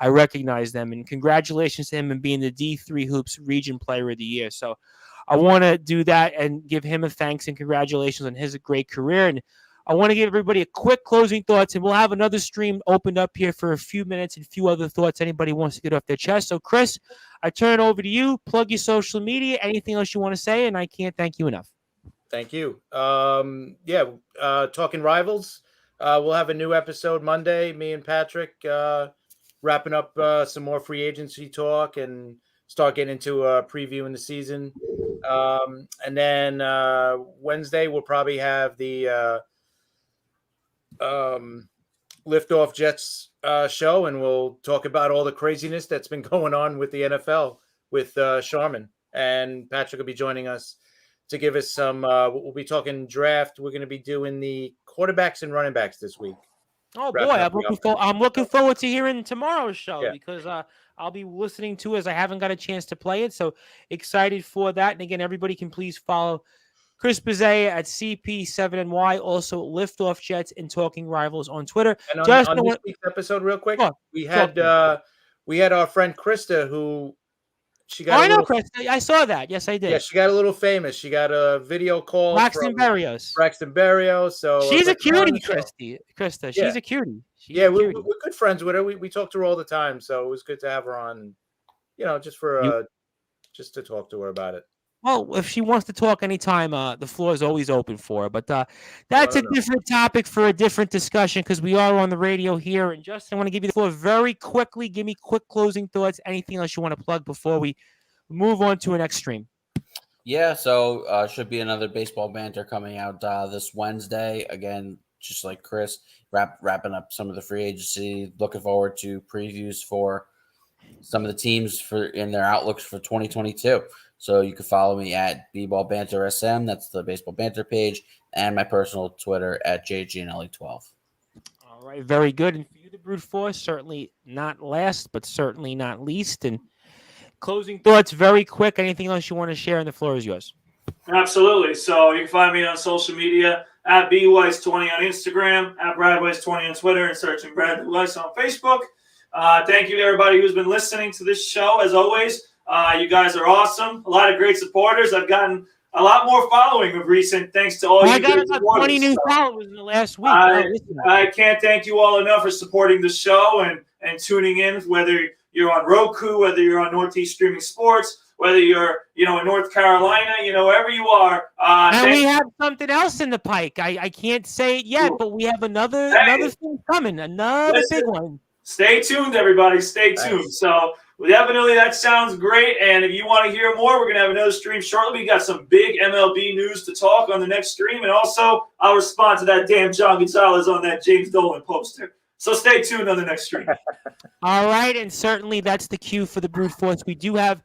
I recognize them, and congratulations to him and being the D3 Hoops Region Player of the Year. So I want to do that and give him a thanks and congratulations on his great career, and I want to give everybody a quick closing thoughts, and we'll have another stream opened up here for a few minutes and a few other thoughts anybody wants to get off their chest. So, Chris, I turn it over to you. Plug your social media, anything else you want to say, and I can't thank you enough. Thank you. Talking Rivals. We'll have a new episode Monday. Me and Patrick wrapping up some more free agency talk and start getting into previewing the season. And then Wednesday we'll probably have the Liftoff Jets show, and we'll talk about all the craziness that's been going on with the NFL with Sharman, and Patrick will be joining us to give us some we'll be talking draft. We're going to be doing the quarterbacks and running backs this week. Oh boy, I'm looking forward to hearing tomorrow's show because I'll be listening to it as I haven't got a chance to play it. So excited for that. And again, everybody can please follow Chris Bazea at CP7NY, also Liftoff Jets and Talking Rivals on Twitter. And on this week's episode, real quick, we had our friend Krista who she got. I know Krista. I saw that. Yes, I did. Yeah, she got a little famous. She got a video call. Braxton Berrios. So she's a cutie, Krista. She's a cutie. We're good friends with her. We talk to her all the time, so it was good to have her on. Just for just to talk to her about it. Well, if she wants to talk anytime, the floor is always open for her. But that's a different topic for a different discussion because we are on the radio here. And Justin, I want to give you the floor very quickly. Give me quick closing thoughts. Anything else you want to plug before we move on to an next stream? Yeah, so should be another baseball banter coming out this Wednesday. Again, just like Chris, wrapping up some of the free agency. Looking forward to previews for some of the teams in their outlooks for 2022. So you can follow me at bballbantersm. That's the baseball banter page, and my personal Twitter at jgnle12. All right, very good. And for you, the Brute Force, certainly not last, but certainly not least. And closing thoughts, very quick. Anything else you want to share? And the floor is yours. Absolutely. So you can find me on social media at bweiss20 on Instagram, at bradweiss20 on Twitter, and searching Brad Weiss on Facebook. Thank you to everybody who's been listening to this show. As always, you guys are awesome. A lot of great supporters. I've gotten a lot more following of recent, thanks to all you. I got about 20 new followers in the last week. I can't thank you all enough for supporting the show and tuning in, whether you're on Roku, whether you're on Northeast Streaming Sports, whether you're in North Carolina, wherever you are. And we have something else in the pike. I can't say it yet, but we have another thing coming, big one. Stay tuned, everybody. Stay tuned. Nice. So definitely that sounds great. And if you want to hear more, we're going to have another stream shortly. We got some big MLB news to talk on the next stream. And also, I'll respond to that damn John Gonzalez on that James Dolan poster. So stay tuned on the next stream. All right, and certainly that's the cue for the brute force. We do have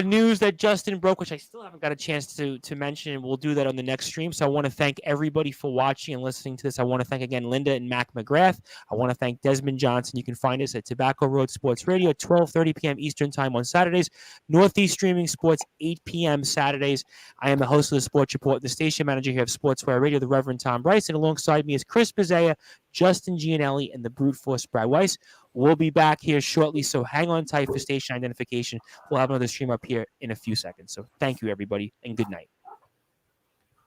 news that Justin broke, which I still haven't got a chance to mention, and we'll do that on the next stream. So I want to thank everybody for watching and listening to this. I want to thank again Linda and Mac McGrath. I want to thank Desmond Johnson. You can find us at Tobacco Road Sports Radio, 12:30 p.m. Eastern Time on Saturdays. Northeast Streaming Sports, 8 p.m. Saturdays. I am the host of the Sports Report, the station manager here of Sportswire Radio, the Reverend Tom Bryce, and alongside me is Chris Bizzea, Justin Gianelli, and the brute force Brad Weiss. We'll be back here shortly, so hang on tight for station identification. We'll have another stream up here in a few seconds. So thank you, everybody, and good night.